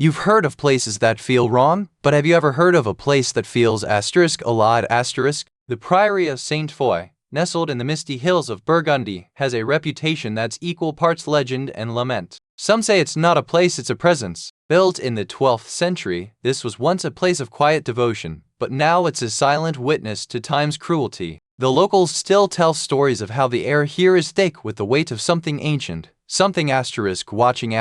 You've heard of places that feel wrong, but have you ever heard of a place that feels *alive*? The Priory of Sainte-Foy, nestled in the misty hills of Burgundy, has a reputation that's equal parts legend and lament. Some say it's not a place, it's a presence. Built in the 12th century, this was once a place of quiet devotion, but now it's a silent witness to time's cruelty. The locals still tell stories of how the air here is thick with the weight of something ancient, something watching.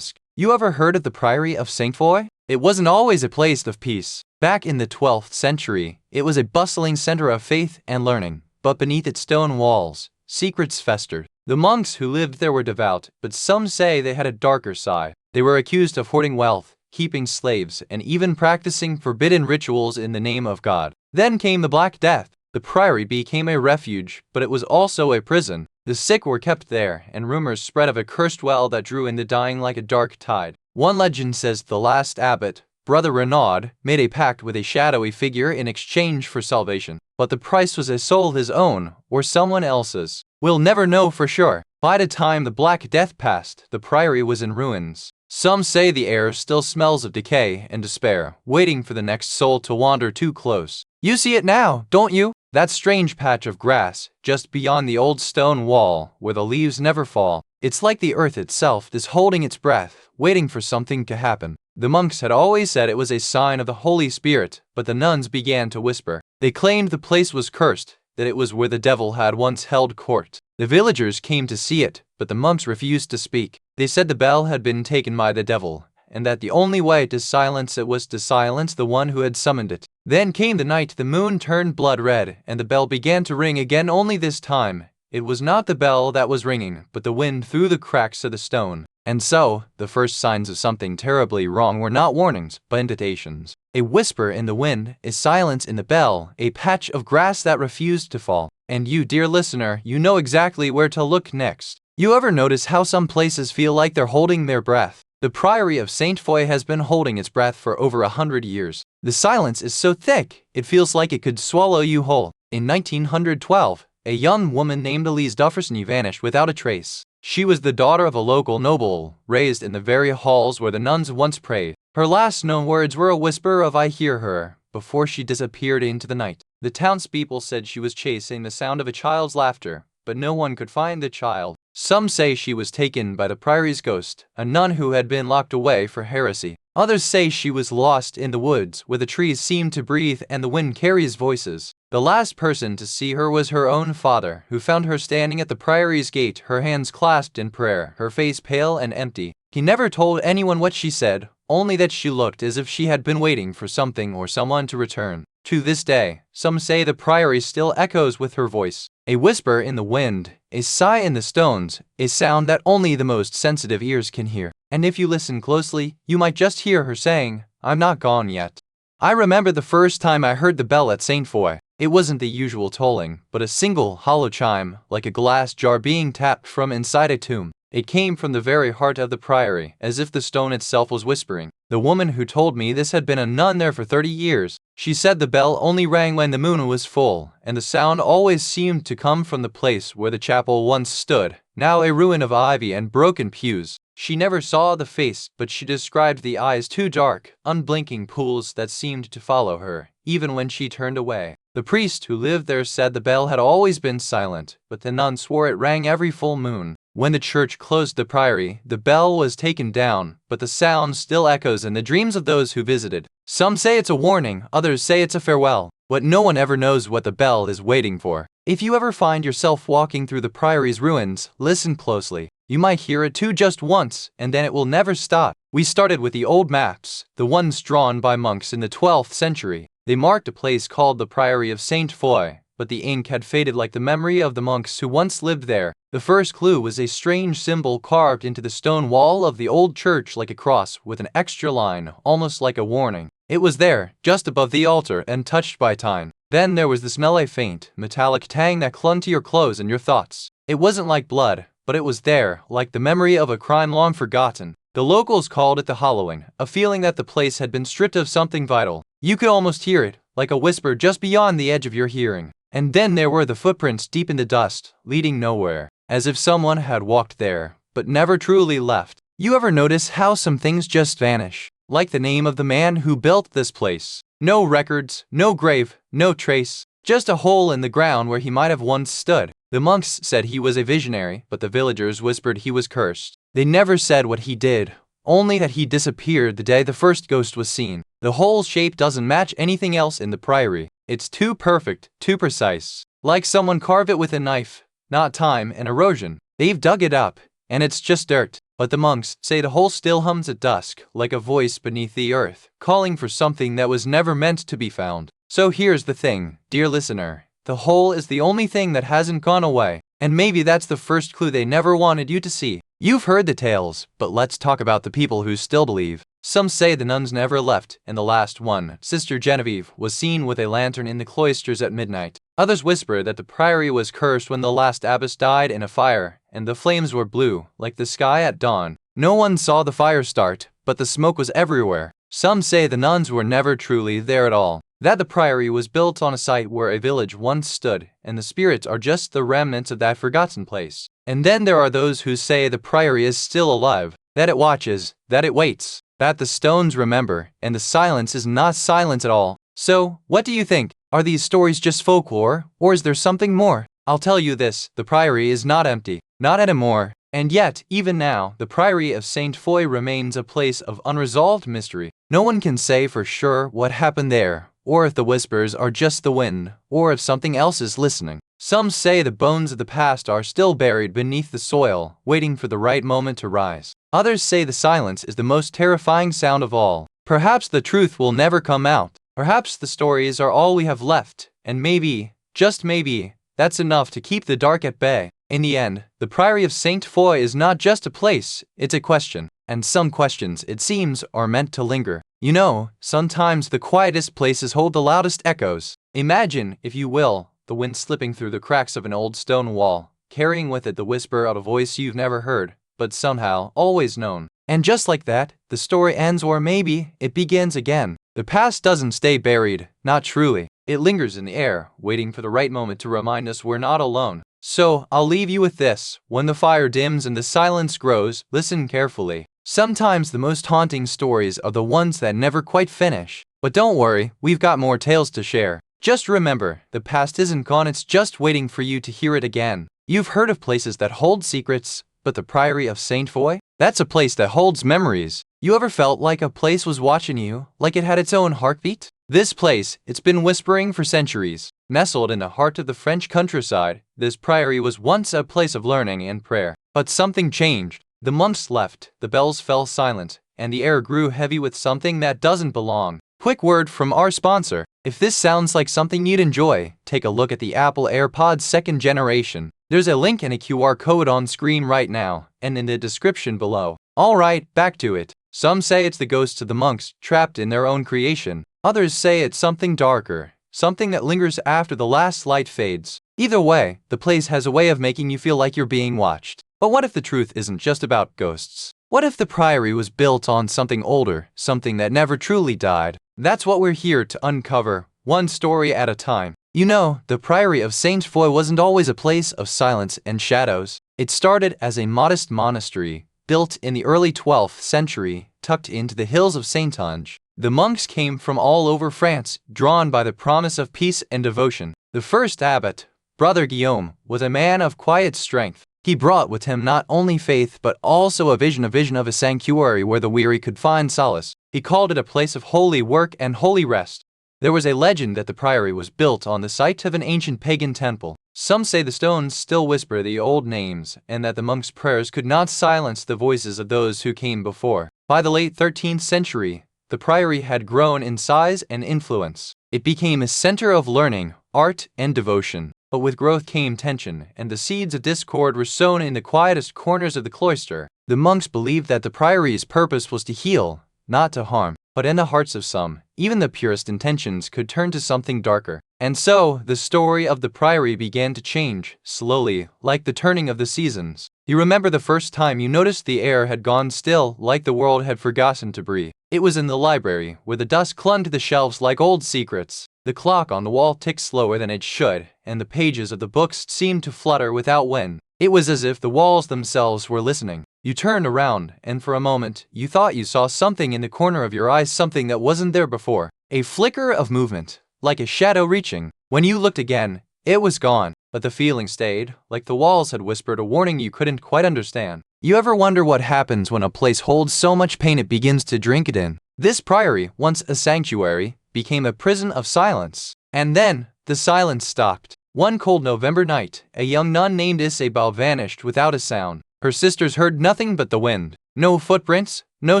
You ever heard of the Priory of Sainte-Foy? It wasn't always a place of peace. Back in the 12th century, it was a bustling center of faith and learning, but beneath its stone walls, secrets festered. The monks who lived there were devout, but some say they had a darker side. They were accused of hoarding wealth, keeping slaves, and even practicing forbidden rituals in the name of God. Then came the Black Death. The priory became a refuge, but it was also a prison. The sick were kept there, and rumors spread of a cursed well that drew in the dying like a dark tide. One legend says the last abbot, Brother Renaud, made a pact with a shadowy figure in exchange for salvation, but the price was a soul his own, or someone else's. We'll never know for sure. By the time the Black Death passed, the priory was in ruins. Some say the air still smells of decay and despair, waiting for the next soul to wander too close. You see it now, don't you? That strange patch of grass, just beyond the old stone wall, where the leaves never fall. It's like the earth itself is holding its breath, waiting for something to happen. The monks had always said it was a sign of the Holy Spirit, but the nuns began to whisper. They claimed the place was cursed, that it was where the devil had once held court. The villagers came to see it, but the monks refused to speak. They said the bell had been taken by the devil, and that the only way to silence it was to silence the one who had summoned it. Then came the night the moon turned blood red, and the bell began to ring again, only this time it was not the bell that was ringing, but the wind through the cracks of the stone. And so, the first signs of something terribly wrong were not warnings, but invitations. A whisper in the wind, a silence in the bell, a patch of grass that refused to fall. And you, dear listener, you know exactly where to look next. You ever notice how some places feel like they're holding their breath? The Priory of Sainte-Foy has been holding its breath for over 100 years. The silence is so thick, it feels like it could swallow you whole. In 1912, a young woman named Elise Dufresne vanished without a trace. She was the daughter of a local noble, raised in the very halls where the nuns once prayed. Her last known words were a whisper of "I hear her," before she disappeared into the night. The townspeople said she was chasing the sound of a child's laughter, but no one could find the child. Some say she was taken by the priory's ghost, a nun who had been locked away for heresy. Others say she was lost in the woods, where the trees seem to breathe and the wind carries voices. The last person to see her was her own father, who found her standing at the priory's gate, her hands clasped in prayer, her face pale and empty. He never told anyone what she said, only that she looked as if she had been waiting for something or someone to return. To this day, some say the priory still echoes with her voice. A whisper in the wind, a sigh in the stones, a sound that only the most sensitive ears can hear. And if you listen closely, you might just hear her saying, "I'm not gone yet." I remember the first time I heard the bell at Sainte-Foy. It wasn't the usual tolling, but a single hollow chime, like a glass jar being tapped from inside a tomb. It came from the very heart of the priory, as if the stone itself was whispering. The woman who told me this had been a nun there for 30 years. She said the bell only rang when the moon was full, and the sound always seemed to come from the place where the chapel once stood, now a ruin of ivy and broken pews. She never saw the face, but she described the eyes, two dark, unblinking pools that seemed to follow her, even when she turned away. The priest who lived there said the bell had always been silent, but the nun swore it rang every full moon. When the church closed the priory, the bell was taken down, but the sound still echoes in the dreams of those who visited. Some say it's a warning, others say it's a farewell, but no one ever knows what the bell is waiting for. If you ever find yourself walking through the priory's ruins, listen closely. You might hear it too just once, and then it will never stop. We started with the old maps, the ones drawn by monks in the 12th century. They marked a place called the Priory of Sainte-Foy, but the ink had faded like the memory of the monks who once lived there. The first clue was a strange symbol carved into the stone wall of the old church like a cross with an extra line, almost like a warning. It was there, just above the altar, and touched by time. Then there was the smell, a faint, metallic tang that clung to your clothes and your thoughts. It wasn't like blood, but it was there, like the memory of a crime long forgotten. The locals called it the hollowing, a feeling that the place had been stripped of something vital. You could almost hear it, like a whisper just beyond the edge of your hearing. And then there were the footprints deep in the dust, leading nowhere, as if someone had walked there, but never truly left. You ever notice how some things just vanish? like the name of the man who built this place. No records, no grave, no trace, just a hole in the ground where he might have once stood. The monks said he was a visionary, but the villagers whispered he was cursed. They never said what he did, only that he disappeared the day the first ghost was seen. The hole's shape doesn't match anything else in the priory. It's too perfect, too precise. Like someone carved it with a knife, not time and erosion. They've dug it up, and it's just dirt. But the monks say the hole still hums at dusk, like a voice beneath the earth, calling for something that was never meant to be found. So here's the thing, dear listener. The hole is the only thing that hasn't gone away, and maybe that's the first clue they never wanted you to see. You've heard the tales, but let's talk about the people who still believe. Some say the nuns never left, and the last one, Sister Genevieve, was seen with a lantern in the cloisters at midnight. Others whisper that the priory was cursed when the last abbess died in a fire, and the flames were blue, like the sky at dawn. No one saw the fire start, but the smoke was everywhere. Some say the nuns were never truly there at all, that the priory was built on a site where a village once stood, and the spirits are just the remnants of that forgotten place. And then there are those who say the priory is still alive, that it watches, that it waits, that the stones remember, and the silence is not silence at all. So, what do you think? Are these stories just folklore, or is there something more? I'll tell you this, the priory is not empty, not anymore. And yet, even now, the Priory of Sainte-Foy remains a place of unresolved mystery. No one can say for sure what happened there, or if the whispers are just the wind, or if something else is listening. Some say the bones of the past are still buried beneath the soil, waiting for the right moment to rise. Others say the silence is the most terrifying sound of all. Perhaps the truth will never come out. Perhaps the stories are all we have left, and maybe, just maybe, that's enough to keep the dark at bay. In the end, the Priory of Sainte-Foy is not just a place, it's a question. And some questions, it seems, are meant to linger. You know, sometimes the quietest places hold the loudest echoes. Imagine, if you will, the wind slipping through the cracks of an old stone wall, carrying with it the whisper of a voice you've never heard, but somehow always known. And just like that, the story ends, or maybe it begins again. The past doesn't stay buried, not truly. It lingers in the air, waiting for the right moment to remind us we're not alone. So, I'll leave you with this. When the fire dims and the silence grows, listen carefully. Sometimes the most haunting stories are the ones that never quite finish. But don't worry, we've got more tales to share. Just remember, the past isn't gone, it's just waiting for you to hear it again. You've heard of places that hold secrets, but the Priory of Sainte-Foy? That's a place that holds memories. You ever felt like a place was watching you, like it had its own heartbeat? This place, it's been whispering for centuries. Nestled in the heart of the French countryside, this priory was once a place of learning and prayer. But something changed. The monks left, the bells fell silent, and the air grew heavy with something that doesn't belong. Quick word from our sponsor. If this sounds like something you'd enjoy, take a look at the Apple AirPods 2nd generation. There's a link and a QR code on screen right now, and in the description below. Alright, back to it. Some say it's the ghosts of the monks, trapped in their own creation. Others say it's something darker, something that lingers after the last light fades. Either way, the place has a way of making you feel like you're being watched. But what if the truth isn't just about ghosts? What if the priory was built on something older, something that never truly died? That's what we're here to uncover, one story at a time. You know, the Priory of Sainte-Foy wasn't always a place of silence and shadows. It started as a modest monastery, built in the early 12th century, tucked into the hills of Saintonge. The monks came from all over France, drawn by the promise of peace and devotion. The first abbot, Brother Guillaume, was a man of quiet strength. He brought with him not only faith but also a vision of a sanctuary where the weary could find solace. He called it a place of holy work and holy rest. There was a legend that the priory was built on the site of an ancient pagan temple. Some say the stones still whisper the old names, and that the monks' prayers could not silence the voices of those who came before. By the late 13th century, the priory had grown in size and influence. It became a center of learning, art, and devotion. But with growth came tension, and the seeds of discord were sown in the quietest corners of the cloister. The monks believed that the priory's purpose was to heal, not to harm. But in the hearts of some, even the purest intentions could turn to something darker. And so, the story of the priory began to change, slowly, like the turning of the seasons. You remember the first time you noticed the air had gone still, like the world had forgotten to breathe. It was in the library, where the dust clung to the shelves like old secrets. The clock on the wall ticked slower than it should, and the pages of the books seemed to flutter without wind. It was as if the walls themselves were listening. You turned around, and for a moment, you thought you saw something in the corner of your eyes, something that wasn't there before. A flicker of movement, like a shadow reaching. When you looked again, it was gone, but the feeling stayed, like the walls had whispered a warning you couldn't quite understand. You ever wonder what happens when a place holds so much pain it begins to drink it in? This priory, once a sanctuary, became a prison of silence. And then, the silence stopped. One cold November night, a young nun named Isabel vanished without a sound. Her sisters heard nothing but the wind. No footprints, no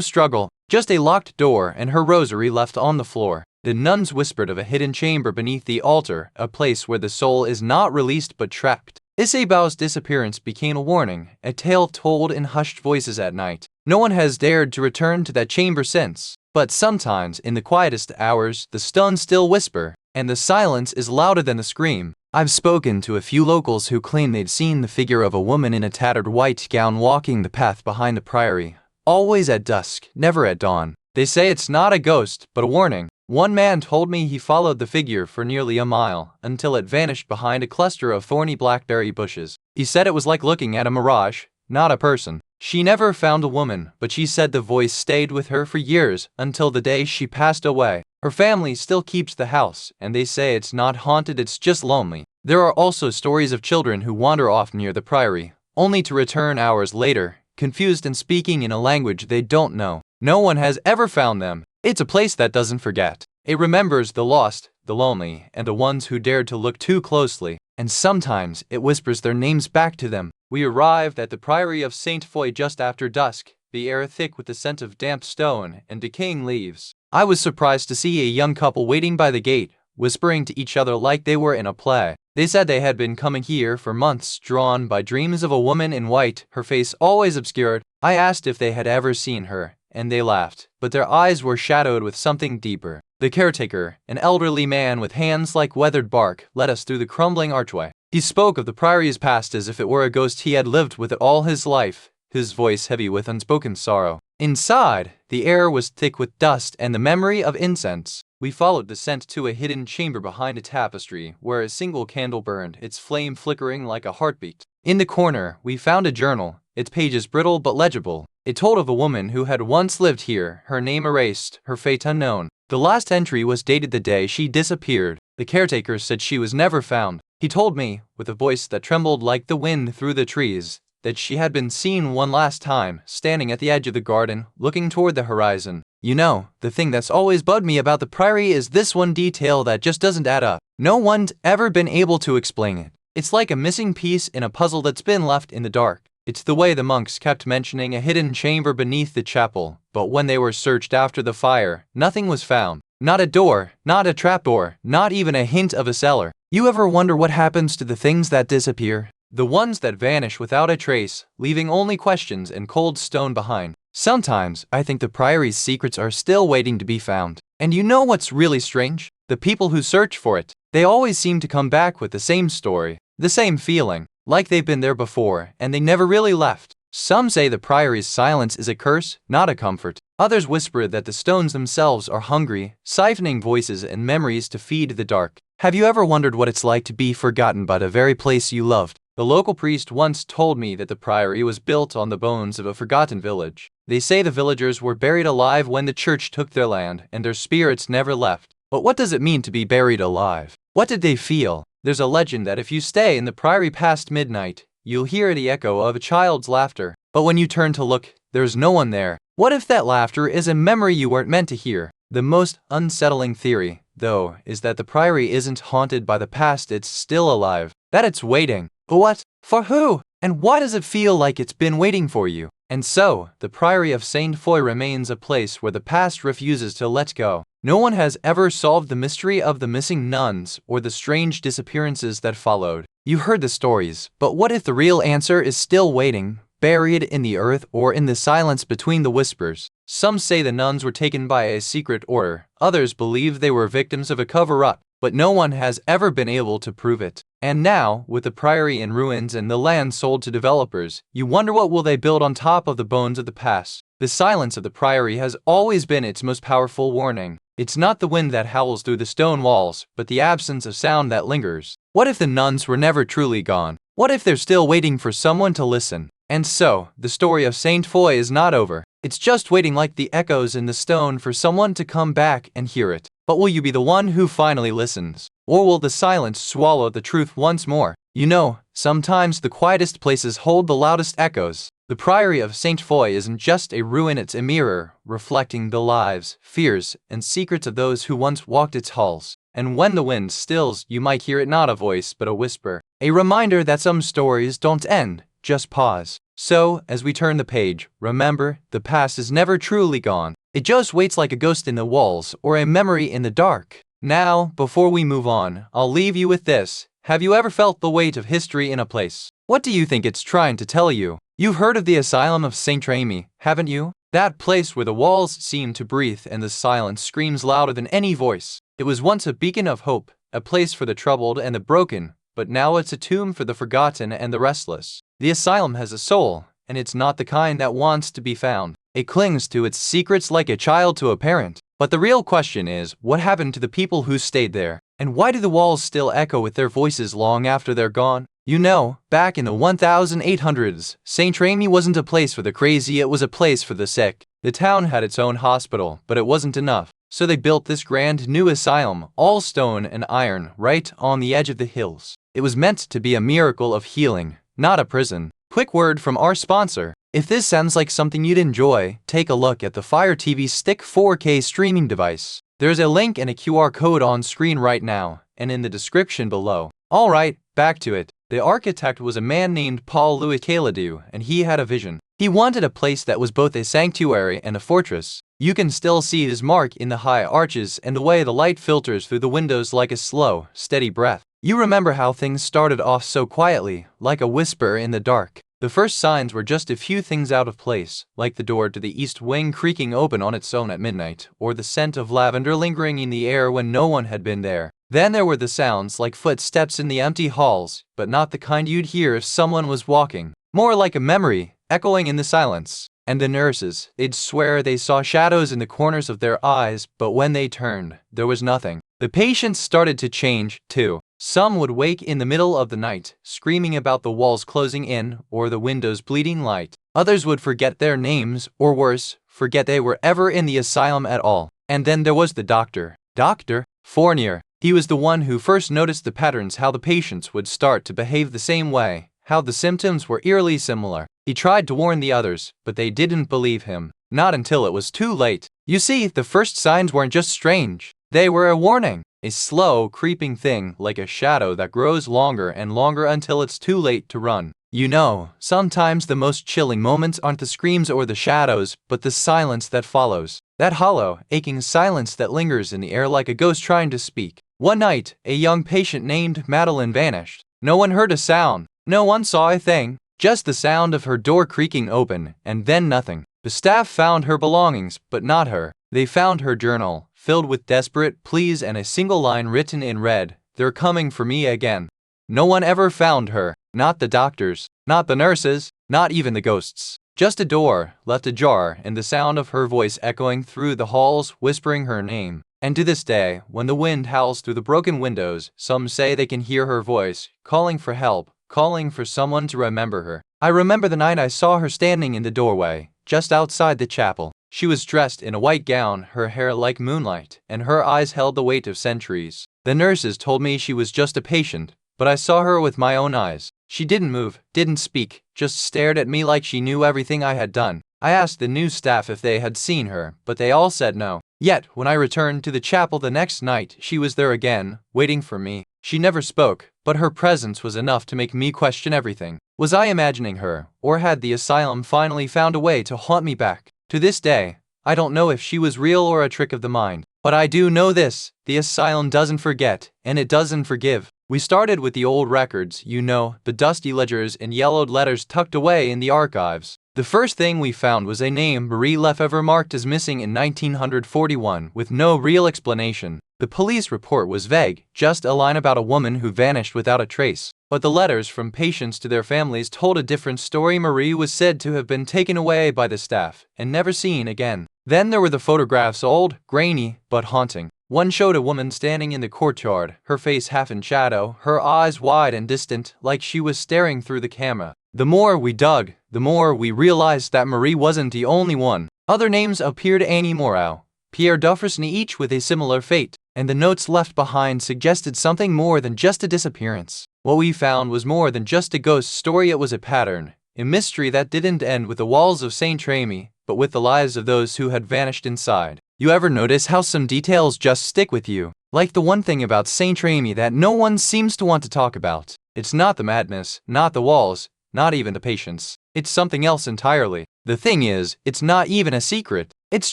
struggle, just a locked door and her rosary left on the floor. The nuns whispered of a hidden chamber beneath the altar, a place where the soul is not released but trapped. Isabel's disappearance became a warning, a tale told in hushed voices at night. No one has dared to return to that chamber since. But sometimes, in the quietest hours, the stones still whisper, and the silence is louder than the scream. I've spoken to a few locals who claim they'd seen the figure of a woman in a tattered white gown walking the path behind the priory. Always at dusk, never at dawn. They say it's not a ghost, but a warning. One man told me he followed the figure for nearly a mile, until it vanished behind a cluster of thorny blackberry bushes. He said it was like looking at a mirage, not a person. She never found a woman, but she said the voice stayed with her for years, until the day she passed away. Her family still keeps the house, and they say it's not haunted, it's just lonely. There are also stories of children who wander off near the priory, only to return hours later, confused and speaking in a language they don't know. No one has ever found them. It's a place that doesn't forget. It remembers the lost, the lonely, and the ones who dared to look too closely, and sometimes it whispers their names back to them. We arrived at the Priory of Sainte-Foy just after dusk, the air thick with the scent of damp stone and decaying leaves. I was surprised to see a young couple waiting by the gate, whispering to each other like they were in a play. They said they had been coming here for months, drawn by dreams of a woman in white, her face always obscured. I asked if they had ever seen her, and they laughed, but their eyes were shadowed with something deeper. The caretaker, an elderly man with hands like weathered bark, led us through the crumbling archway. He spoke of the priory's past as if it were a ghost he had lived with it all his life, his voice heavy with unspoken sorrow. Inside, the air was thick with dust and the memory of incense. We followed the scent to a hidden chamber behind a tapestry, where a single candle burned, its flame flickering like a heartbeat. In the corner, we found a journal, its pages brittle but legible. It told of a woman who had once lived here, her name erased, her fate unknown. The last entry was dated the day she disappeared. The caretaker said she was never found. He told me, with a voice that trembled like the wind through the trees, that she had been seen one last time, standing at the edge of the garden, looking toward the horizon. You know, the thing that's always bugged me about the priory is this one detail that just doesn't add up. No one's ever been able to explain it. It's like a missing piece in a puzzle that's been left in the dark. It's the way the monks kept mentioning a hidden chamber beneath the chapel, but when they were searched after the fire, nothing was found. Not a door, not a trapdoor, not even a hint of a cellar. You ever wonder what happens to the things that disappear? The ones that vanish without a trace, leaving only questions and cold stone behind. Sometimes, I think the priory's secrets are still waiting to be found. And you know what's really strange? The people who search for it. They always seem to come back with the same story, the same feeling, like they've been there before, and they never really left. Some say the priory's silence is a curse, not a comfort. Others whisper that the stones themselves are hungry, siphoning voices and memories to feed the dark. Have you ever wondered what it's like to be forgotten by the very place you loved? The local priest once told me that the priory was built on the bones of a forgotten village. They say the villagers were buried alive when the church took their land, and their spirits never left. But what does it mean to be buried alive? What did they feel? There's a legend that if you stay in the priory past midnight, you'll hear the echo of a child's laughter. But when you turn to look, there's no one there. What if that laughter is a memory you weren't meant to hear? The most unsettling theory, though, is that the priory isn't haunted by the past, it's still alive. That it's waiting. But what? For who? And why does it feel like it's been waiting for you? And so, the Priory of Sainte-Foy remains a place where the past refuses to let go. No one has ever solved the mystery of the missing nuns or the strange disappearances that followed. You heard the stories, but what if the real answer is still waiting, buried in the earth or in the silence between the whispers? Some say the nuns were taken by a secret order. Others believe they were victims of a cover-up, but no one has ever been able to prove it. And now, with the priory in ruins and the land sold to developers, you wonder what will they build on top of the bones of the past. The silence of the priory has always been its most powerful warning. It's not the wind that howls through the stone walls, but the absence of sound that lingers. What if the nuns were never truly gone? What if they're still waiting for someone to listen? And so, the story of Sainte-Foy is not over. It's just waiting like the echoes in the stone for someone to come back and hear it. But will you be the one who finally listens? Or will the silence swallow the truth once more? You know, sometimes the quietest places hold the loudest echoes. The Priory of Sainte-Foy isn't just a ruin, it's a mirror, reflecting the lives, fears, and secrets of those who once walked its halls. And when the wind stills, you might hear it, not a voice but a whisper. A reminder that some stories don't end, just pause. So, as we turn the page, remember, the past is never truly gone. It just waits like a ghost in the walls or a memory in the dark. Now, before we move on, I'll leave you with this. Have you ever felt the weight of history in a place? What do you think it's trying to tell you? You've heard of the Asylum of Saint Remy, haven't you? That place where the walls seem to breathe and the silence screams louder than any voice. It was once a beacon of hope, a place for the troubled and the broken, but now it's a tomb for the forgotten and the restless. The asylum has a soul, and it's not the kind that wants to be found. It clings to its secrets like a child to a parent. But the real question is, what happened to the people who stayed there? And why do the walls still echo with their voices long after they're gone? You know, back in the 1800s, Saint Remy wasn't a place for the crazy, it was a place for the sick. The town had its own hospital, but it wasn't enough. So they built this grand new asylum, all stone and iron, right on the edge of the hills. It was meant to be a miracle of healing, not a prison. Quick word from our sponsor. If this sounds like something you'd enjoy, take a look at the Fire TV Stick 4K streaming device. There's a link and a QR code on screen right now, and in the description below. Alright, back to it. The architect was a man named Paul Louis Cailladou, and he had a vision. He wanted a place that was both a sanctuary and a fortress. You can still see his mark in the high arches and the way the light filters through the windows like a slow, steady breath. You remember how things started off so quietly, like a whisper in the dark. The first signs were just a few things out of place, like the door to the east wing creaking open on its own at midnight, or the scent of lavender lingering in the air when no one had been there. Then there were the sounds like footsteps in the empty halls, but not the kind you'd hear if someone was walking. More like a memory, echoing in the silence. And the nurses, they'd swear they saw shadows in the corners of their eyes, but when they turned, there was nothing. The patients started to change, too. Some would wake in the middle of the night, screaming about the walls closing in or the windows bleeding light. Others would forget their names, or worse, forget they were ever in the asylum at all. And then there was the doctor. Dr. Fournier. He was the one who first noticed the patterns, how the patients would start to behave the same way, how the symptoms were eerily similar. He tried to warn the others, but they didn't believe him. Not until it was too late. You see, the first signs weren't just strange. They were a warning. A slow, creeping thing, like a shadow that grows longer and longer until it's too late to run. You know, sometimes the most chilling moments aren't the screams or the shadows, but the silence that follows. That hollow, aching silence that lingers in the air like a ghost trying to speak. One night, a young patient named Madeline vanished. No one heard a sound. No one saw a thing. Just the sound of her door creaking open, and then nothing. The staff found her belongings, but not her. They found her journal, filled with desperate pleas and a single line written in red, "They're coming for me again." No one ever found her. Not the doctors, not the nurses, not even the ghosts. Just a door, left ajar, and the sound of her voice echoing through the halls, whispering her name. And to this day, when the wind howls through the broken windows, some say they can hear her voice, calling for help, calling for someone to remember her. I remember the night I saw her standing in the doorway, just outside the chapel. She was dressed in a white gown, her hair like moonlight, and her eyes held the weight of centuries. The nurses told me she was just a patient, but I saw her with my own eyes. She didn't move, didn't speak, just stared at me like she knew everything I had done. I asked the new staff if they had seen her, but they all said no. Yet, when I returned to the chapel the next night, she was there again, waiting for me. She never spoke, but her presence was enough to make me question everything. Was I imagining her, or had the asylum finally found a way to haunt me back? To this day, I don't know if she was real or a trick of the mind. But I do know this, the asylum doesn't forget, and it doesn't forgive. We started with the old records, you know, the dusty ledgers and yellowed letters tucked away in the archives. The first thing we found was a name Marie Lefebvre marked as missing in 1941 with no real explanation. The police report was vague, just a line about a woman who vanished without a trace. But the letters from patients to their families told a different story. Marie was said to have been taken away by the staff and never seen again. Then there were the photographs, old, grainy, but haunting. One showed a woman standing in the courtyard, her face half in shadow, her eyes wide and distant, like she was staring through the camera. The more we dug, the more we realized that Marie wasn't the only one. Other names appeared: Annie Morau, Pierre Dufresne, each with a similar fate, and the notes left behind suggested something more than just a disappearance. What we found was more than just a ghost story, it was a pattern, a mystery that didn't end with the walls of Sainte-Foy, but with the lives of those who had vanished inside. You ever notice how some details just stick with you? Like the one thing about Sainte-Foy that no one seems to want to talk about. It's not the madness, not the walls, not even the patients. It's something else entirely. The thing is, it's not even a secret. It's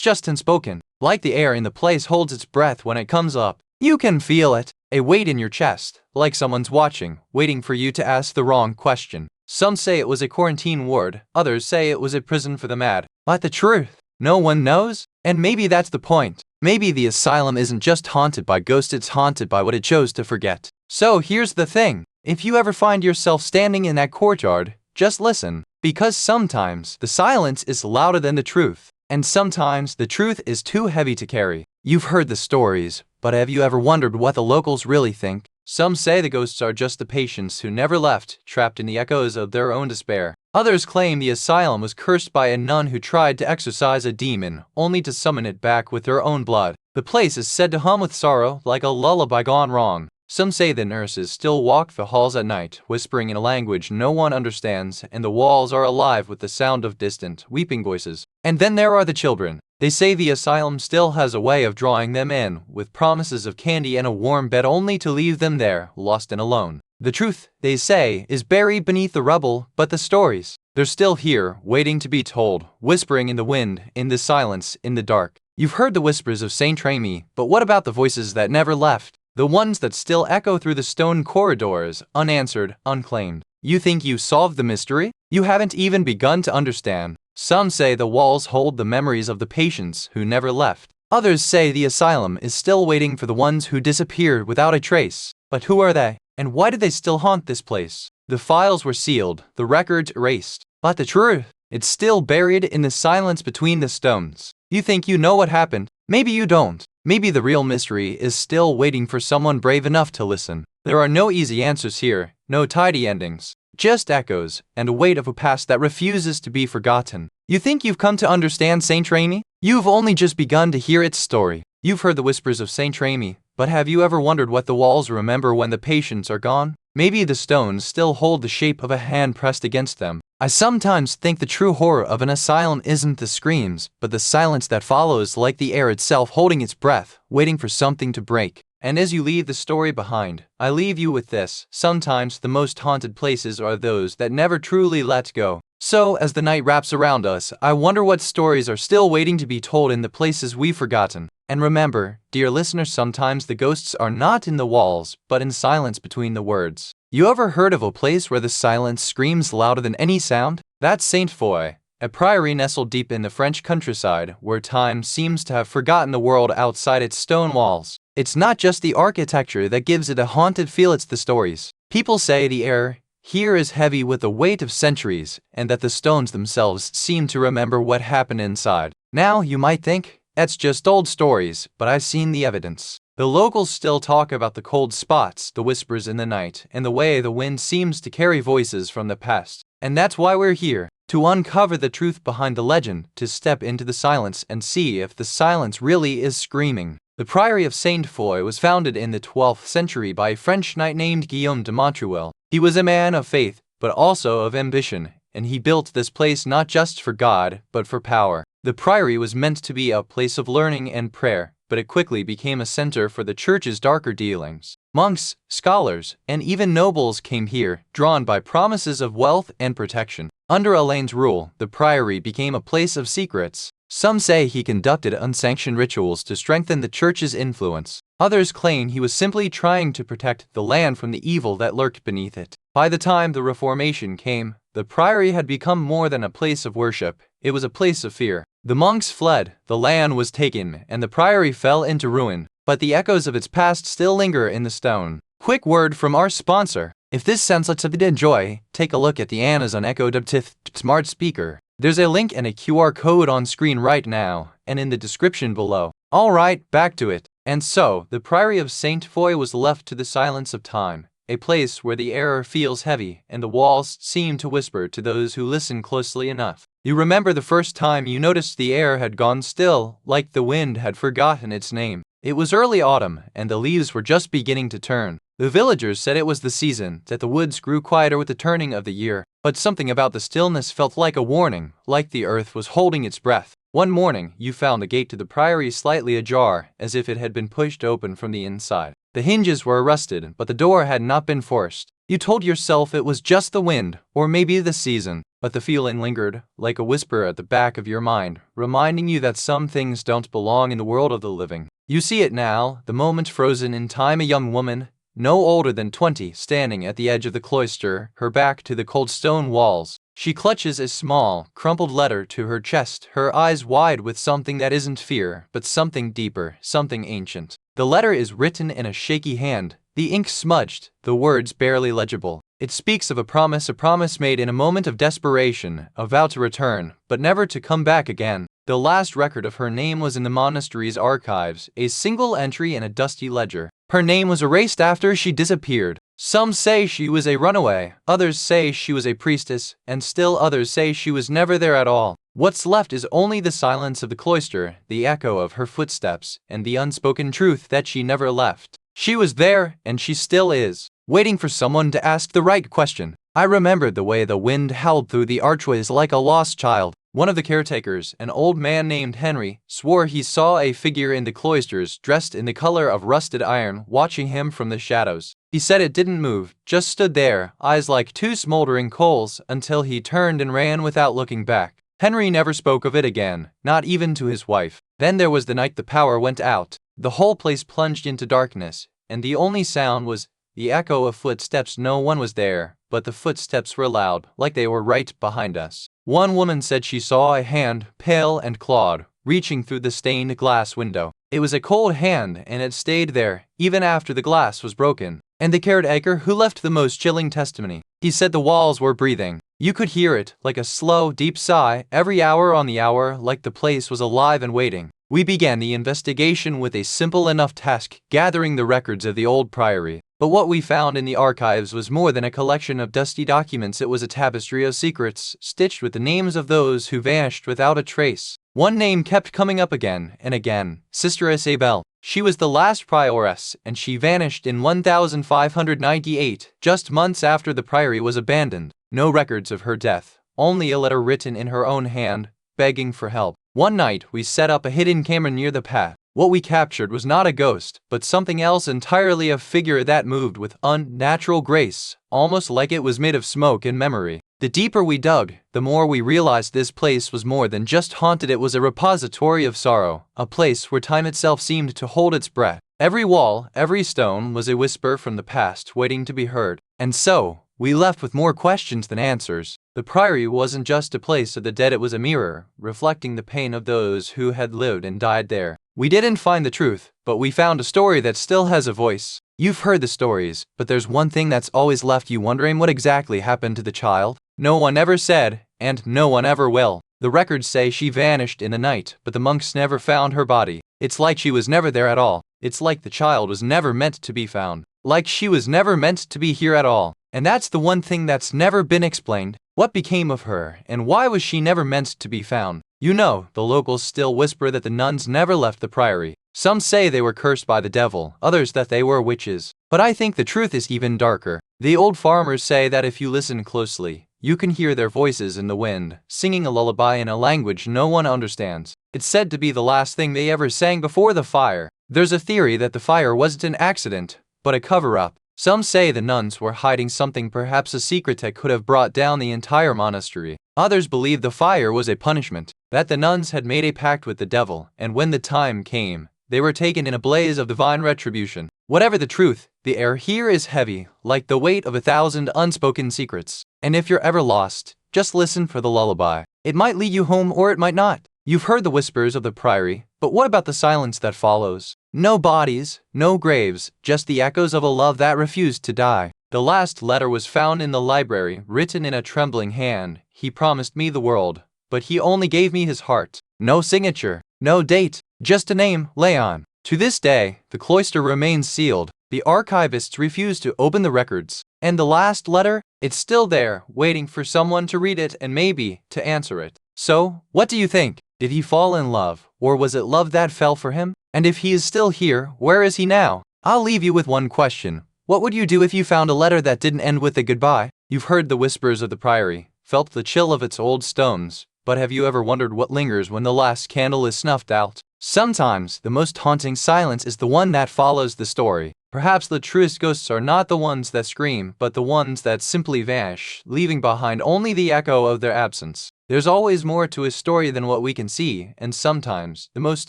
just unspoken. Like the air in the place holds its breath when it comes up. You can feel it, a weight in your chest, like someone's watching, waiting for you to ask the wrong question. Some say it was a quarantine ward, others say it was a prison for the mad. But the truth, no one knows. And maybe that's the point. Maybe the asylum isn't just haunted by ghosts, it's haunted by what it chose to forget. So here's the thing. If you ever find yourself standing in that courtyard, just listen. Because sometimes the silence is louder than the truth. And sometimes the truth is too heavy to carry. You've heard the stories, but have you ever wondered what the locals really think? Some say the ghosts are just the patients who never left, trapped in the echoes of their own despair. Others claim the asylum was cursed by a nun who tried to exorcise a demon, only to summon it back with her own blood. The place is said to hum with sorrow, like a lullaby gone wrong. Some say the nurses still walk the halls at night, whispering in a language no one understands, and the walls are alive with the sound of distant, weeping voices. And then there are the children. They say the asylum still has a way of drawing them in, with promises of candy and a warm bed, only to leave them there, lost and alone. The truth, they say, is buried beneath the rubble, but the stories, they're still here, waiting to be told, whispering in the wind, in the silence, in the dark. You've heard the whispers of Sainte-Foy, but what about the voices that never left? The ones that still echo through the stone corridors, unanswered, unclaimed. You think you solved the mystery? You haven't even begun to understand. Some say the walls hold the memories of the patients who never left. Others say the asylum is still waiting for the ones who disappeared without a trace. But who are they? And why do they still haunt this place? The files were sealed, the records erased. But the truth, it's still buried in the silence between the stones. You think you know what happened? Maybe you don't. Maybe the real mystery is still waiting for someone brave enough to listen. There are no easy answers here, no tidy endings. Just echoes, and a weight of a past that refuses to be forgotten. You think you've come to understand Sainte-Foy? You've only just begun to hear its story. You've heard the whispers of Sainte-Foy, but have you ever wondered what the walls remember when the patients are gone? Maybe the stones still hold the shape of a hand pressed against them. I sometimes think the true horror of an asylum isn't the screams, but the silence that follows, like the air itself holding its breath, waiting for something to break. And as you leave the story behind, I leave you with this: sometimes the most haunted places are those that never truly let go. So, as the night wraps around us, I wonder what stories are still waiting to be told in the places we've forgotten. And remember, dear listener, sometimes the ghosts are not in the walls, but in silence between the words. You ever heard of a place where the silence screams louder than any sound? That's Sainte-Foy, a priory nestled deep in the French countryside, where time seems to have forgotten the world outside its stone walls. It's not just the architecture that gives it a haunted feel, it's the stories. People say the air here is heavy with the weight of centuries, and that the stones themselves seem to remember what happened inside. Now, you might think, that's just old stories, but I've seen the evidence. The locals still talk about the cold spots, the whispers in the night, and the way the wind seems to carry voices from the past. And that's why we're here, to uncover the truth behind the legend, to step into the silence and see if the silence really is screaming. The Priory of Sainte-Foy was founded in the 12th century by a French knight named Guillaume de Montreuil. He was a man of faith, but also of ambition, and he built this place not just for God, but for power. The priory was meant to be a place of learning and prayer, but it quickly became a center for the church's darker dealings. Monks, scholars, and even nobles came here, drawn by promises of wealth and protection. Under Alain's rule, the priory became a place of secrets. Some say he conducted unsanctioned rituals to strengthen the church's influence. Others claim he was simply trying to protect the land from the evil that lurked beneath it. By the time the Reformation came, the priory had become more than a place of worship. It was a place of fear. The monks fled, the land was taken, and the priory fell into ruin. But the echoes of its past still linger in the stone. Quick word from our sponsor. If this sounds like something to enjoy, take a look at the Amazon Echo Dot smart speaker. There's a link and a QR code on screen right now, and in the description below. Alright, back to it. And so, the Priory of Sainte-Foy was left to the silence of time, a place where the air feels heavy and the walls seem to whisper to those who listen closely enough. You remember the first time you noticed the air had gone still, like the wind had forgotten its name. It was early autumn, and the leaves were just beginning to turn. The villagers said it was the season, that the woods grew quieter with the turning of the year. But something about the stillness felt like a warning, like the earth was holding its breath. One morning, you found the gate to the priory slightly ajar, as if it had been pushed open from the inside. The hinges were rusted, but the door had not been forced. You told yourself it was just the wind, or maybe the season, but the feeling lingered, like a whisper at the back of your mind, reminding you that some things don't belong in the world of the living. You see it now, the moment frozen in time, a young woman, no older than 20, standing at the edge of the cloister, her back to the cold stone walls. She clutches a small, crumpled letter to her chest, her eyes wide with something that isn't fear, but something deeper, something ancient. The letter is written in a shaky hand, the ink smudged, the words barely legible. It speaks of a promise made in a moment of desperation, a vow to return, but never to come back again. The last record of her name was in the monastery's archives, a single entry in a dusty ledger. Her name was erased after she disappeared. Some say she was a runaway, others say she was a priestess, and still others say she was never there at all. What's left is only the silence of the cloister, the echo of her footsteps, and the unspoken truth that she never left. She was there, and she still is, waiting for someone to ask the right question. I remembered the way the wind howled through the archways like a lost child. One of the caretakers, an old man named Henry, swore he saw a figure in the cloisters dressed in the color of rusted iron watching him from the shadows. He said it didn't move, just stood there, eyes like two smoldering coals, until he turned and ran without looking back. Henry never spoke of it again, not even to his wife. Then there was the night the power went out. The whole place plunged into darkness, and the only sound was the echo of footsteps. No one was there, but the footsteps were loud, like they were right behind us. One woman said she saw a hand, pale and clawed, reaching through the stained glass window. It was a cold hand, and it stayed there, even after the glass was broken. And the caretaker who left the most chilling testimony. He said the walls were breathing. You could hear it, like a slow, deep sigh, every hour on the hour, like the place was alive and waiting. We began the investigation with a simple enough task, gathering the records of the old priory. But what we found in the archives was more than a collection of dusty documents. It was a tapestry of secrets, stitched with the names of those who vanished without a trace. One name kept coming up again and again, Sister Isabel. She was the last prioress, and she vanished in 1598, just months after the priory was abandoned. No records of her death, only a letter written in her own hand, begging for help. One night, we set up a hidden camera near the path. What we captured was not a ghost, but something else entirely, a figure that moved with unnatural grace, almost like it was made of smoke and memory. The deeper we dug, the more we realized this place was more than just haunted. It was a repository of sorrow, a place where time itself seemed to hold its breath. Every wall, every stone was a whisper from the past waiting to be heard. And so, we left with more questions than answers. The priory wasn't just a place of the dead, it was a mirror, reflecting the pain of those who had lived and died there. We didn't find the truth, but we found a story that still has a voice. You've heard the stories, but there's one thing that's always left you wondering: what exactly happened to the child? No one ever said, and no one ever will. The records say she vanished in the night, but the monks never found her body. It's like she was never there at all. It's like the child was never meant to be found. Like she was never meant to be here at all. And that's the one thing that's never been explained. What became of her, and why was she never meant to be found? You know, the locals still whisper that the nuns never left the priory. Some say they were cursed by the devil, others that they were witches. But I think the truth is even darker. The old farmers say that if you listen closely, you can hear their voices in the wind, singing a lullaby in a language no one understands. It's said to be the last thing they ever sang before the fire. There's a theory that the fire wasn't an accident, but a cover-up. Some say the nuns were hiding something, perhaps a secret that could have brought down the entire monastery. Others believe the fire was a punishment, that the nuns had made a pact with the devil, and when the time came, they were taken in a blaze of divine retribution. Whatever the truth, the air here is heavy, like the weight of 1,000 unspoken secrets. And if you're ever lost, just listen for the lullaby. It might lead you home or it might not. You've heard the whispers of the priory, but what about the silence that follows? No bodies, no graves, just the echoes of a love that refused to die. The last letter was found in the library, written in a trembling hand. He promised me the world, but he only gave me his heart. No signature, no date, just a name, Leon. To this day, the cloister remains sealed. The archivists refuse to open the records. And the last letter? It's still there, waiting for someone to read it and maybe to answer it. So, what do you think? Did he fall in love, or was it love that fell for him? And if he is still here, where is he now? I'll leave you with one question. What would you do if you found a letter that didn't end with a goodbye? You've heard the whispers of the Priory, felt the chill of its old stones, but have you ever wondered what lingers when the last candle is snuffed out? Sometimes, the most haunting silence is the one that follows the story. Perhaps the truest ghosts are not the ones that scream, but the ones that simply vanish, leaving behind only the echo of their absence. There's always more to a story than what we can see, and sometimes, the most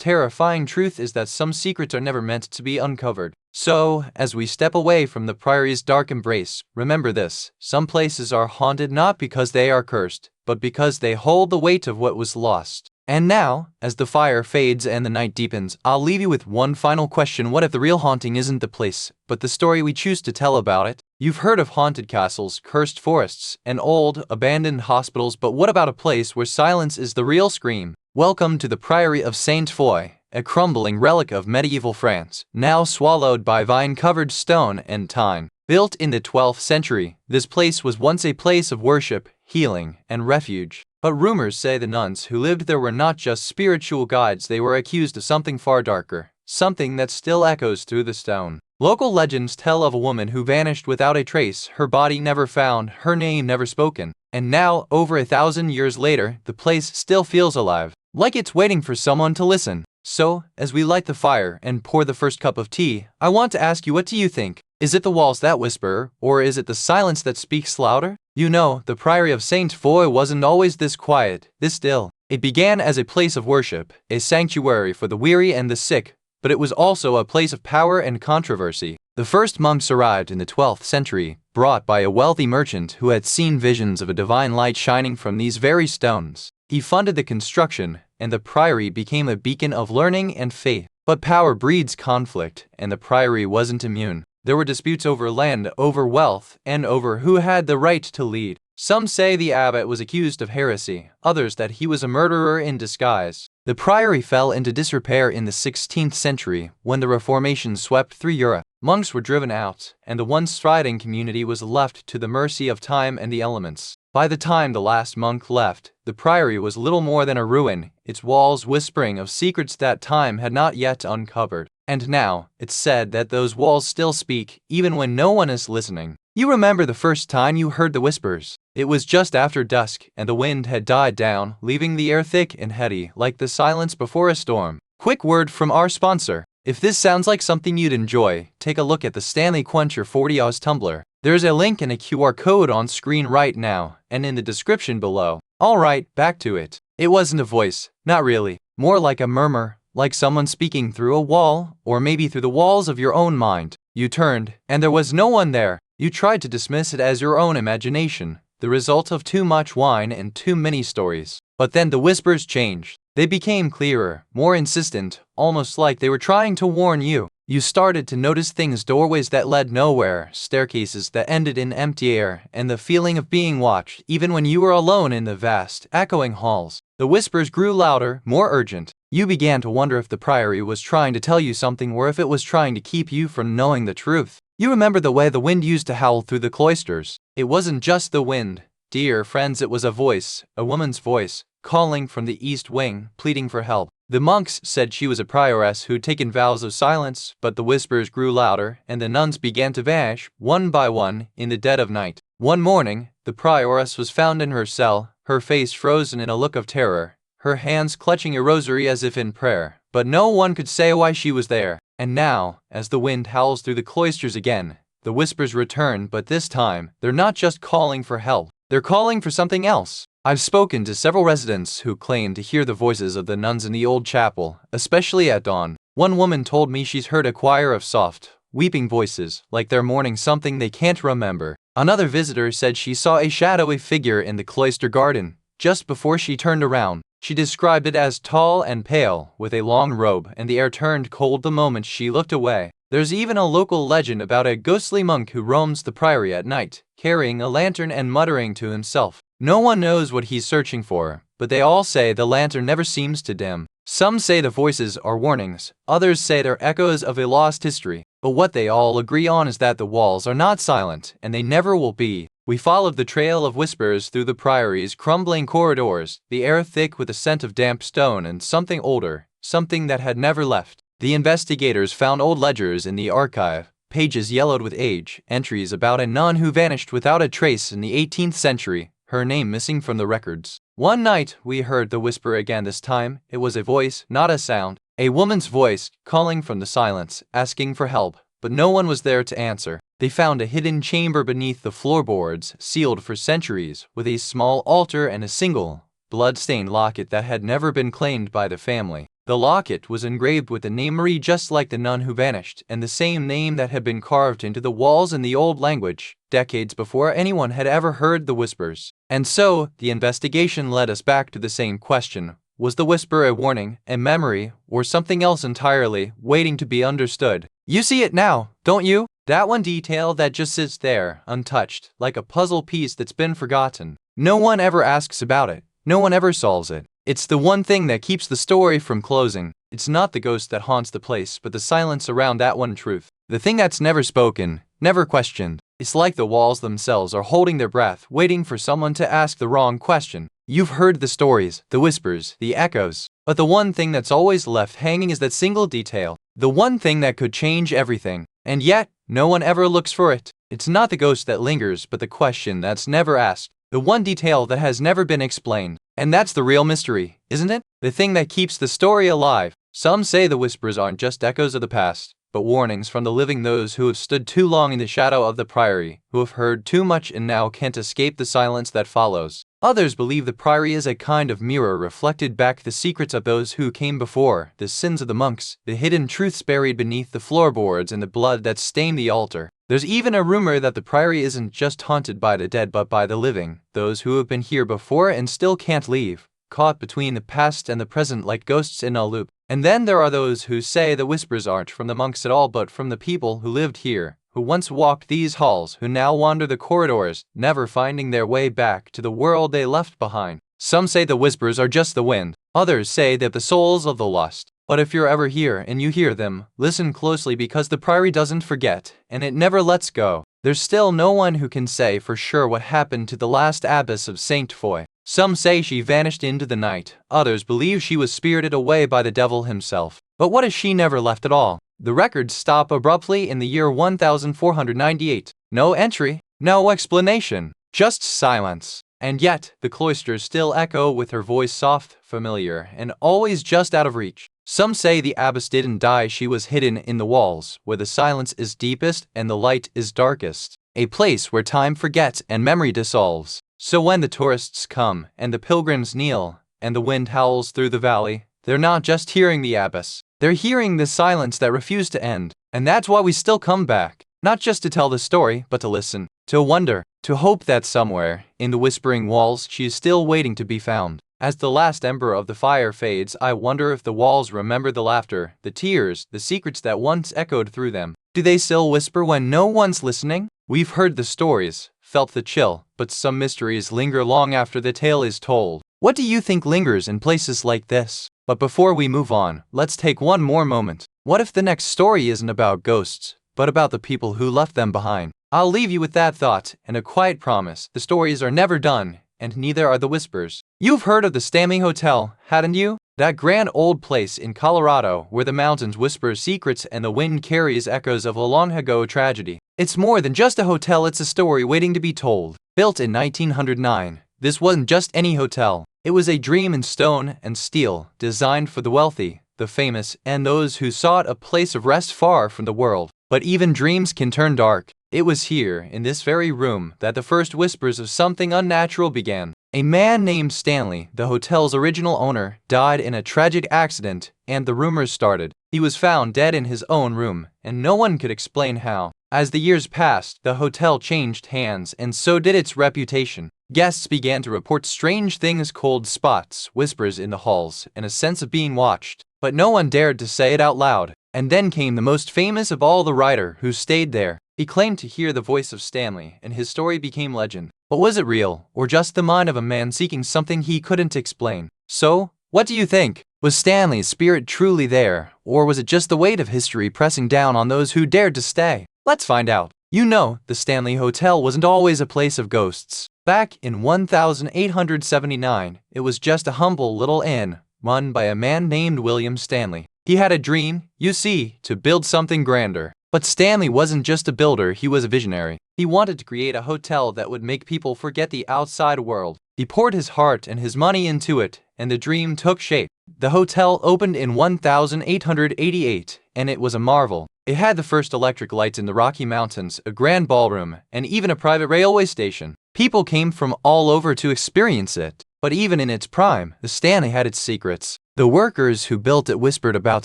terrifying truth is that some secrets are never meant to be uncovered. So, as we step away from the Priory's dark embrace, remember this: some places are haunted not because they are cursed, but because they hold the weight of what was lost. And now, as the fire fades and the night deepens, I'll leave you with one final question. What if the real haunting isn't the place, but the story we choose to tell about it? You've heard of haunted castles, cursed forests, and old, abandoned hospitals, but what about a place where silence is the real scream? Welcome to the Priory of Sainte-Foy, a crumbling relic of medieval France, now swallowed by vine-covered stone and time. Built in the 12th century, this place was once a place of worship, healing, and refuge. But rumors say the nuns who lived there were not just spiritual guides, they were accused of something far darker, something that still echoes through the stone. Local legends tell of a woman who vanished without a trace, her body never found, her name never spoken. And now, over 1,000 years later, the place still feels alive, like it's waiting for someone to listen. So, as we light the fire and pour the first cup of tea, I want to ask you, what do you think? Is it the walls that whisper, or is it the silence that speaks louder? You know, the Priory of Sainte-Foy wasn't always this quiet, this still. It began as a place of worship, a sanctuary for the weary and the sick, but it was also a place of power and controversy. The first monks arrived in the 12th century, brought by a wealthy merchant who had seen visions of a divine light shining from these very stones. He funded the construction, and the Priory became a beacon of learning and faith. But power breeds conflict, and the Priory wasn't immune. There were disputes over land, over wealth, and over who had the right to lead. Some say the abbot was accused of heresy, others that he was a murderer in disguise. The Priory fell into disrepair in the 16th century when the Reformation swept through Europe. Monks were driven out, and the once thriving community was left to the mercy of time and the elements. By the time the last monk left, the Priory was little more than a ruin, its walls whispering of secrets that time had not yet uncovered. And now, it's said that those walls still speak, even when no one is listening. You remember the first time you heard the whispers? It was just after dusk, and the wind had died down, leaving the air thick and heady, like the silence before a storm. Quick word from our sponsor. If this sounds like something you'd enjoy, take a look at the Stanley Quencher 40 Oz tumbler. There's a link and a QR code on screen right now, and in the description below. Alright, back to it. It wasn't a voice, not really. More like a murmur, like someone speaking through a wall, or maybe through the walls of your own mind. You turned, and there was no one there. You tried to dismiss it as your own imagination, the result of too much wine and too many stories. But then the whispers changed. They became clearer, more insistent, almost like they were trying to warn you. You started to notice things, doorways that led nowhere, staircases that ended in empty air, and the feeling of being watched, even when you were alone in the vast, echoing halls. The whispers grew louder, more urgent. You began to wonder if the Priory was trying to tell you something or if it was trying to keep you from knowing the truth. You remember the way the wind used to howl through the cloisters. It wasn't just the wind, dear friends, it was a voice, a woman's voice, calling from the east wing, pleading for help. The monks said she was a prioress who'd taken vows of silence, but the whispers grew louder, and the nuns began to vanish, one by one, in the dead of night. One morning, the prioress was found in her cell, her face frozen in a look of terror, her hands clutching a rosary as if in prayer. But no one could say why she was there. And now, as the wind howls through the cloisters again, the whispers return, but this time, they're not just calling for help, they're calling for something else. I've spoken to several residents who claim to hear the voices of the nuns in the old chapel, especially at dawn. One woman told me she's heard a choir of soft, weeping voices, like they're mourning something they can't remember. Another visitor said she saw a shadowy figure in the cloister garden, just before she turned around. She described it as tall and pale, with a long robe, and the air turned cold the moment she looked away. There's even a local legend about a ghostly monk who roams the Priory at night, carrying a lantern and muttering to himself. No one knows what he's searching for, but they all say the lantern never seems to dim. Some say the voices are warnings, others say they're echoes of a lost history, but what they all agree on is that the walls are not silent, and they never will be. We followed the trail of whispers through the Priory's crumbling corridors, the air thick with the scent of damp stone and something older, something that had never left. The investigators found old ledgers in the archive, pages yellowed with age, entries about a nun who vanished without a trace in the 18th century, her name missing from the records. One night, we heard the whisper again. This time, it was a voice, not a sound. A woman's voice, calling from the silence, asking for help, but no one was there to answer. They found a hidden chamber beneath the floorboards, sealed for centuries, with a small altar and a single, blood-stained locket that had never been claimed by the family. The locket was engraved with the name Marie, just like the nun who vanished, and the same name that had been carved into the walls in the old language, decades before anyone had ever heard the whispers. And so, the investigation led us back to the same question. Was the whisper a warning, a memory, or something else entirely, waiting to be understood? You see it now, don't you? That one detail that just sits there, untouched, like a puzzle piece that's been forgotten. No one ever asks about it. No one ever solves it. It's the one thing that keeps the story from closing. It's not the ghost that haunts the place, but the silence around that one truth. The thing that's never spoken, never questioned. It's like the walls themselves are holding their breath, waiting for someone to ask the wrong question. You've heard the stories, the whispers, the echoes, but the one thing that's always left hanging is that single detail. The one thing that could change everything. And yet, no one ever looks for it. It's not the ghost that lingers, but the question that's never asked. The one detail that has never been explained. And that's the real mystery, isn't it? The thing that keeps the story alive. Some say the whispers aren't just echoes of the past, but warnings from the living, those who have stood too long in the shadow of the Priory, who have heard too much and now can't escape the silence that follows. Others believe the Priory is a kind of mirror reflected back the secrets of those who came before, the sins of the monks, the hidden truths buried beneath the floorboards, and the blood that stained the altar. There's even a rumor that the Priory isn't just haunted by the dead but by the living, those who have been here before and still can't leave, caught between the past and the present like ghosts in a loop. And then there are those who say the whispers aren't from the monks at all but from the people who lived here, who once walked these halls, who now wander the corridors, never finding their way back to the world they left behind. Some say the whispers are just the wind, others say they're the souls of the lost. But if you're ever here and you hear them, listen closely, because the Priory doesn't forget, and it never lets go. There's still no one who can say for sure what happened to the last abbess of Sainte-Foy. Some say she vanished into the night, others believe she was spirited away by the devil himself. But what if she never left at all? The records stop abruptly in the year 1498. No entry, no explanation, just silence. And yet, the cloisters still echo with her voice, soft, familiar, and always just out of reach. Some say the abbess didn't die, she was hidden in the walls, where the silence is deepest and the light is darkest. A place where time forgets and memory dissolves. So when the tourists come, and the pilgrims kneel, and the wind howls through the valley, they're not just hearing the abbess. They're hearing the silence that refused to end. And that's why we still come back. Not just to tell the story, but to listen, to wonder, to hope that somewhere, in the whispering walls, she is still waiting to be found. As the last ember of the fire fades, I wonder if the walls remember the laughter, the tears, the secrets that once echoed through them. Do they still whisper when no one's listening? We've heard the stories, felt the chill, but some mysteries linger long after the tale is told. What do you think lingers in places like this? But before we move on, let's take one more moment. What if the next story isn't about ghosts, but about the people who left them behind? I'll leave you with that thought and a quiet promise: the stories are never done, and neither are the whispers. You've heard of the Stanley Hotel, hadn't you? That grand old place in Colorado where the mountains whisper secrets and the wind carries echoes of a long-ago tragedy. It's more than just a hotel, it's a story waiting to be told. Built in 1909, this wasn't just any hotel. It was a dream in stone and steel, designed for the wealthy, the famous, and those who sought a place of rest far from the world. But even dreams can turn dark. It was here, in this very room, that the first whispers of something unnatural began. A man named Stanley, the hotel's original owner, died in a tragic accident, and the rumors started. He was found dead in his own room, and no one could explain how. As the years passed, the hotel changed hands, and so did its reputation. Guests began to report strange things: cold spots, whispers in the halls, and a sense of being watched. But no one dared to say it out loud. And then came the most famous of all, the writer who stayed there. He claimed to hear the voice of Stanley, and his story became legend. But was it real, or just the mind of a man seeking something he couldn't explain? So, what do you think? Was Stanley's spirit truly there, or was it just the weight of history pressing down on those who dared to stay? Let's find out. You know, the Stanley Hotel wasn't always a place of ghosts. Back in 1879, it was just a humble little inn, run by a man named William Stanley. He had a dream, you see, to build something grander. But Stanley wasn't just a builder, he was a visionary. He wanted to create a hotel that would make people forget the outside world. He poured his heart and his money into it, and the dream took shape. The hotel opened in 1888, and it was a marvel. It had the first electric lights in the Rocky Mountains, a grand ballroom, and even a private railway station. People came from all over to experience it. But even in its prime, the Stanley had its secrets. The workers who built it whispered about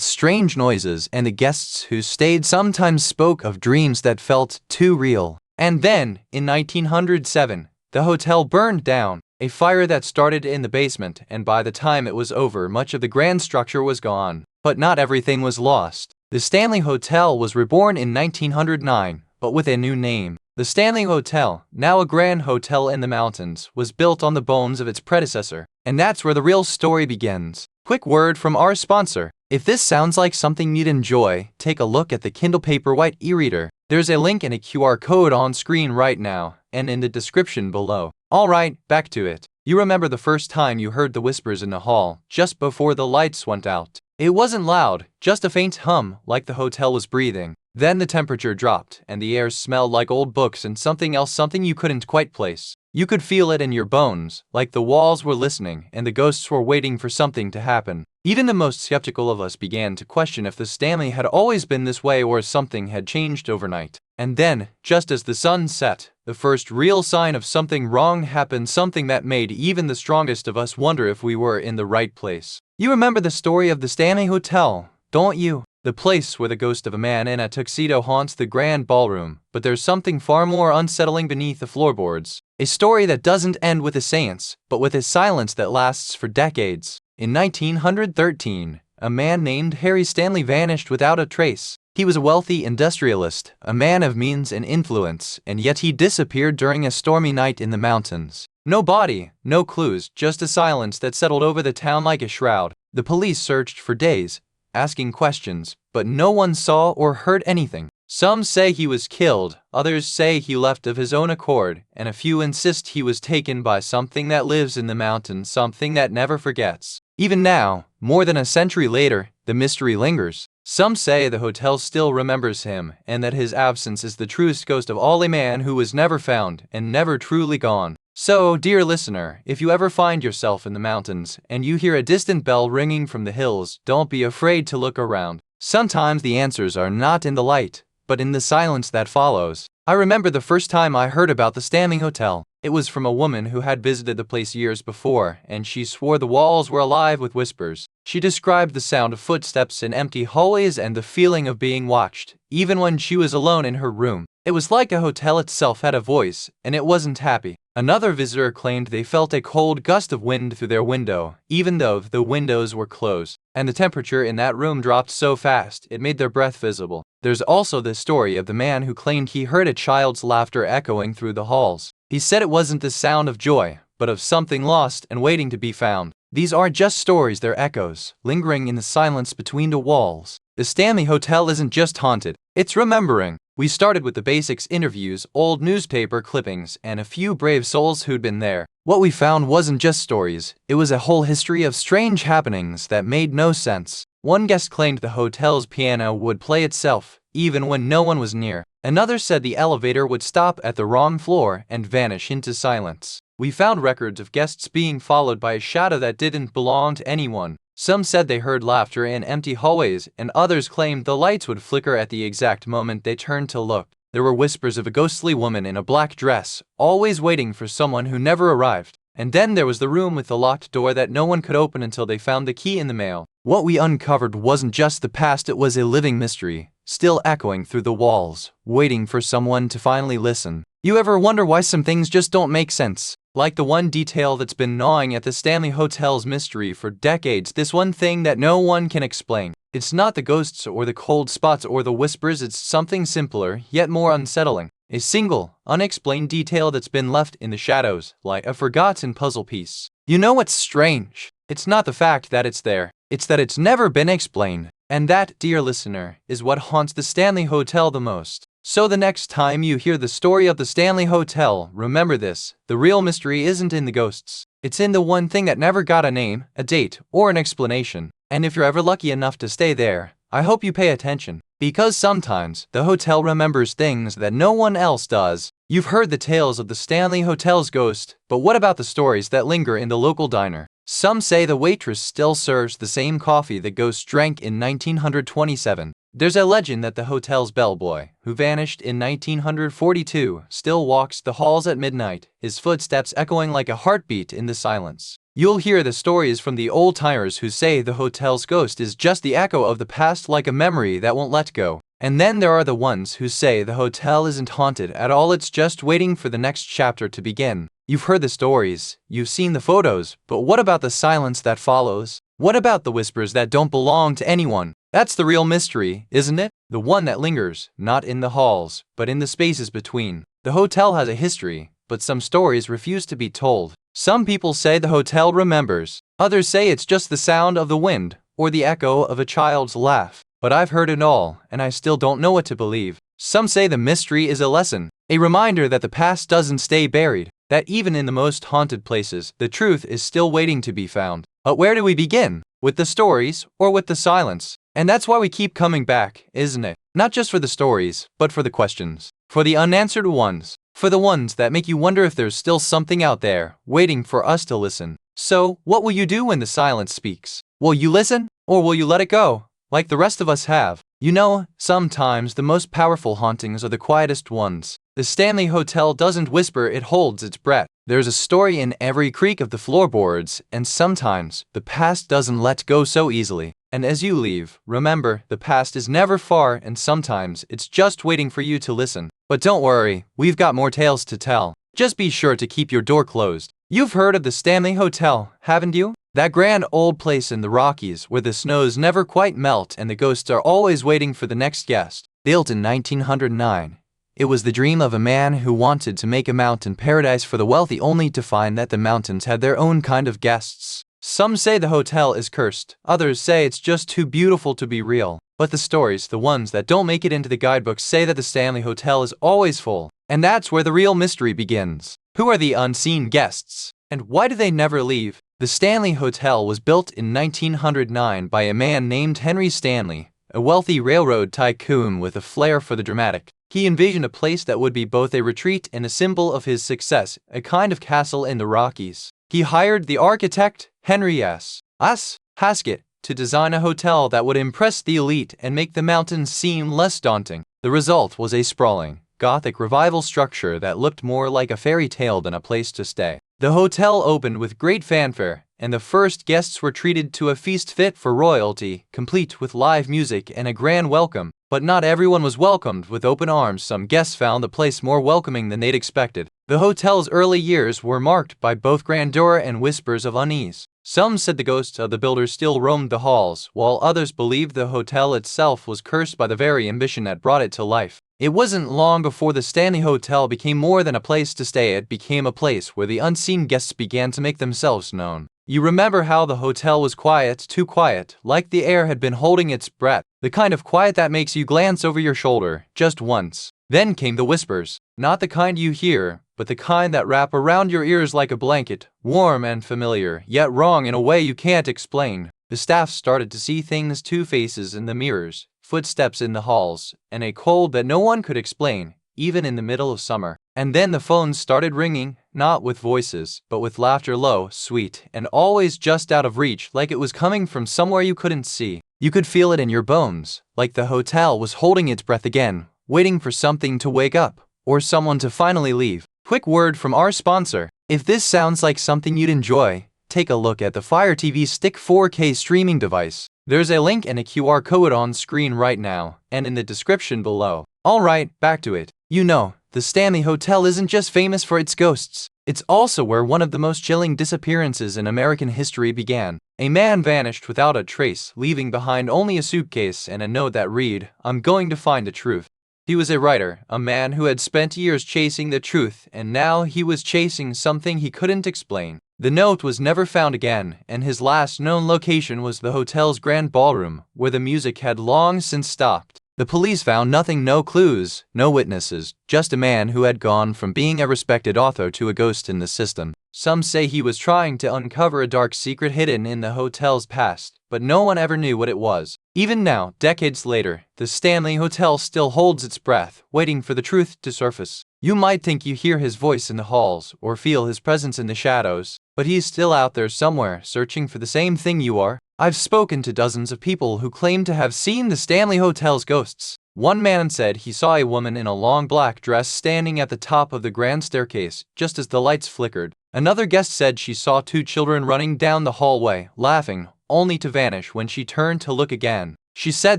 strange noises, and the guests who stayed sometimes spoke of dreams that felt too real. And then, in 1907, the hotel burned down. A fire that started in the basement, and by the time it was over, much of the grand structure was gone. But not everything was lost. The Stanley Hotel was reborn in 1909, but with a new name. The Stanley Hotel, now a grand hotel in the mountains, was built on the bones of its predecessor. And that's where the real story begins. Quick word from our sponsor. If this sounds like something you'd enjoy, take a look at the Kindle Paperwhite e-reader. There's a link and a QR code on screen right now, and in the description below. Alright, back to it. You remember the first time you heard the whispers in the hall, just before the lights went out. It wasn't loud, just a faint hum, like the hotel was breathing. Then the temperature dropped, and the air smelled like old books and something else, something you couldn't quite place. You could feel it in your bones, like the walls were listening and the ghosts were waiting for something to happen. Even the most skeptical of us began to question if the Stanley had always been this way or something had changed overnight. And then, just as the sun set, the first real sign of something wrong happened, something that made even the strongest of us wonder if we were in the right place. You remember the story of the Stanley Hotel, don't you? The place where the ghost of a man in a tuxedo haunts the grand ballroom, but there's something far more unsettling beneath the floorboards. A story that doesn't end with a seance, but with a silence that lasts for decades. In 1913, a man named Harry Stanley vanished without a trace. He was a wealthy industrialist, a man of means and influence, and yet he disappeared during a stormy night in the mountains. No body, no clues, just a silence that settled over the town like a shroud. The police searched for days, asking questions, but no one saw or heard anything. Some say he was killed, others say he left of his own accord, and a few insist he was taken by something that lives in the mountains, something that never forgets. Even now, more than a century later, the mystery lingers. Some say the hotel still remembers him, and that his absence is the truest ghost of all, a man who was never found and never truly gone. So, dear listener, if you ever find yourself in the mountains and you hear a distant bell ringing from the hills, don't be afraid to look around. Sometimes the answers are not in the light, but in the silence that follows. I remember the first time I heard about the Stanley Hotel. It was from a woman who had visited the place years before, and she swore the walls were alive with whispers. She described the sound of footsteps in empty hallways and the feeling of being watched, even when she was alone in her room. It was like a hotel itself had a voice, and it wasn't happy. Another visitor claimed they felt a cold gust of wind through their window, even though the windows were closed, and the temperature in that room dropped so fast it made their breath visible. There's also the story of the man who claimed he heard a child's laughter echoing through the halls. He said it wasn't the sound of joy, but of something lost and waiting to be found. These aren't just stories, they're echoes, lingering in the silence between the walls. The Stanley Hotel isn't just haunted, it's remembering. We started with the basics: interviews, old newspaper clippings, and a few brave souls who'd been there. What we found wasn't just stories, it was a whole history of strange happenings that made no sense. One guest claimed the hotel's piano would play itself, even when no one was near. Another said the elevator would stop at the wrong floor and vanish into silence. We found records of guests being followed by a shadow that didn't belong to anyone. Some said they heard laughter in empty hallways, and others claimed the lights would flicker at the exact moment they turned to look. There were whispers of a ghostly woman in a black dress, always waiting for someone who never arrived. And then there was the room with the locked door that no one could open until they found the key in the mail. What we uncovered wasn't just the past, it was a living mystery, still echoing through the walls, waiting for someone to finally listen. You ever wonder why some things just don't make sense? Like the one detail that's been gnawing at the Stanley Hotel's mystery for decades, this one thing that no one can explain. It's not the ghosts or the cold spots or the whispers, it's something simpler, yet more unsettling. A single, unexplained detail that's been left in the shadows, like a forgotten puzzle piece. You know what's strange? It's not the fact that it's there. It's that it's never been explained. And that, dear listener, is what haunts the Stanley Hotel the most. So the next time you hear the story of the Stanley Hotel, remember this: the real mystery isn't in the ghosts. It's in the one thing that never got a name, a date, or an explanation. And if you're ever lucky enough to stay there, I hope you pay attention. Because sometimes, the hotel remembers things that no one else does. You've heard the tales of the Stanley Hotel's ghost, but what about the stories that linger in the local diner? Some say the waitress still serves the same coffee the ghost drank in 1927. There's a legend that the hotel's bellboy, who vanished in 1942, still walks the halls at midnight, his footsteps echoing like a heartbeat in the silence. You'll hear the stories from the old-timers who say the hotel's ghost is just the echo of the past, like a memory that won't let go. And then there are the ones who say the hotel isn't haunted at all, it's just waiting for the next chapter to begin. You've heard the stories, you've seen the photos, but what about the silence that follows? What about the whispers that don't belong to anyone? That's the real mystery, isn't it? The one that lingers, not in the halls, but in the spaces between. The hotel has a history, but some stories refuse to be told. Some people say the hotel remembers. Others say it's just the sound of the wind, or the echo of a child's laugh. But I've heard it all, and I still don't know what to believe. Some say the mystery is a lesson, a reminder that the past doesn't stay buried, that even in the most haunted places, the truth is still waiting to be found. But where do we begin? With the stories, or with the silence? And that's why we keep coming back, isn't it? Not just for the stories, but for the questions. For the unanswered ones. For the ones that make you wonder if there's still something out there, waiting for us to listen. So, what will you do when the silence speaks? Will you listen? Or will you let it go, like the rest of us have? You know, sometimes the most powerful hauntings are the quietest ones. The Stanley Hotel doesn't whisper, it holds its breath. There's a story in every creak of the floorboards, and sometimes, the past doesn't let go so easily. And as you leave, remember, the past is never far, and sometimes, it's just waiting for you to listen. But don't worry, we've got more tales to tell. Just be sure to keep your door closed. You've heard of the Stanley Hotel, haven't you? That grand old place in the Rockies where the snows never quite melt and the ghosts are always waiting for the next guest. Built in 1909. It was the dream of a man who wanted to make a mountain paradise for the wealthy, only to find that the mountains had their own kind of guests. Some say the hotel is cursed, others say it's just too beautiful to be real. But the stories, the ones that don't make it into the guidebooks, say that the Stanley Hotel is always full. And that's where the real mystery begins. Who are the unseen guests? And why do they never leave? The Stanley Hotel was built in 1909 by a man named Henry Stanley, a wealthy railroad tycoon with a flair for the dramatic. He envisioned a place that would be both a retreat and a symbol of his success, a kind of castle in the Rockies. He hired the architect, Henry S. Haskett, to design a hotel that would impress the elite and make the mountains seem less daunting. The result was a sprawling, Gothic revival structure that looked more like a fairy tale than a place to stay. The hotel opened with great fanfare, and the first guests were treated to a feast fit for royalty, complete with live music and a grand welcome. But not everyone was welcomed with open arms. Some guests found the place more welcoming than they'd expected. The hotel's early years were marked by both grandeur and whispers of unease. Some said the ghosts of the builders still roamed the halls, while others believed the hotel itself was cursed by the very ambition that brought it to life. It wasn't long before the Stanley Hotel became more than a place to stay. It became a place where the unseen guests began to make themselves known. You remember how the hotel was quiet, too quiet, like the air had been holding its breath, the kind of quiet that makes you glance over your shoulder, just once. Then came the whispers, not the kind you hear, but the kind that wrap around your ears like a blanket, warm and familiar, yet wrong in a way you can't explain. The staff started to see things, two faces in the mirrors, footsteps in the halls, and a cold that no one could explain, even in the middle of summer. And then the phones started ringing, not with voices, but with laughter, low, sweet, and always just out of reach, like it was coming from somewhere you couldn't see. You could feel it in your bones, like the hotel was holding its breath again, waiting for something to wake up, or someone to finally leave. Quick word from our sponsor. If this sounds like something you'd enjoy, take a look at the Fire TV Stick 4K streaming device. There's a link and a QR code on screen right now, and in the description below. Alright, back to it. You know, the Stanley Hotel isn't just famous for its ghosts. It's also where one of the most chilling disappearances in American history began. A man vanished without a trace, leaving behind only a suitcase and a note that read, "I'm going to find the truth." He was a writer, a man who had spent years chasing the truth, and now he was chasing something he couldn't explain. The note was never found again, and his last known location was the hotel's grand ballroom, where the music had long since stopped. The police found nothing, no clues, no witnesses, just a man who had gone from being a respected author to a ghost in the system. Some say he was trying to uncover a dark secret hidden in the hotel's past, but no one ever knew what it was. Even now, decades later, the Stanley Hotel still holds its breath, waiting for the truth to surface. You might think you hear his voice in the halls, or feel his presence in the shadows, but he's still out there somewhere, searching for the same thing you are. I've spoken to dozens of people who claim to have seen the Stanley Hotel's ghosts. One man said he saw a woman in a long black dress standing at the top of the grand staircase, just as the lights flickered. Another guest said she saw two children running down the hallway, laughing, only to vanish when she turned to look again. She said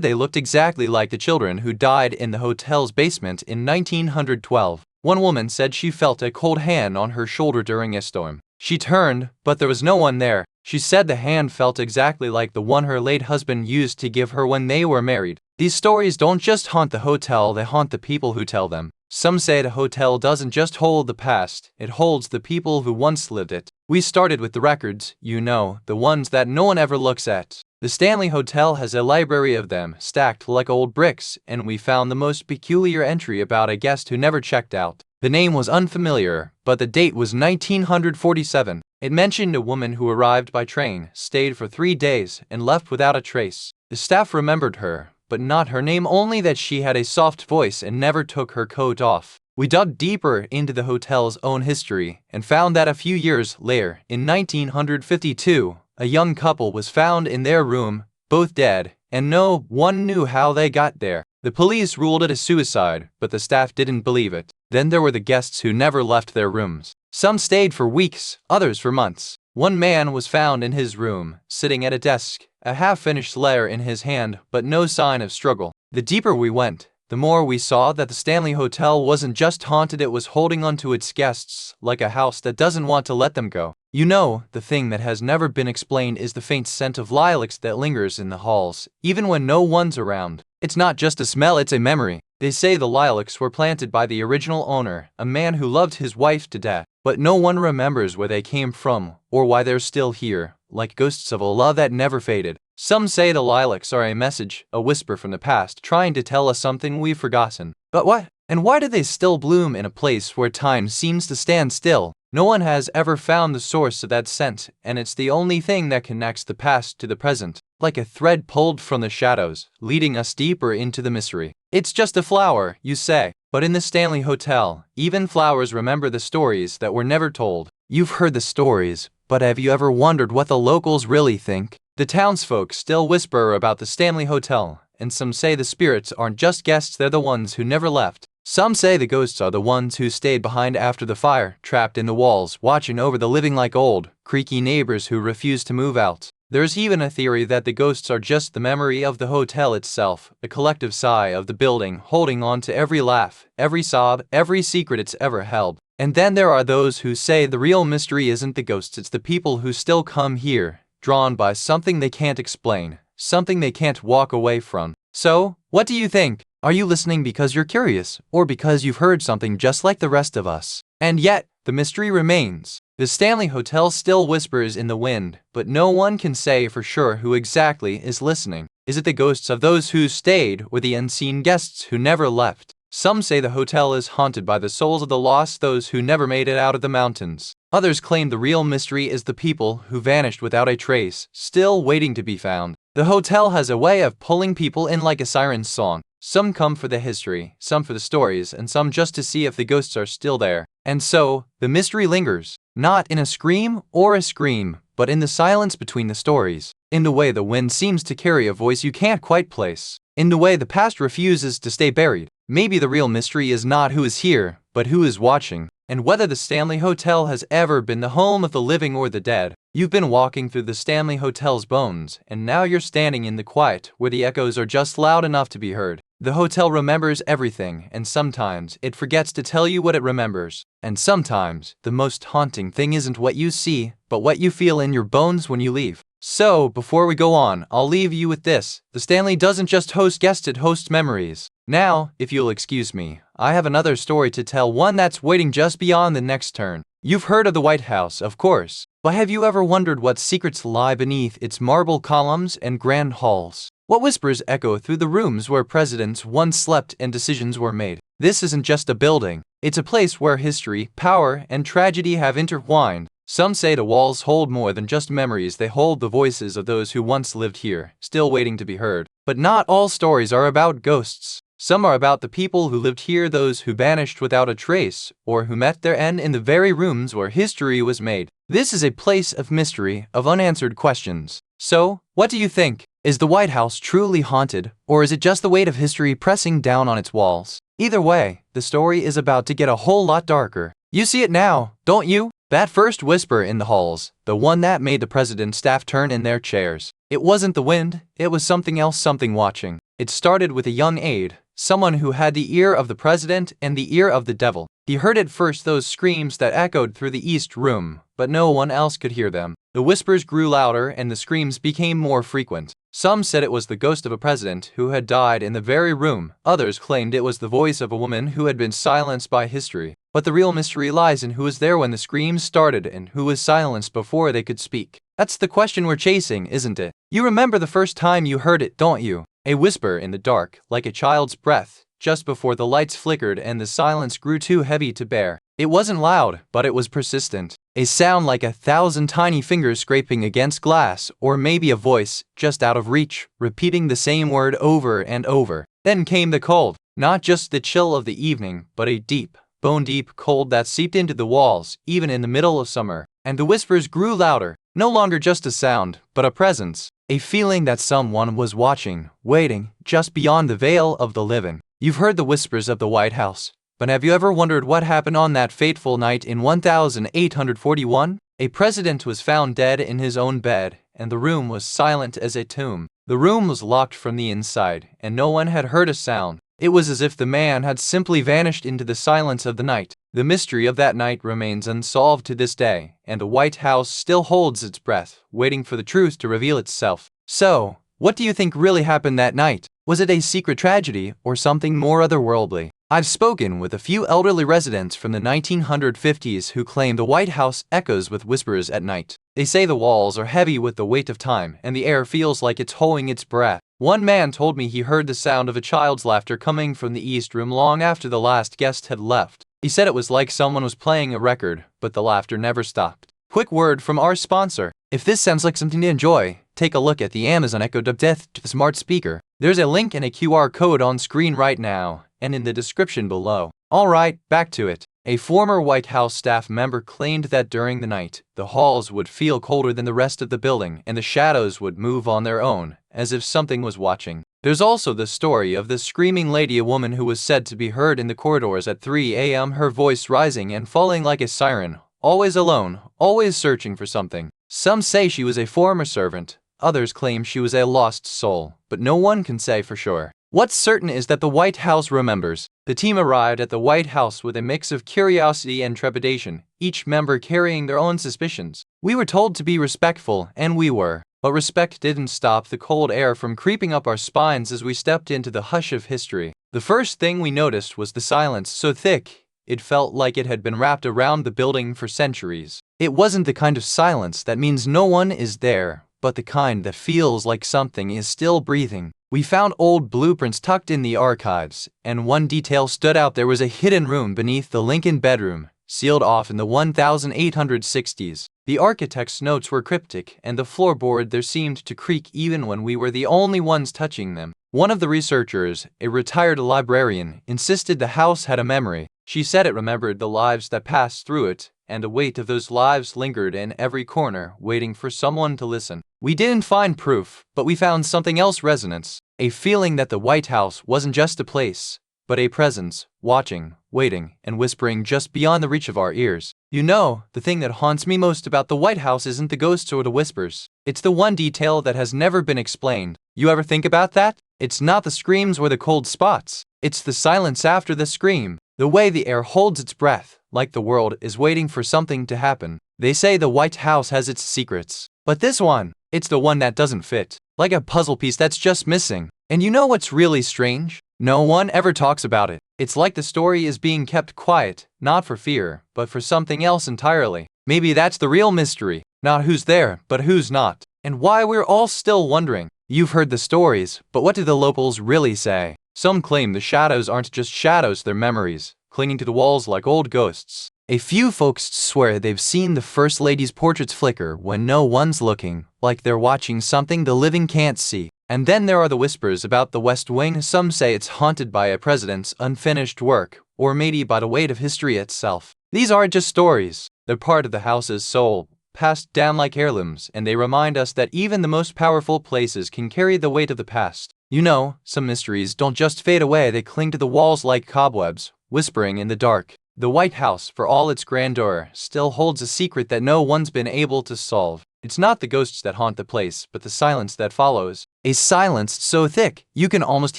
they looked exactly like the children who died in the hotel's basement in 1912. One woman said she felt a cold hand on her shoulder during a storm. She turned, but there was no one there. She said the hand felt exactly like the one her late husband used to give her when they were married. These stories don't just haunt the hotel, they haunt the people who tell them. Some say the hotel doesn't just hold the past, it holds the people who once lived it. We started with the records, you know, the ones that no one ever looks at. The Stanley Hotel has a library of them, stacked like old bricks, and we found the most peculiar entry about a guest who never checked out. The name was unfamiliar, but the date was 1947. It mentioned a woman who arrived by train, stayed for 3 days, and left without a trace. The staff remembered her, but not her name, only that she had a soft voice and never took her coat off. We dug deeper into the hotel's own history and found that a few years later, in 1952, a young couple was found in their room, both dead, and no one knew how they got there. The police ruled it a suicide, but the staff didn't believe it. Then there were the guests who never left their rooms. Some stayed for weeks, others for months. One man was found in his room, sitting at a desk, a half-finished letter in his hand, but no sign of struggle. The deeper we went, the more we saw that the Stanley Hotel wasn't just haunted, it was holding on to its guests, like a house that doesn't want to let them go. You know, the thing that has never been explained is the faint scent of lilacs that lingers in the halls, even when no one's around. It's not just a smell, it's a memory. They say the lilacs were planted by the original owner, a man who loved his wife to death. But no one remembers where they came from, or why they're still here, like ghosts of a love that never faded. Some say the lilacs are a message, a whisper from the past, trying to tell us something we've forgotten. But what? And why do they still bloom in a place where time seems to stand still? No one has ever found the source of that scent, and it's the only thing that connects the past to the present, like a thread pulled from the shadows, leading us deeper into the mystery. It's just a flower, you say. But in the Stanley Hotel, even flowers remember the stories that were never told. You've heard the stories, but have you ever wondered what the locals really think? The townsfolk still whisper about the Stanley Hotel, and some say the spirits aren't just guests, they're the ones who never left. Some say the ghosts are the ones who stayed behind after the fire, trapped in the walls, watching over the living like old, creaky neighbors who refuse to move out. There's even a theory that the ghosts are just the memory of the hotel itself, a collective sigh of the building, holding on to every laugh, every sob, every secret it's ever held. And then there are those who say the real mystery isn't the ghosts, it's the people who still come here, drawn by something they can't explain, something they can't walk away from. So, what do you think? Are you listening because you're curious, or because you've heard something just like the rest of us? And yet, the mystery remains. The Stanley Hotel still whispers in the wind, but no one can say for sure who exactly is listening. Is it the ghosts of those who stayed, or the unseen guests who never left? Some say the hotel is haunted by the souls of the lost, those who never made it out of the mountains. Others claim the real mystery is the people who vanished without a trace, still waiting to be found. The hotel has a way of pulling people in like a siren's song. Some come for the history, some for the stories, and some just to see if the ghosts are still there. And so, the mystery lingers, not in a scream or a scream, but in the silence between the stories, in the way the wind seems to carry a voice you can't quite place, in the way the past refuses to stay buried. Maybe the real mystery is not who is here, but who is watching, and whether the Stanley Hotel has ever been the home of the living or the dead. You've been walking through the Stanley Hotel's bones, and now you're standing in the quiet, where the echoes are just loud enough to be heard. The hotel remembers everything, and sometimes it forgets to tell you what it remembers. And sometimes, the most haunting thing isn't what you see, but what you feel in your bones when you leave. So, before we go on, I'll leave you with this. The Stanley doesn't just host guests, it hosts memories. Now, if you'll excuse me, I have another story to tell, one that's waiting just beyond the next turn. You've heard of the White House, of course. But have you ever wondered what secrets lie beneath its marble columns and grand halls? What whispers echo through the rooms where presidents once slept and decisions were made? This isn't just a building. It's a place where history, power, and tragedy have intertwined. Some say the walls hold more than just memories, they hold the voices of those who once lived here, still waiting to be heard. But not all stories are about ghosts. Some are about the people who lived here, those who vanished without a trace, or who met their end in the very rooms where history was made. This is a place of mystery, of unanswered questions. So, what do you think? Is the White House truly haunted, or is it just the weight of history pressing down on its walls? Either way, the story is about to get a whole lot darker. You see it now, don't you? That first whisper in the halls, the one that made the president's staff turn in their chairs. It wasn't the wind, it was something else, something watching. It started with a young aide, someone who had the ear of the president and the ear of the devil. He heard at first those screams that echoed through the East Room, but no one else could hear them. The whispers grew louder and the screams became more frequent. Some said it was the ghost of a president who had died in the very room. Others claimed it was the voice of a woman who had been silenced by history. But the real mystery lies in who was there when the screams started and who was silenced before they could speak. That's the question we're chasing, isn't it? You remember the first time you heard it, don't you? A whisper in the dark, like a child's breath, just before the lights flickered and the silence grew too heavy to bear. It wasn't loud, but it was persistent. A sound like 1,000 tiny fingers scraping against glass, or maybe a voice, just out of reach, repeating the same word over and over. Then came the cold, not just the chill of the evening, but a deep, bone-deep cold that seeped into the walls, even in the middle of summer. And the whispers grew louder, no longer just a sound, but a presence, a feeling that someone was watching, waiting, just beyond the veil of the living. You've heard the whispers of the White House, but have you ever wondered what happened on that fateful night in 1841? A president was found dead in his own bed, and the room was silent as a tomb. The room was locked from the inside, and no one had heard a sound. It was as if the man had simply vanished into the silence of the night. The mystery of that night remains unsolved to this day, and the White House still holds its breath, waiting for the truth to reveal itself. So, what do you think really happened that night? Was it a secret tragedy, or something more otherworldly? I've spoken with a few elderly residents from the 1950s who claim the White House echoes with whispers at night. They say the walls are heavy with the weight of time, and the air feels like it's holding its breath. One man told me he heard the sound of a child's laughter coming from the East Room long after the last guest had left. He said it was like someone was playing a record, but the laughter never stopped. Quick word from our sponsor. If this sounds like something to enjoy, take a look at the Amazon Echo Dub Death to the smart speaker. There's a link and a QR code on screen right now, and in the description below. Alright, back to it. A former White House staff member claimed that during the night, the halls would feel colder than the rest of the building, and the shadows would move on their own, as if something was watching. There's also the story of the screaming lady, a woman who was said to be heard in the corridors at 3 a.m., her voice rising and falling like a siren, always alone, always searching for something. Some say she was a former servant, others claim she was a lost soul, but no one can say for sure. What's certain is that the White House remembers. The team arrived at the White House with a mix of curiosity and trepidation, each member carrying their own suspicions. We were told to be respectful, and we were. But respect didn't stop the cold air from creeping up our spines as we stepped into the hush of history. The first thing we noticed was the silence, so thick, it felt like it had been wrapped around the building for centuries. It wasn't the kind of silence that means no one is there, but the kind that feels like something is still breathing. We found old blueprints tucked in the archives, and one detail stood out. There was a hidden room beneath the Lincoln bedroom, sealed off in the 1860s. The architect's notes were cryptic, and the floorboard there seemed to creak even when we were the only ones touching them. One of the researchers, a retired librarian, insisted the house had a memory. She said it remembered the lives that passed through it, and the weight of those lives lingered in every corner, waiting for someone to listen. We didn't find proof, but we found something else: resonance. A feeling that the White House wasn't just a place, but a presence, watching, waiting, and whispering just beyond the reach of our ears. You know, the thing that haunts me most about the White House isn't the ghosts or the whispers. It's the one detail that has never been explained. You ever think about that? It's not the screams or the cold spots. It's the silence after the scream. The way the air holds its breath, like the world is waiting for something to happen. They say the White House has its secrets. But this one, it's the one that doesn't fit. Like a puzzle piece that's just missing. And you know what's really strange? No one ever talks about it. It's like the story is being kept quiet, not for fear, but for something else entirely. Maybe that's the real mystery. Not who's there, but who's not. And why we're all still wondering. You've heard the stories, but what do the locals really say? Some claim the shadows aren't just shadows, they're memories, clinging to the walls like old ghosts. A few folks swear they've seen the First Lady's portraits flicker when no one's looking, like they're watching something the living can't see. And then there are the whispers about the West Wing. Some say it's haunted by a president's unfinished work, or maybe by the weight of history itself. These aren't just stories, they're part of the house's soul, passed down like heirlooms, and they remind us that even the most powerful places can carry the weight of the past. You know, some mysteries don't just fade away, they cling to the walls like cobwebs, whispering in the dark. The White House, for all its grandeur, still holds a secret that no one's been able to solve. It's not the ghosts that haunt the place, but the silence that follows. A silence so thick, you can almost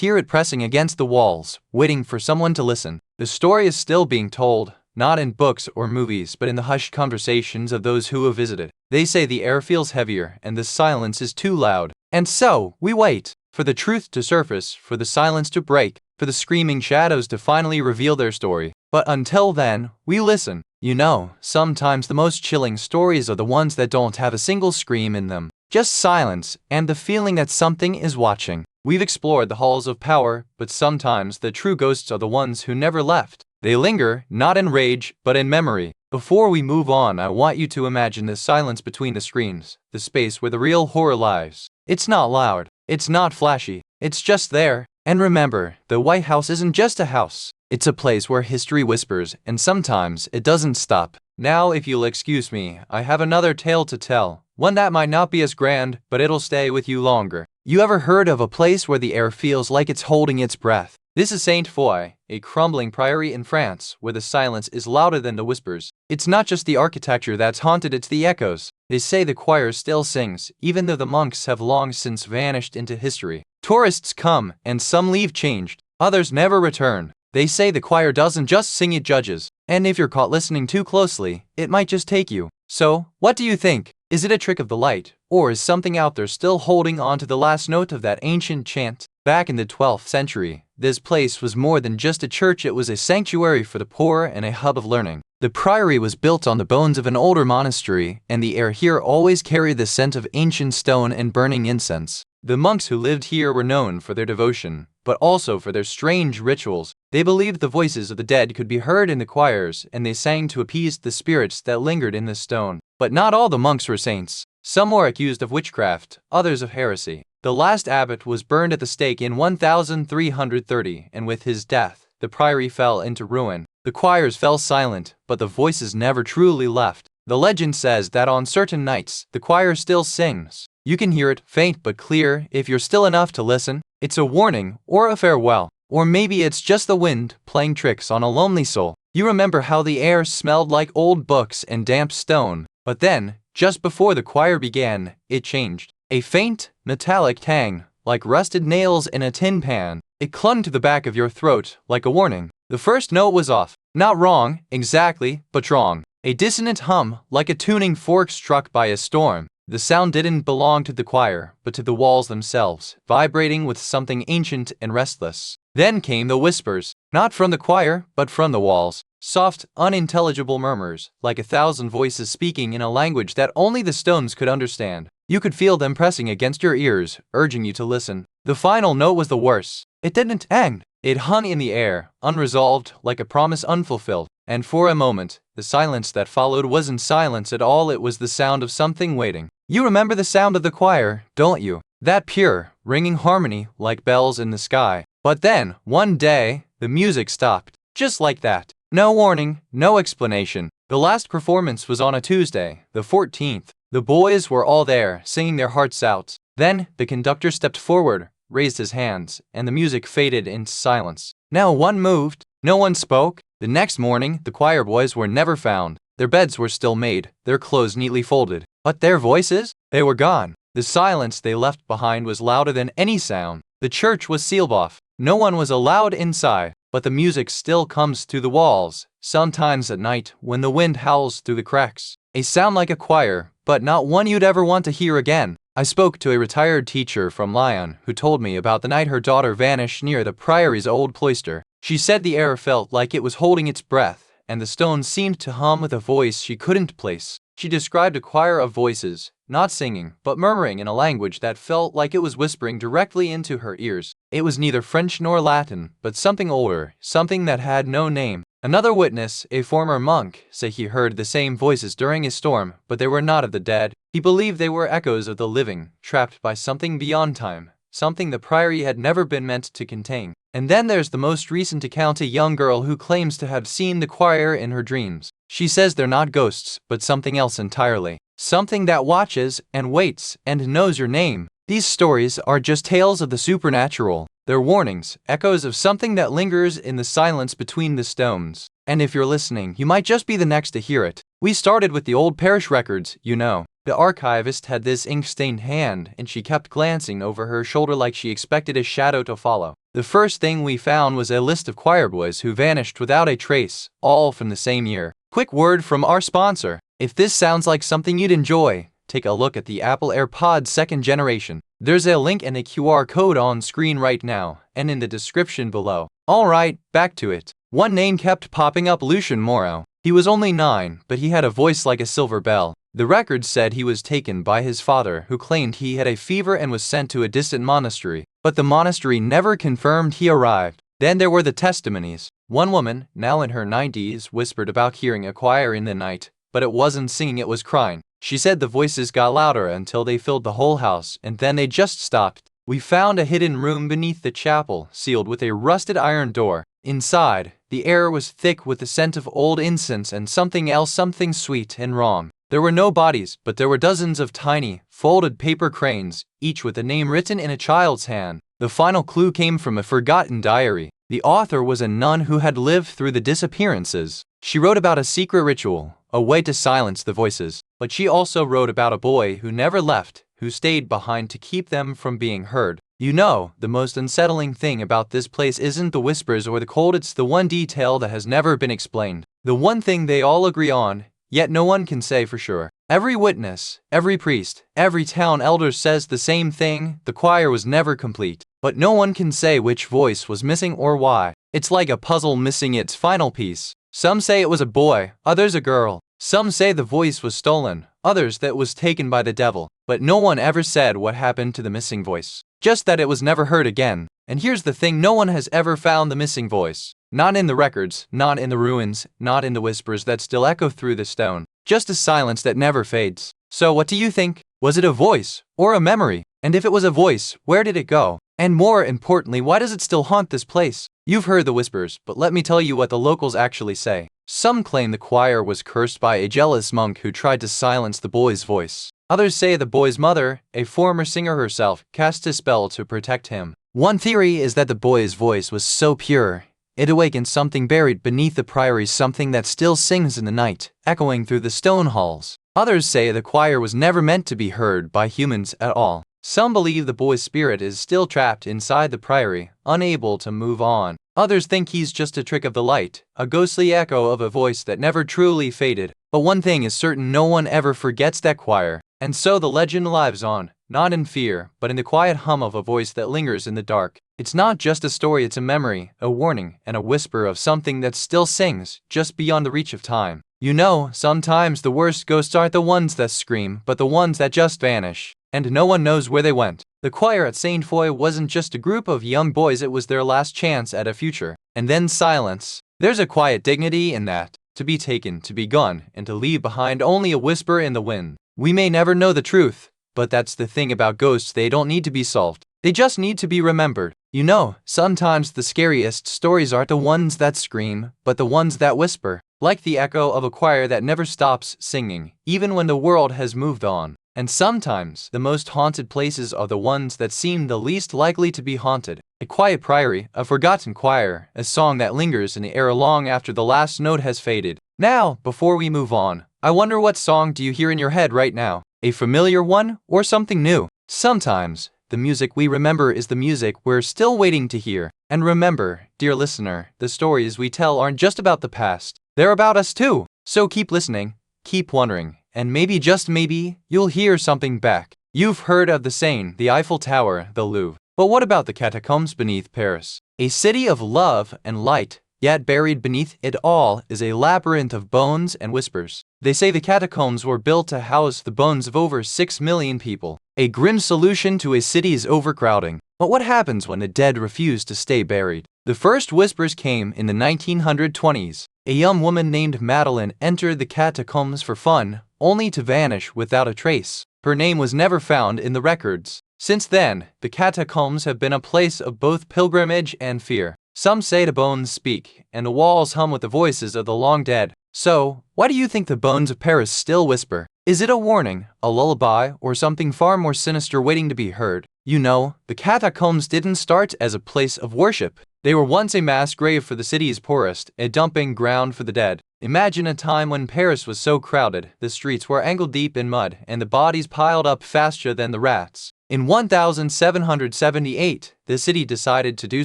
hear it pressing against the walls, waiting for someone to listen. The story is still being told, not in books or movies, but in the hushed conversations of those who have visited. They say the air feels heavier, and the silence is too loud. And so, we wait. For the truth to surface, for the silence to break, for the screaming shadows to finally reveal their story. But until then, we listen. You know, sometimes the most chilling stories are the ones that don't have a single scream in them. Just silence, and the feeling that something is watching. We've explored the halls of power, but sometimes the true ghosts are the ones who never left. They linger, not in rage, but in memory. Before we move on, I want you to imagine the silence between the screens, the space where the real horror lies. It's not loud, it's not flashy, it's just there. And remember, the White House isn't just a house. It's a place where history whispers, and sometimes it doesn't stop. Now, if you'll excuse me, I have another tale to tell. One that might not be as grand, but it'll stay with you longer. You ever heard of a place where the air feels like it's holding its breath? This is Sainte-Foy, a crumbling priory in France, where the silence is louder than the whispers. It's not just the architecture that's haunted, it's the echoes. They say the choir still sings, even though the monks have long since vanished into history. Tourists come, and some leave changed. Others never return. They say the choir doesn't just sing, it judges. And if you're caught listening too closely, it might just take you. So, what do you think? Is it a trick of the light, or is something out there still holding on to the last note of that ancient chant? Back in the 12th century, this place was more than just a church, it was a sanctuary for the poor and a hub of learning. The priory was built on the bones of an older monastery, and the air here always carried the scent of ancient stone and burning incense. The monks who lived here were known for their devotion, but also for their strange rituals. They believed the voices of the dead could be heard in the choirs, and they sang to appease the spirits that lingered in the stone. But not all the monks were saints. Some were accused of witchcraft, others of heresy. The last abbot was burned at the stake in 1330, and with his death, the priory fell into ruin. The choirs fell silent, but the voices never truly left. The legend says that on certain nights, the choir still sings. You can hear it, faint but clear, if you're still enough to listen. It's a warning, or a farewell. Or maybe it's just the wind playing tricks on a lonely soul. You remember how the air smelled like old books and damp stone. But then, just before the choir began, it changed. A faint, metallic tang, like rusted nails in a tin pan. It clung to the back of your throat, like a warning. The first note was off. Not wrong, exactly, but wrong. A dissonant hum, like a tuning fork struck by a storm. The sound didn't belong to the choir, but to the walls themselves, vibrating with something ancient and restless. Then came the whispers, not from the choir, but from the walls. Soft, unintelligible murmurs, like 1,000 voices speaking in a language that only the stones could understand. You could feel them pressing against your ears, urging you to listen. The final note was the worst. It didn't end. It hung in the air, unresolved, like a promise unfulfilled. And for a moment, the silence that followed wasn't silence at all, it was the sound of something waiting. You remember the sound of the choir, don't you? That pure, ringing harmony, like bells in the sky. But then, one day, the music stopped. Just like that. No warning, no explanation. The last performance was on a Tuesday, the 14th. The boys were all there, singing their hearts out. Then, the conductor stepped forward, raised his hands, and the music faded into silence. No one moved, no one spoke. The next morning, the choir boys were never found. Their beds were still made, their clothes neatly folded. But their voices? They were gone. The silence they left behind was louder than any sound. The church was sealed off. No one was allowed inside. But the music still comes through the walls, sometimes at night when the wind howls through the cracks. A sound like a choir, but not one you'd ever want to hear again. I spoke to a retired teacher from Lyon who told me about the night her daughter vanished near the priory's old cloister. She said the air felt like it was holding its breath, and the stones seemed to hum with a voice she couldn't place. She described a choir of voices, not singing, but murmuring in a language that felt like it was whispering directly into her ears. It was neither French nor Latin, but something older, something that had no name. Another witness, a former monk, said he heard the same voices during a storm, but they were not of the dead. He believed they were echoes of the living, trapped by something beyond time, something the Priory had never been meant to contain. And then there's the most recent account, a young girl who claims to have seen the choir in her dreams. She says they're not ghosts, but something else entirely. Something that watches and waits and knows your name. These stories are just tales of the supernatural. They're warnings, echoes of something that lingers in the silence between the stones. And if you're listening, you might just be the next to hear it. We started with the old parish records, you know. The archivist had this ink-stained hand, and she kept glancing over her shoulder like she expected a shadow to follow. The first thing we found was a list of choir boys who vanished without a trace, all from the same year. Quick word from our sponsor. If this sounds like something you'd enjoy, take a look at the Apple AirPods 2nd generation. There's a link and a QR code on screen right now, and in the description below. Alright, back to it. One name kept popping up: Lucien Moreau. He was only 9, but he had a voice like a silver bell. The records said he was taken by his father, who claimed he had a fever and was sent to a distant monastery, but the monastery never confirmed he arrived. Then there were the testimonies. One woman, now in her 90s, whispered about hearing a choir in the night, but it wasn't singing, it was crying. She said the voices got louder until they filled the whole house, and then they just stopped. We found a hidden room beneath the chapel, sealed with a rusted iron door. Inside, the air was thick with the scent of old incense and something else, something sweet and wrong. There were no bodies, but there were dozens of tiny, folded paper cranes, each with a name written in a child's hand. The final clue came from a forgotten diary. The author was a nun who had lived through the disappearances. She wrote about a secret ritual, a way to silence the voices. But she also wrote about a boy who never left, who stayed behind to keep them from being heard. You know, the most unsettling thing about this place isn't the whispers or the cold, it's the one detail that has never been explained. The one thing they all agree on, yet no one can say for sure. Every witness, every priest, every town elder says the same thing: the choir was never complete. But no one can say which voice was missing or why. It's like a puzzle missing its final piece. Some say it was a boy, others a girl. Some say the voice was stolen, others that it was taken by the devil. But no one ever said what happened to the missing voice. Just that it was never heard again. And here's the thing, no one has ever found the missing voice. Not in the records, not in the ruins, not in the whispers that still echo through the stone. Just a silence that never fades. So what do you think? Was it a voice or a memory? And if it was a voice, where did it go? And more importantly, why does it still haunt this place? You've heard the whispers, but let me tell you what the locals actually say. Some claim the choir was cursed by a jealous monk who tried to silence the boy's voice. Others say the boy's mother, a former singer herself, cast a spell to protect him. One theory is that the boy's voice was so pure, it awakened something buried beneath the priory, something that still sings in the night, echoing through the stone halls. Others say the choir was never meant to be heard by humans at all. Some believe the boy's spirit is still trapped inside the priory, unable to move on. Others think he's just a trick of the light, a ghostly echo of a voice that never truly faded. But one thing is certain, no one ever forgets that choir. And so the legend lives on, not in fear, but in the quiet hum of a voice that lingers in the dark. It's not just a story, it's a memory, a warning, and a whisper of something that still sings, just beyond the reach of time. You know, sometimes the worst ghosts aren't the ones that scream, but the ones that just vanish. And no one knows where they went. The choir at Sainte-Foy wasn't just a group of young boys, it was their last chance at a future. And then silence. There's a quiet dignity in that. To be taken, to be gone, and to leave behind only a whisper in the wind. We may never know the truth, but that's the thing about ghosts, they don't need to be solved. They just need to be remembered. You know, sometimes the scariest stories aren't the ones that scream, but the ones that whisper. Like the echo of a choir that never stops singing, even when the world has moved on. And sometimes, the most haunted places are the ones that seem the least likely to be haunted. A quiet priory, a forgotten choir, a song that lingers in the air long after the last note has faded. Now, before we move on, I wonder, what song do you hear in your head right now? A familiar one, or something new? Sometimes, the music we remember is the music we're still waiting to hear. And remember, dear listener, the stories we tell aren't just about the past. They're about us too. So keep listening, keep wondering, and maybe, just maybe, you'll hear something back. You've heard of the Seine, the Eiffel Tower, the Louvre. But what about the catacombs beneath Paris? A city of love and light, yet buried beneath it all is a labyrinth of bones and whispers. They say the catacombs were built to house the bones of over 6 million people. A grim solution to a city's overcrowding. But what happens when the dead refuse to stay buried? The first whispers came in the 1920s. A young woman named Madeline entered the catacombs for fun, only to vanish without a trace. Her name was never found in the records. Since then, the catacombs have been a place of both pilgrimage and fear. Some say the bones speak, and the walls hum with the voices of the long dead. So, why do you think the bones of Paris still whisper? Is it a warning, a lullaby, or something far more sinister waiting to be heard? You know, the catacombs didn't start as a place of worship. They were once a mass grave for the city's poorest, a dumping ground for the dead. Imagine a time when Paris was so crowded, the streets were ankle-deep in mud, and the bodies piled up faster than the rats. In 1778, the city decided to do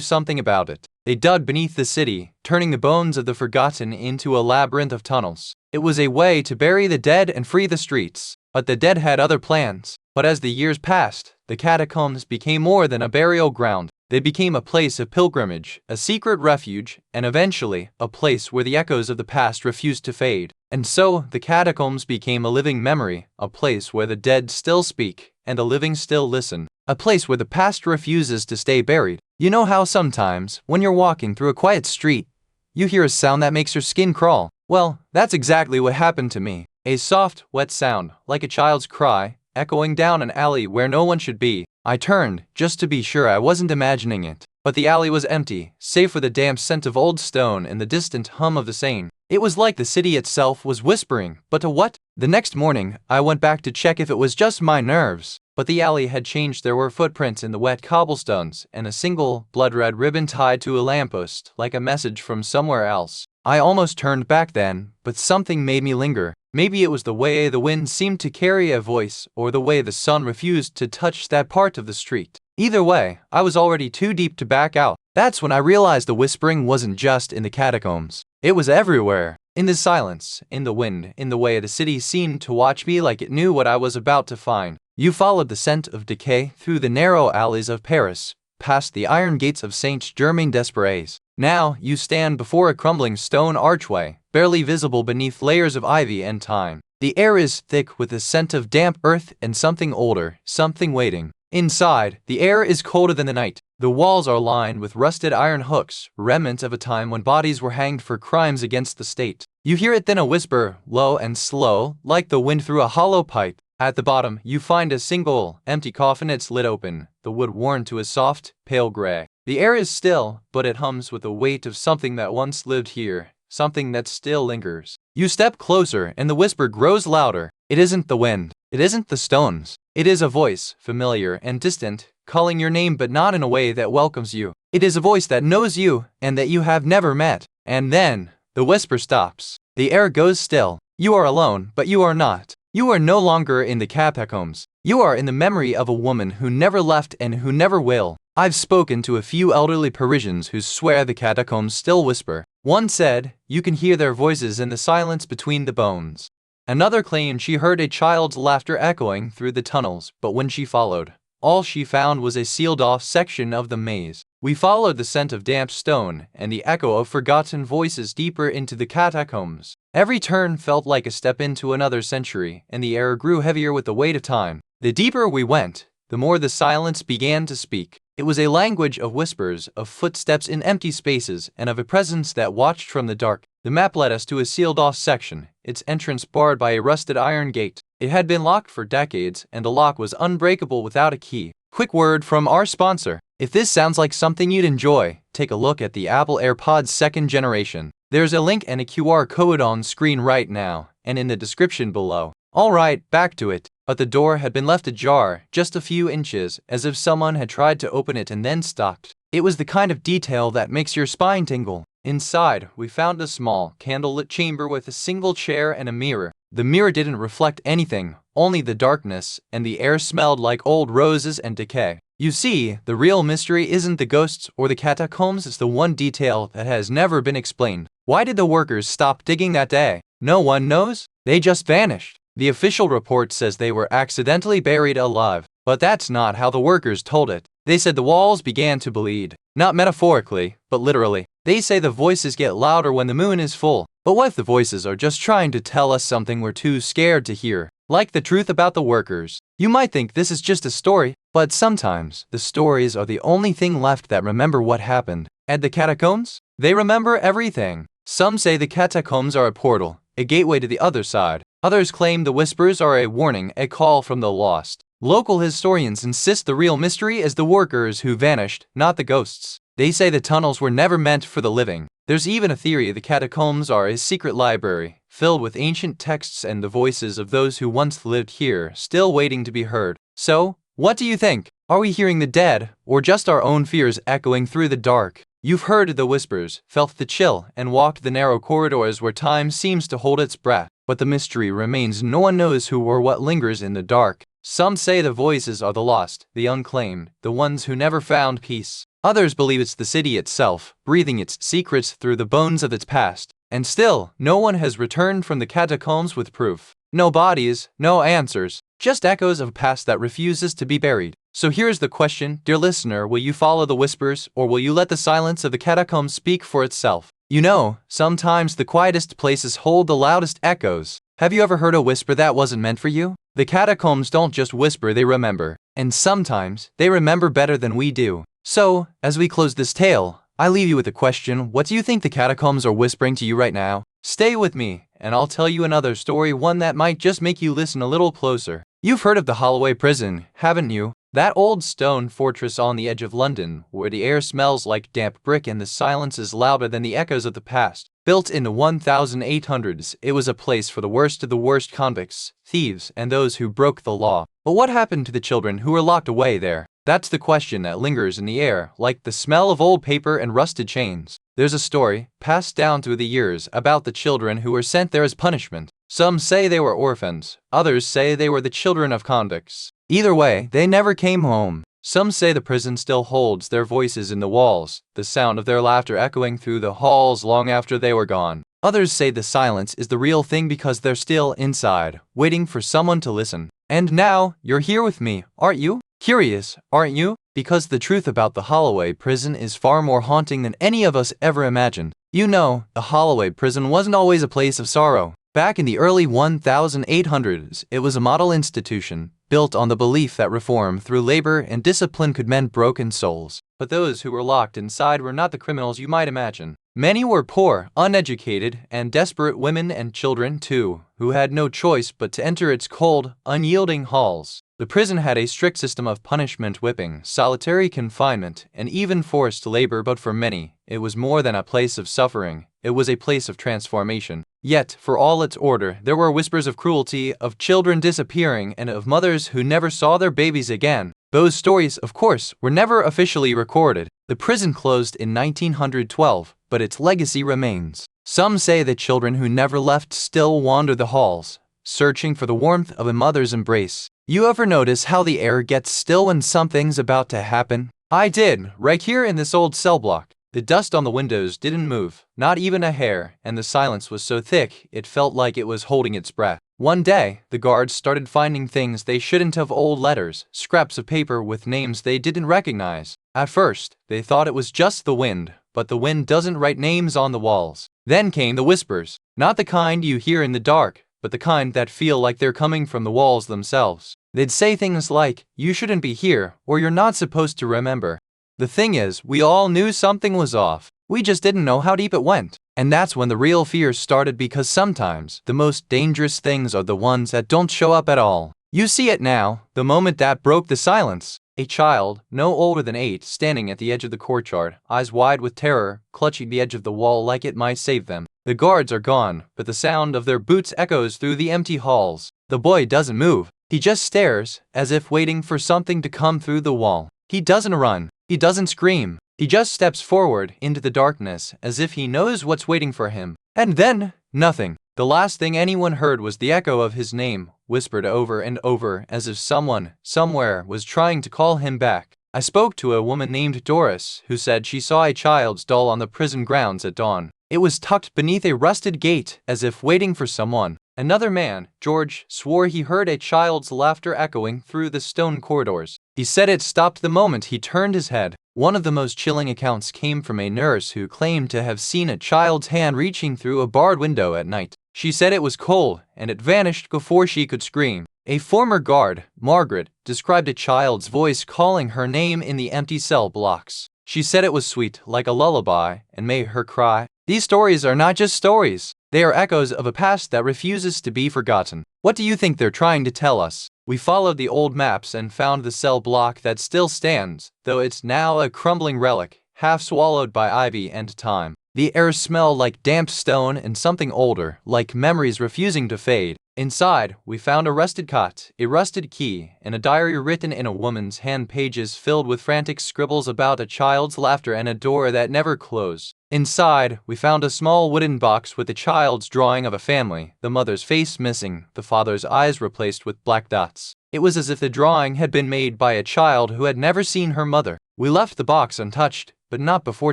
something about it. They dug beneath the city, turning the bones of the forgotten into a labyrinth of tunnels. It was a way to bury the dead and free the streets. But the dead had other plans. But as the years passed, the catacombs became more than a burial ground. They became a place of pilgrimage, a secret refuge, and eventually, a place where the echoes of the past refused to fade. And so, the catacombs became a living memory, a place where the dead still speak, and the living still listen. A place where the past refuses to stay buried. You know how sometimes, when you're walking through a quiet street, you hear a sound that makes your skin crawl? Well, that's exactly what happened to me. A soft, wet sound, like a child's cry, echoing down an alley where no one should be. I turned, just to be sure I wasn't imagining it. But the alley was empty, save for the damp scent of old stone and the distant hum of the Seine. It was like the city itself was whispering, but to what? The next morning, I went back to check if it was just my nerves. But the alley had changed. There were footprints in the wet cobblestones, and a single, blood-red ribbon tied to a lamppost, like a message from somewhere else. I almost turned back then, but something made me linger. Maybe it was the way the wind seemed to carry a voice, or the way the sun refused to touch that part of the street. Either way, I was already too deep to back out. That's when I realized the whispering wasn't just in the catacombs. It was everywhere. In the silence, in the wind, in the way the city seemed to watch me like it knew what I was about to find. You followed the scent of decay through the narrow alleys of Paris, past the iron gates of Saint-Germain-des-Prés. Now, you stand before a crumbling stone archway, barely visible beneath layers of ivy and thyme. The air is thick with the scent of damp earth and something older, something waiting. Inside, the air is colder than the night. The walls are lined with rusted iron hooks, remnants of a time when bodies were hanged for crimes against the state. You hear it then, a whisper, low and slow, like the wind through a hollow pipe. At the bottom, you find a single, empty coffin, its lid open, the wood worn to a soft, pale gray. The air is still, but it hums with the weight of something that once lived here, something that still lingers. You step closer, and the whisper grows louder. It isn't the wind. It isn't the stones. It is a voice, familiar and distant, calling your name but not in a way that welcomes you. It is a voice that knows you, and that you have never met. And then, the whisper stops. The air goes still. You are alone, but you are not. You are no longer in the catacombs. You are in the memory of a woman who never left and who never will. I've spoken to a few elderly Parisians who swear the catacombs still whisper. One said, you can hear their voices in the silence between the bones. Another claimed she heard a child's laughter echoing through the tunnels, but when she followed, all she found was a sealed-off section of the maze. We followed the scent of damp stone and the echo of forgotten voices deeper into the catacombs. Every turn felt like a step into another century, and the air grew heavier with the weight of time. The deeper we went, the more the silence began to speak. It was a language of whispers, of footsteps in empty spaces, and of a presence that watched from the dark. The map led us to a sealed-off section, its entrance barred by a rusted iron gate. It had been locked for decades, and the lock was unbreakable without a key. Quick word from our sponsor. If this sounds like something you'd enjoy, take a look at the Apple AirPods 2nd generation. There's a link and a QR code on screen right now, and in the description below. Alright, back to it. But the door had been left ajar, just a few inches, as if someone had tried to open it and then stopped. It was the kind of detail that makes your spine tingle. Inside, we found a small, candlelit chamber with a single chair and a mirror. The mirror didn't reflect anything, only the darkness, and the air smelled like old roses and decay. You see, the real mystery isn't the ghosts or the catacombs, it's the one detail that has never been explained. Why did the workers stop digging that day? No one knows. They just vanished. The official report says they were accidentally buried alive, but that's not how the workers told it. They said the walls began to bleed. Not metaphorically, but literally. They say the voices get louder when the moon is full. But what if the voices are just trying to tell us something we're too scared to hear? Like the truth about the workers. You might think this is just a story, but sometimes the stories are the only thing left that remember what happened. At the catacombs, they remember everything. Some say the catacombs are a portal, a gateway to the other side. Others claim the whispers are a warning, a call from the lost. Local historians insist the real mystery is the workers who vanished, not the ghosts. They say the tunnels were never meant for the living. There's even a theory the catacombs are a secret library, filled with ancient texts and the voices of those who once lived here, still waiting to be heard. So, what do you think? Are we hearing the dead, or just our own fears echoing through the dark? You've heard the whispers, felt the chill, and walked the narrow corridors where time seems to hold its breath. But the mystery remains. No one knows who or what lingers in the dark. Some say the voices are the lost, the unclaimed, the ones who never found peace. Others believe it's the city itself, breathing its secrets through the bones of its past. And still, no one has returned from the catacombs with proof. No bodies, no answers, just echoes of a past that refuses to be buried. So here's the question, dear listener, will you follow the whispers, or will you let the silence of the catacombs speak for itself? You know, sometimes the quietest places hold the loudest echoes. Have you ever heard a whisper that wasn't meant for you? The catacombs don't just whisper, they remember. And sometimes, they remember better than we do. So, as we close this tale, I leave you with a question. What do you think the catacombs are whispering to you right now? Stay with me, and I'll tell you another story, one that might just make you listen a little closer. You've heard of the Holloway Prison, haven't you? That old stone fortress on the edge of London, where the air smells like damp brick and the silence is louder than the echoes of the past. Built in the 1800s, it was a place for the worst of the worst convicts, thieves, and those who broke the law. But what happened to the children who were locked away there? That's the question that lingers in the air, like the smell of old paper and rusted chains. There's a story, passed down through the years, about the children who were sent there as punishment. Some say they were orphans, others say they were the children of convicts. Either way, they never came home. Some say the prison still holds their voices in the walls, the sound of their laughter echoing through the halls long after they were gone. Others say the silence is the real thing because they're still inside, waiting for someone to listen. And now, you're here with me, aren't you? Curious, aren't you? Because the truth about the Holloway Prison is far more haunting than any of us ever imagined. You know, the Holloway Prison wasn't always a place of sorrow. Back in the early 1800s, it was a model institution, built on the belief that reform through labor and discipline could mend broken souls. But those who were locked inside were not the criminals you might imagine. Many were poor, uneducated, and desperate women and children too, who had no choice but to enter its cold, unyielding halls. The prison had a strict system of punishment, whipping, solitary confinement, and even forced labor, but for many, it was more than a place of suffering. It was a place of transformation. Yet, for all its order, there were whispers of cruelty, of children disappearing, and of mothers who never saw their babies again. Those stories, of course, were never officially recorded. The prison closed in 1912, but its legacy remains. Some say that children who never left still wander the halls, searching for the warmth of a mother's embrace. You ever notice how the air gets still when something's about to happen? I did, right here in this old cell block. The dust on the windows didn't move, not even a hair, and the silence was so thick it felt like it was holding its breath. One day, the guards started finding things they shouldn't have: old letters, scraps of paper with names they didn't recognize. At first, they thought it was just the wind, but the wind doesn't write names on the walls. Then came the whispers, not the kind you hear in the dark, but the kind that feel like they're coming from the walls themselves. They'd say things like, "You shouldn't be here," or "You're not supposed to remember." The thing is, we all knew something was off. We just didn't know how deep it went. And that's when the real fear started, because sometimes the most dangerous things are the ones that don't show up at all. You see it now, the moment that broke the silence. A child, no older than 8, standing at the edge of the courtyard, eyes wide with terror, clutching the edge of the wall like it might save them. The guards are gone, but the sound of their boots echoes through the empty halls. The boy doesn't move. He just stares, as if waiting for something to come through the wall. He doesn't run. He doesn't scream. He just steps forward into the darkness, as if he knows what's waiting for him. And then, nothing. The last thing anyone heard was the echo of his name, whispered over and over, as if someone, somewhere, was trying to call him back. I spoke to a woman named Doris, who said she saw a child's doll on the prison grounds at dawn. It was tucked beneath a rusted gate, as if waiting for someone. Another man, George, swore he heard a child's laughter echoing through the stone corridors. He said it stopped the moment he turned his head. One of the most chilling accounts came from a nurse who claimed to have seen a child's hand reaching through a barred window at night. She said it was cold, and it vanished before she could scream. A former guard, Margaret, described a child's voice calling her name in the empty cell blocks. She said it was sweet, like a lullaby, and made her cry. These stories are not just stories. They are echoes of a past that refuses to be forgotten. What do you think they're trying to tell us? We followed the old maps and found the cell block that still stands, though it's now a crumbling relic, half swallowed by ivy and time. The air smelled like damp stone and something older, like memories refusing to fade. Inside, we found a rusted cot, a rusted key, and a diary written in a woman's hand, pages filled with frantic scribbles about a child's laughter and a door that never closed. Inside, we found a small wooden box with a child's drawing of a family, the mother's face missing, the father's eyes replaced with black dots. It was as if the drawing had been made by a child who had never seen her mother. We left the box untouched, but not before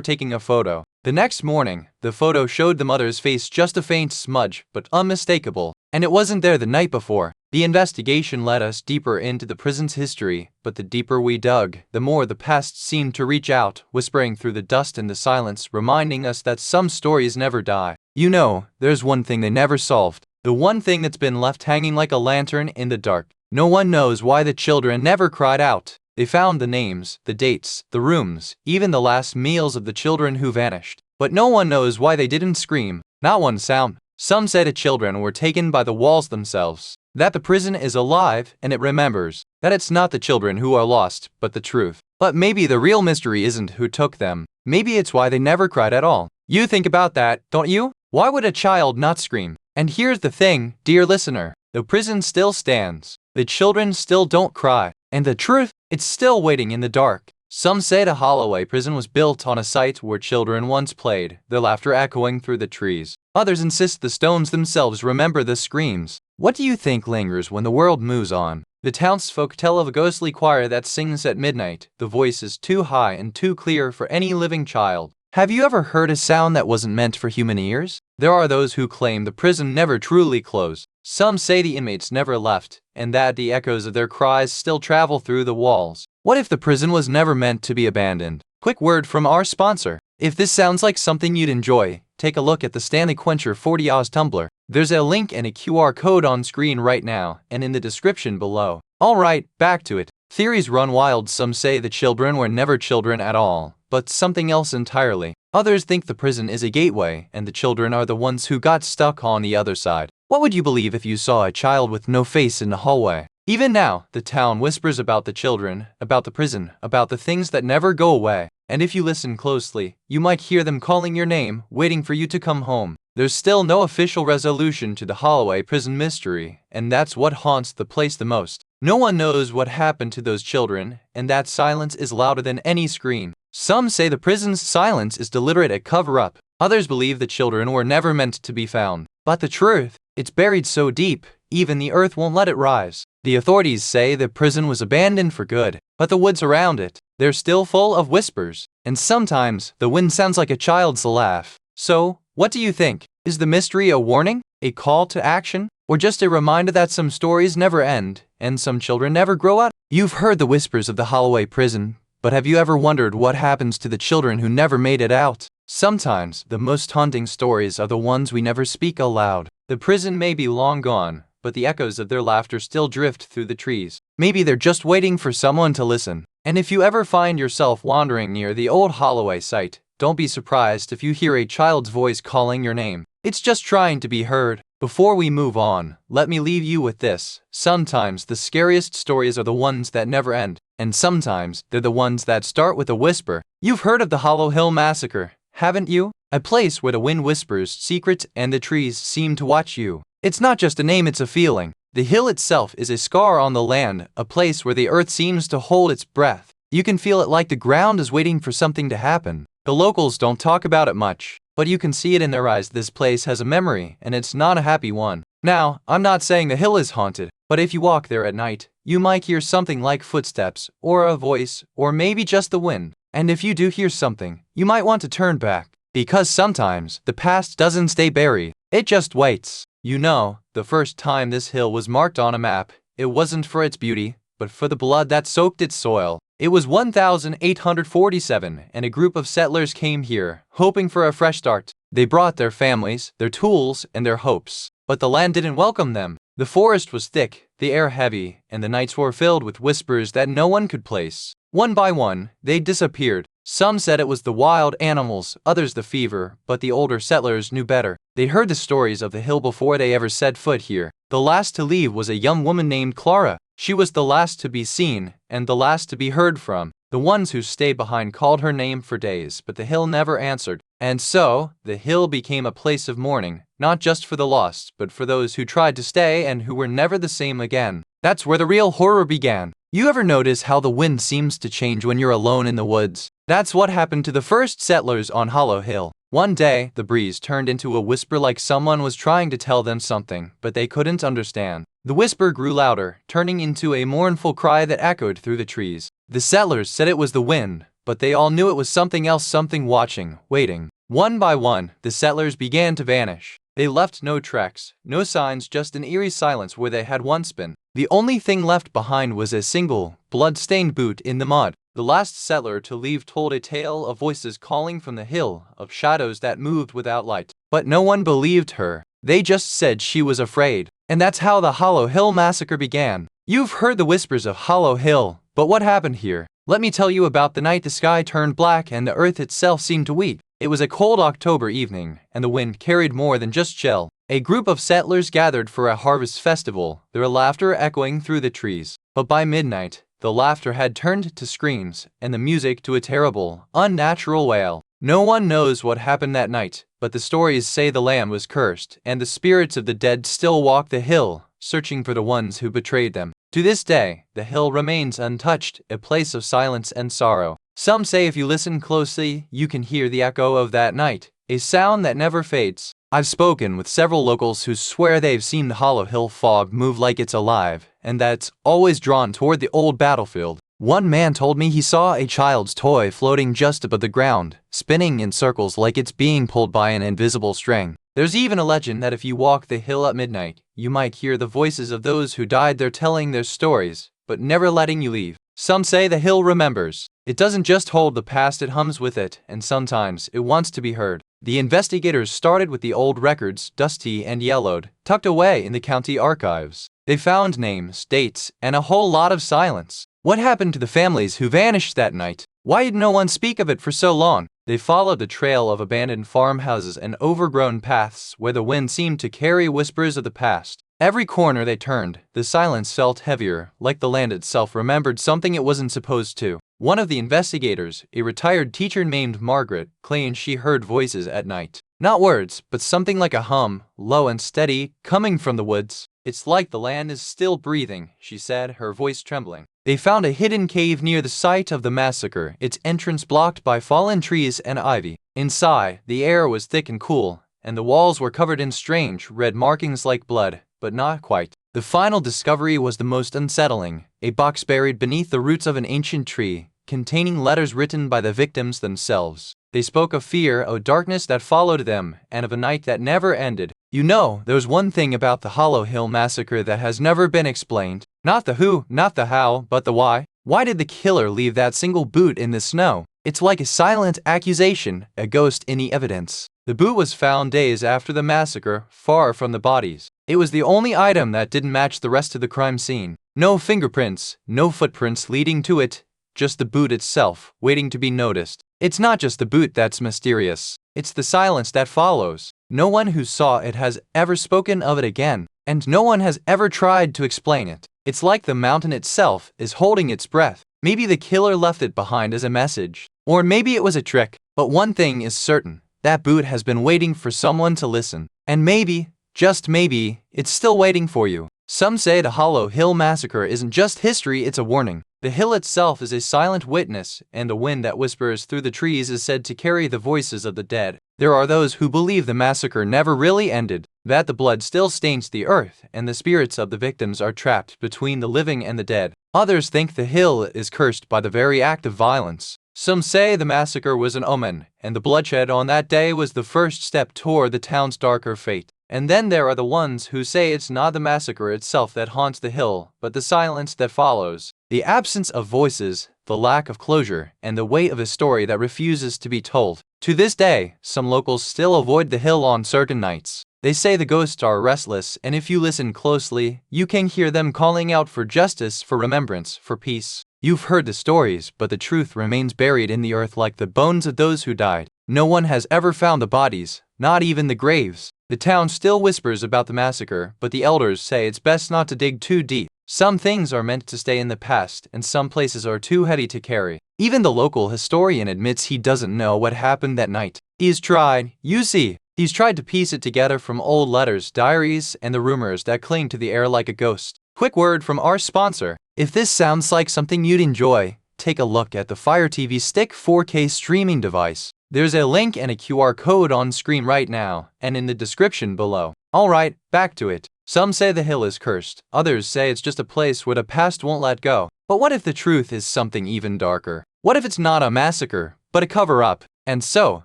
taking a photo. The next morning, the photo showed the mother's face just a faint smudge, but unmistakable, and it wasn't there the night before. The investigation led us deeper into the prison's history, but the deeper we dug, the more the past seemed to reach out, whispering through the dust and the silence, reminding us that some stories never die. You know, there's one thing they never solved. The one thing that's been left hanging like a lantern in the dark. No one knows why the children never cried out. They found the names, the dates, the rooms, even the last meals of the children who vanished. But no one knows why they didn't scream. Not one sound. Some say the children were taken by the walls themselves. That the prison is alive and it remembers. That it's not the children who are lost, but the truth. But maybe the real mystery isn't who took them. Maybe it's why they never cried at all. You think about that, don't you? Why would a child not scream? And here's the thing, dear listener. The prison still stands. The children still don't cry. And the truth, it's still waiting in the dark. Some say the Holloway prison was built on a site where children once played, their laughter echoing through the trees. Others insist the stones themselves remember the screams. What do you think lingers when the world moves on? The townsfolk tell of a ghostly choir that sings at midnight. The voice is too high and too clear for any living child. Have you ever heard a sound that wasn't meant for human ears? There are those who claim the prison never truly closed. Some say the inmates never left, and that the echoes of their cries still travel through the walls. What if the prison was never meant to be abandoned? Quick word from our sponsor. If this sounds like something you'd enjoy, take a look at the Stanley Quencher 40 Oz tumbler. There's a link and a QR code on screen right now, and in the description below. Alright, back to it. Theories run wild. Some say the children were never children at all, but something else entirely. Others think the prison is a gateway, and the children are the ones who got stuck on the other side. What would you believe if you saw a child with no face in the hallway? Even now, the town whispers about the children, about the prison, about the things that never go away. And if you listen closely, you might hear them calling your name, waiting for you to come home. There's still no official resolution to the Holloway prison mystery, and that's what haunts the place the most. No one knows what happened to those children, and that silence is louder than any scream. Some say the prison's silence is deliberate, a cover-up. Others believe the children were never meant to be found. But the truth, it's buried so deep, even the earth won't let it rise. The authorities say the prison was abandoned for good, but the woods around it, they're still full of whispers, and sometimes the wind sounds like a child's laugh. So, what do you think? Is the mystery a warning, a call to action, or just a reminder that some stories never end, and some children never grow up? You've heard the whispers of the Holloway prison, but have you ever wondered what happens to the children who never made it out? Sometimes, the most haunting stories are the ones we never speak aloud. The prison may be long gone, but the echoes of their laughter still drift through the trees. Maybe they're just waiting for someone to listen. And if you ever find yourself wandering near the old Holloway site, don't be surprised if you hear a child's voice calling your name. It's just trying to be heard. Before we move on, let me leave you with this. Sometimes the scariest stories are the ones that never end, and sometimes they're the ones that start with a whisper. You've heard of the Hollow Hill Massacre, haven't you? A place where the wind whispers secrets and the trees seem to watch you. It's not just a name, it's a feeling. The hill itself is a scar on the land, a place where the earth seems to hold its breath. You can feel it like the ground is waiting for something to happen. The locals don't talk about it much, but you can see it in their eyes. This place has a memory, and it's not a happy one. Now, I'm not saying the hill is haunted, but if you walk there at night, you might hear something like footsteps, or a voice, or maybe just the wind. And if you do hear something, you might want to turn back. Because sometimes, the past doesn't stay buried, it just waits. You know, the first time this hill was marked on a map, it wasn't for its beauty, but for the blood that soaked its soil. It was 1847, and a group of settlers came here, hoping for a fresh start. They brought their families, their tools, and their hopes. But the land didn't welcome them. The forest was thick, the air heavy, and the nights were filled with whispers that no one could place. One by one, they disappeared. Some said it was the wild animals, others the fever, but the older settlers knew better. They heard the stories of the hill before they ever set foot here. The last to leave was a young woman named Clara. She was the last to be seen, and the last to be heard from. The ones who stayed behind called her name for days, but the hill never answered. And so, the hill became a place of mourning, not just for the lost, but for those who tried to stay and who were never the same again. That's where the real horror began. You ever notice how the wind seems to change when you're alone in the woods? That's what happened to the first settlers on Hollow Hill. One day, the breeze turned into a whisper like someone was trying to tell them something, but they couldn't understand. The whisper grew louder, turning into a mournful cry that echoed through the trees. The settlers said it was the wind, but they all knew it was something else, something watching, waiting. One by one, the settlers began to vanish. They left no tracks, no signs, just an eerie silence where they had once been. The only thing left behind was a single, blood-stained boot in the mud. The last settler to leave told a tale of voices calling from the hill, of shadows that moved without light. But no one believed her. They just said she was afraid. And that's how the Hollow Hill Massacre began. You've heard the whispers of Hollow Hill, but what happened here? Let me tell you about the night the sky turned black and the earth itself seemed to weep. It was a cold October evening, and the wind carried more than just chill. A group of settlers gathered for a harvest festival, their laughter echoing through the trees. But by midnight, the laughter had turned to screams, and the music to a terrible, unnatural wail. No one knows what happened that night, but the stories say the land was cursed, and the spirits of the dead still walk the hill, searching for the ones who betrayed them. To this day, the hill remains untouched, a place of silence and sorrow. Some say if you listen closely, you can hear the echo of that night, a sound that never fades. I've spoken with several locals who swear they've seen the Hollow Hill fog move like it's alive, and that it's always drawn toward the old battlefield. One man told me he saw a child's toy floating just above the ground, spinning in circles like it's being pulled by an invisible string. There's even a legend that if you walk the hill at midnight, you might hear the voices of those who died there telling their stories, but never letting you leave. Some say the hill remembers. It doesn't just hold the past, it hums with it, and sometimes it wants to be heard. The investigators started with the old records, dusty and yellowed, tucked away in the county archives. They found names, dates, and a whole lot of silence. What happened to the families who vanished that night? Why did no one speak of it for so long? They followed the trail of abandoned farmhouses and overgrown paths where the wind seemed to carry whispers of the past. Every corner they turned, the silence felt heavier, like the land itself remembered something it wasn't supposed to. One of the investigators, a retired teacher named Margaret, claimed she heard voices at night. Not words, but something like a hum, low and steady, coming from the woods. It's like the land is still breathing, she said, her voice trembling. They found a hidden cave near the site of the massacre, its entrance blocked by fallen trees and ivy. Inside, the air was thick and cool, and the walls were covered in strange, red markings like blood, but not quite. The final discovery was the most unsettling, a box buried beneath the roots of an ancient tree, containing letters written by the victims themselves. They spoke of fear, of darkness that followed them, and of a night that never ended. You know, there's one thing about the Hollow Hill Massacre that has never been explained. Not the who, not the how, but the why. Why did the killer leave that single boot in the snow? It's like a silent accusation, a ghost in the evidence. The boot was found days after the massacre, far from the bodies. It was the only item that didn't match the rest of the crime scene. No fingerprints, no footprints leading to it, just the boot itself, waiting to be noticed. It's not just the boot that's mysterious. It's the silence that follows. No one who saw it has ever spoken of it again, and no one has ever tried to explain it. It's like the mountain itself is holding its breath. Maybe the killer left it behind as a message. Or maybe it was a trick. But one thing is certain. That boot has been waiting for someone to listen. And maybe, just maybe, it's still waiting for you. Some say the Hollow Hill Massacre isn't just history, it's a warning. The hill itself is a silent witness, and the wind that whispers through the trees is said to carry the voices of the dead. There are those who believe the massacre never really ended, that the blood still stains the earth, and the spirits of the victims are trapped between the living and the dead. Others think the hill is cursed by the very act of violence. Some say the massacre was an omen, and the bloodshed on that day was the first step toward the town's darker fate. And then there are the ones who say it's not the massacre itself that haunts the hill, but the silence that follows. The absence of voices, the lack of closure, and the weight of a story that refuses to be told. To this day, some locals still avoid the hill on certain nights. They say the ghosts are restless, and if you listen closely, you can hear them calling out for justice, for remembrance, for peace. You've heard the stories, but the truth remains buried in the earth like the bones of those who died. No one has ever found the bodies, not even the graves. The town still whispers about the massacre, but the elders say it's best not to dig too deep. Some things are meant to stay in the past, and some places are too heavy to carry. Even the local historian admits he doesn't know what happened that night. He's tried to piece it together from old letters, diaries, and the rumors that cling to the air like a ghost. Quick word from our sponsor. If this sounds like something you'd enjoy, take a look at the Fire TV Stick 4K streaming device. There's a link and a QR code on screen right now, and in the description below. Alright, back to it. Some say the hill is cursed, others say it's just a place where the past won't let go. But what if the truth is something even darker? What if it's not a massacre, but a cover-up? And so,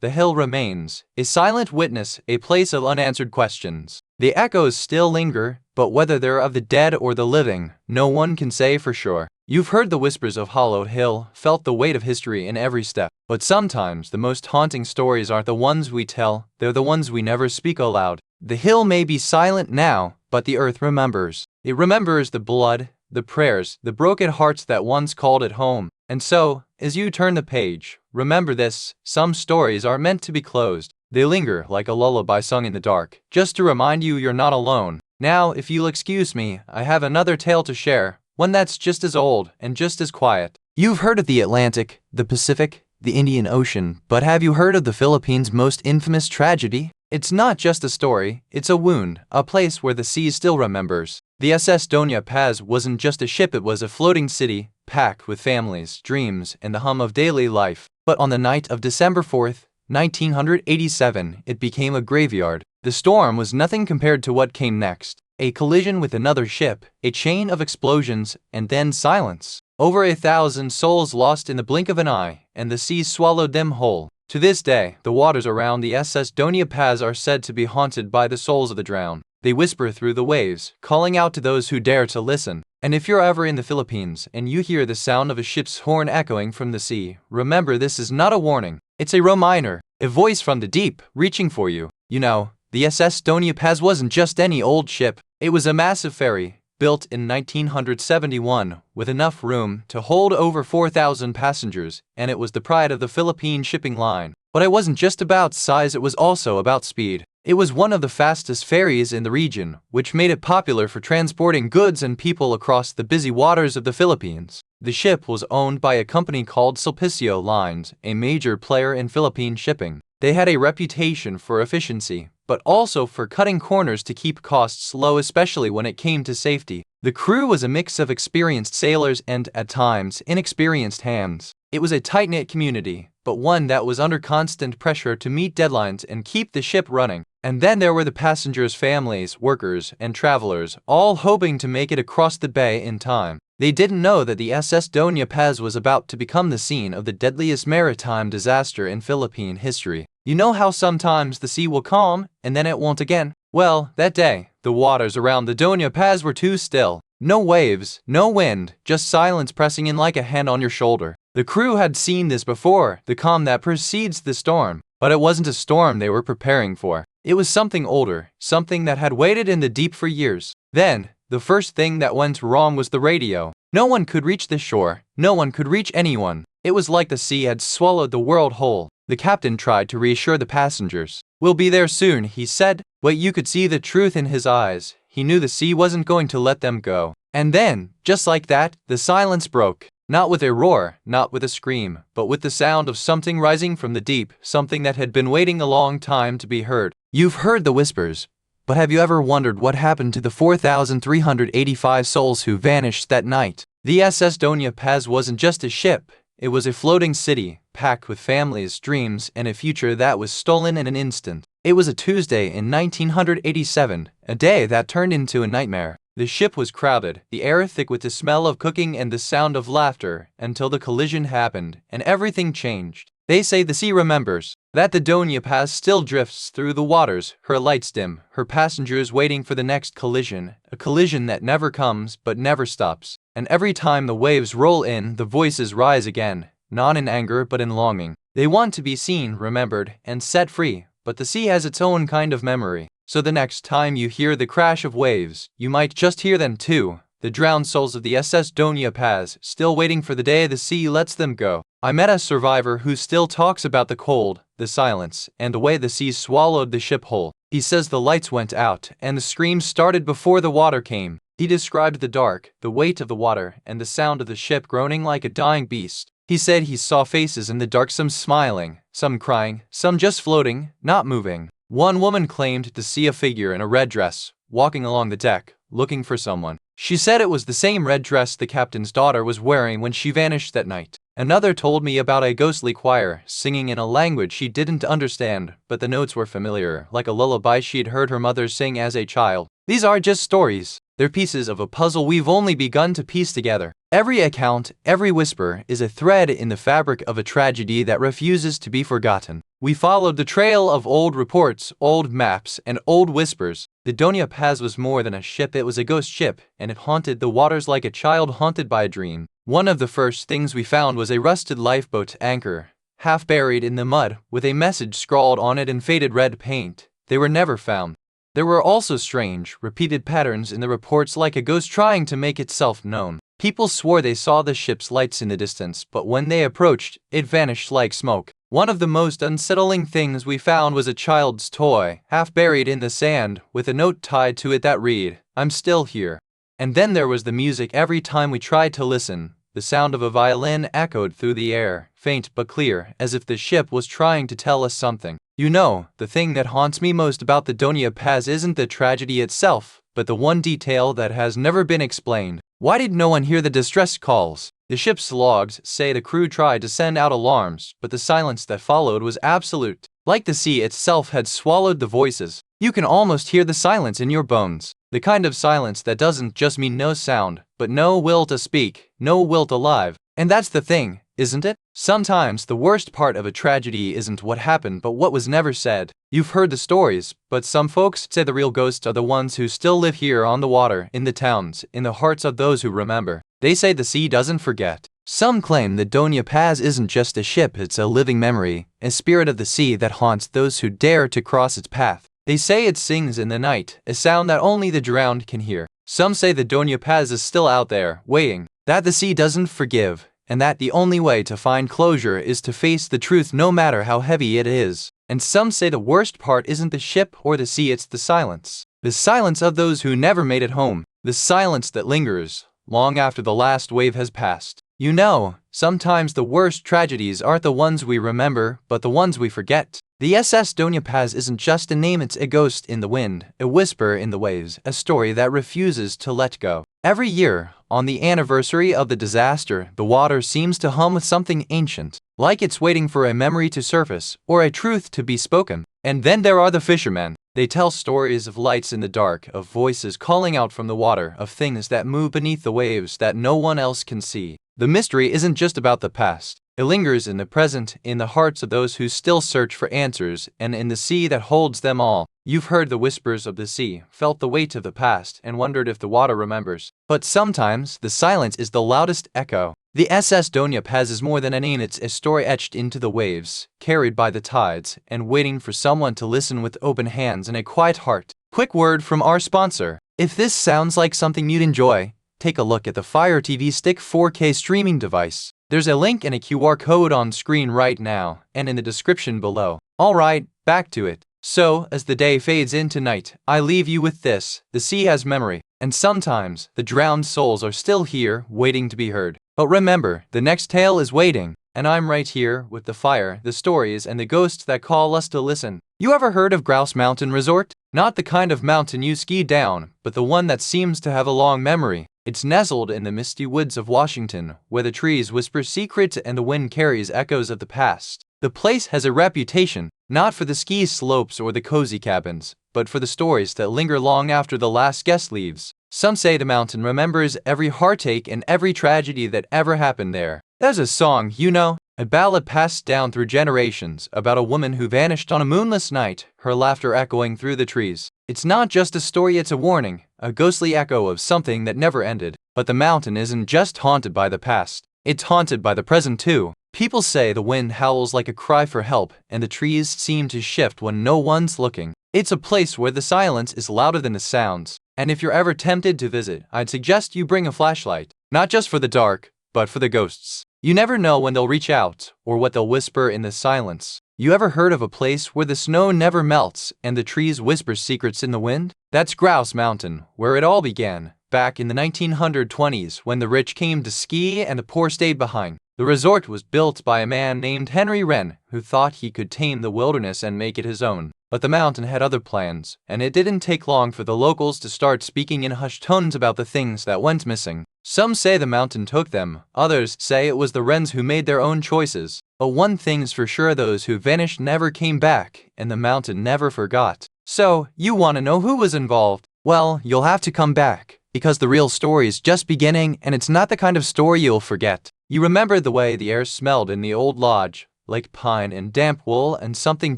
the hill remains, a silent witness, a place of unanswered questions. The echoes still linger, but whether they're of the dead or the living, no one can say for sure. You've heard the whispers of Hollowed Hill, felt the weight of history in every step. But sometimes the most haunting stories aren't the ones we tell, they're the ones we never speak aloud. The hill may be silent now, but the earth remembers. It remembers the blood, the prayers, the broken hearts that once called it home. And so, as you turn the page, remember this: some stories aren't meant to be closed. They linger like a lullaby sung in the dark, just to remind you you're not alone. Now, if you'll excuse me, I have another tale to share, one that's just as old and just as quiet. You've heard of the Atlantic, the Pacific, the Indian Ocean, but have you heard of the Philippines' most infamous tragedy? It's not just a story, it's a wound, a place where the sea still remembers. The SS Doña Paz wasn't just a ship, it was a floating city, packed with families, dreams, and the hum of daily life. But on the night of December 4th, 1987, it became a graveyard. The storm was nothing compared to what came next. A collision with another ship, a chain of explosions, and then silence. Over 1,000 souls lost in the blink of an eye, and the sea swallowed them whole. To this day, the waters around the SS Doña Paz are said to be haunted by the souls of the drowned. They whisper through the waves, calling out to those who dare to listen. And if you're ever in the Philippines and you hear the sound of a ship's horn echoing from the sea, remember this is not a warning. It's a reminder, a voice from the deep, reaching for you. You know, the SS Doña Paz wasn't just any old ship. It was a massive ferry, built in 1971, with enough room to hold over 4,000 passengers, and it was the pride of the Philippine shipping line. But it wasn't just about size, it was also about speed. It was one of the fastest ferries in the region, which made it popular for transporting goods and people across the busy waters of the Philippines. The ship was owned by a company called Sulpicio Lines, a major player in Philippine shipping. They had a reputation for efficiency, but also for cutting corners to keep costs low, especially when it came to safety. The crew was a mix of experienced sailors and, at times, inexperienced hands. It was a tight-knit community, but one that was under constant pressure to meet deadlines and keep the ship running. And then there were the passengers' families, workers, and travelers, all hoping to make it across the bay in time. They didn't know that the SS Doña Paz was about to become the scene of the deadliest maritime disaster in Philippine history. You know how sometimes the sea will calm, and then it won't again? Well, that day, the waters around the Doña Paz were too still. No waves, no wind, just silence pressing in like a hand on your shoulder. The crew had seen this before, the calm that precedes the storm. But it wasn't a storm they were preparing for. It was something older, something that had waited in the deep for years. Then, the first thing that went wrong was the radio. No one could reach the shore, no one could reach anyone. It was like the sea had swallowed the world whole. The captain tried to reassure the passengers. "We'll be there soon," he said, but you could see the truth in his eyes. He knew the sea wasn't going to let them go. And then, just like that, the silence broke. Not with a roar, not with a scream, but with the sound of something rising from the deep, something that had been waiting a long time to be heard. You've heard the whispers, but have you ever wondered what happened to the 4,385 souls who vanished that night? The SS Doña Paz wasn't just a ship, it was a floating city, packed with families, dreams, and a future that was stolen in an instant. It was a Tuesday in 1987, a day that turned into a nightmare. The ship was crowded, the air thick with the smell of cooking and the sound of laughter, until the collision happened, and everything changed. They say the sea remembers, that the Doña Paz still drifts through the waters, her lights dim, her passengers waiting for the next collision, a collision that never comes but never stops. and every time the waves roll in, the voices rise again, not in anger but in longing. They want to be seen, remembered, and set free, but the sea has its own kind of memory. So the next time you hear the crash of waves, you might just hear them too, the drowned souls of the SS Doña Paz, still waiting for the day the sea lets them go. I met a survivor who still talks about the cold, the silence, and the way the sea swallowed the ship whole. He says the lights went out, and the screams started before the water came. He described the dark, the weight of the water, and the sound of the ship groaning like a dying beast. He said he saw faces in the dark, some smiling, some crying, some just floating, not moving. One woman claimed to see a figure in a red dress, walking along the deck, looking for someone. She said it was the same red dress the captain's daughter was wearing when she vanished that night. Another told me about a ghostly choir, singing in a language she didn't understand, but the notes were familiar, like a lullaby she'd heard her mother sing as a child. These are just stories. They're pieces of a puzzle we've only begun to piece together. Every account, every whisper, is a thread in the fabric of a tragedy that refuses to be forgotten. We followed the trail of old reports, old maps, and old whispers. The Doña Paz was more than a ship, it was a ghost ship, and it haunted the waters like a child haunted by a dream. One of the first things we found was a rusted lifeboat anchor, half buried in the mud, with a message scrawled on it in faded red paint. They were never found. There were also strange, repeated patterns in the reports, like a ghost trying to make itself known. People swore they saw the ship's lights in the distance, but when they approached, it vanished like smoke. One of the most unsettling things we found was a child's toy, half buried in the sand, with a note tied to it that read, "I'm still here." And then there was the music. Every time we tried to listen, the sound of a violin echoed through the air, faint but clear, as if the ship was trying to tell us something. You know, the thing that haunts me most about the Doña Paz isn't the tragedy itself, but the one detail that has never been explained. Why did no one hear the distress calls? The ship's logs say the crew tried to send out alarms, but the silence that followed was absolute. Like the sea itself had swallowed the voices. You can almost hear the silence in your bones. The kind of silence that doesn't just mean no sound, but no will to speak, no will to live. And that's the thing, isn't it? Sometimes the worst part of a tragedy isn't what happened but what was never said. You've heard the stories, but some folks say the real ghosts are the ones who still live here on the water, in the towns, in the hearts of those who remember. They say the sea doesn't forget. Some claim the Doña Paz isn't just a ship, it's a living memory, a spirit of the sea that haunts those who dare to cross its path. They say it sings in the night, a sound that only the drowned can hear. Some say the Doña Paz is still out there, waiting, that the sea doesn't forgive, and that the only way to find closure is to face the truth no matter how heavy it is. And some say the worst part isn't the ship or the sea, it's the silence. The silence of those who never made it home. The silence that lingers long after the last wave has passed. You know, sometimes the worst tragedies aren't the ones we remember, but the ones we forget. The SS Doña Paz isn't just a name, it's a ghost in the wind, a whisper in the waves, a story that refuses to let go. Every year, on the anniversary of the disaster, the water seems to hum with something ancient, like it's waiting for a memory to surface, or a truth to be spoken. And then there are the fishermen. They tell stories of lights in the dark, of voices calling out from the water, of things that move beneath the waves that no one else can see. The mystery isn't just about the past. It lingers in the present, in the hearts of those who still search for answers, and in the sea that holds them all. You've heard the whispers of the sea, felt the weight of the past, and wondered if the water remembers. But sometimes, the silence is the loudest echo. The SS Doña Paz is more than a name, it's a story etched into the waves, carried by the tides, and waiting for someone to listen with open hands and a quiet heart. Quick word from our sponsor. If this sounds like something you'd enjoy, take a look at the Fire TV Stick 4K streaming device. There's a link and a QR code on screen right now, and in the description below. Alright, back to it. So, as the day fades into night, I leave you with this: the sea has memory, and sometimes, the drowned souls are still here, waiting to be heard. But remember, the next tale is waiting, and I'm right here, with the fire, the stories, and the ghosts that call us to listen. You ever heard of Grouse Mountain Resort? Not the kind of mountain you ski down, but the one that seems to have a long memory. It's nestled in the misty woods of Washington, where the trees whisper secrets and the wind carries echoes of the past. The place has a reputation, not for the ski slopes or the cozy cabins, but for the stories that linger long after the last guest leaves. Some say the mountain remembers every heartache and every tragedy that ever happened there. There's a song, you know, a ballad passed down through generations, about a woman who vanished on a moonless night, her laughter echoing through the trees. It's not just a story, it's a warning, a ghostly echo of something that never ended. But the mountain isn't just haunted by the past, it's haunted by the present too. People say the wind howls like a cry for help, and the trees seem to shift when no one's looking. It's a place where the silence is louder than the sounds, and if you're ever tempted to visit, I'd suggest you bring a flashlight. Not just for the dark, but for the ghosts. You never know when they'll reach out, or what they'll whisper in the silence. You ever heard of a place where the snow never melts and the trees whisper secrets in the wind? That's Grouse Mountain, where it all began, back in the 1920s when the rich came to ski and the poor stayed behind. The resort was built by a man named Henry Wren, who thought he could tame the wilderness and make it his own. But the mountain had other plans, and it didn't take long for the locals to start speaking in hushed tones about the things that went missing. Some say the mountain took them, others say it was the Wrens who made their own choices. But one thing's for sure, those who vanished never came back, and the mountain never forgot. So, you want to know who was involved? Well, you'll have to come back, because the real story's just beginning, and it's not the kind of story you'll forget. You remember the way the air smelled in the old lodge, like pine and damp wool and something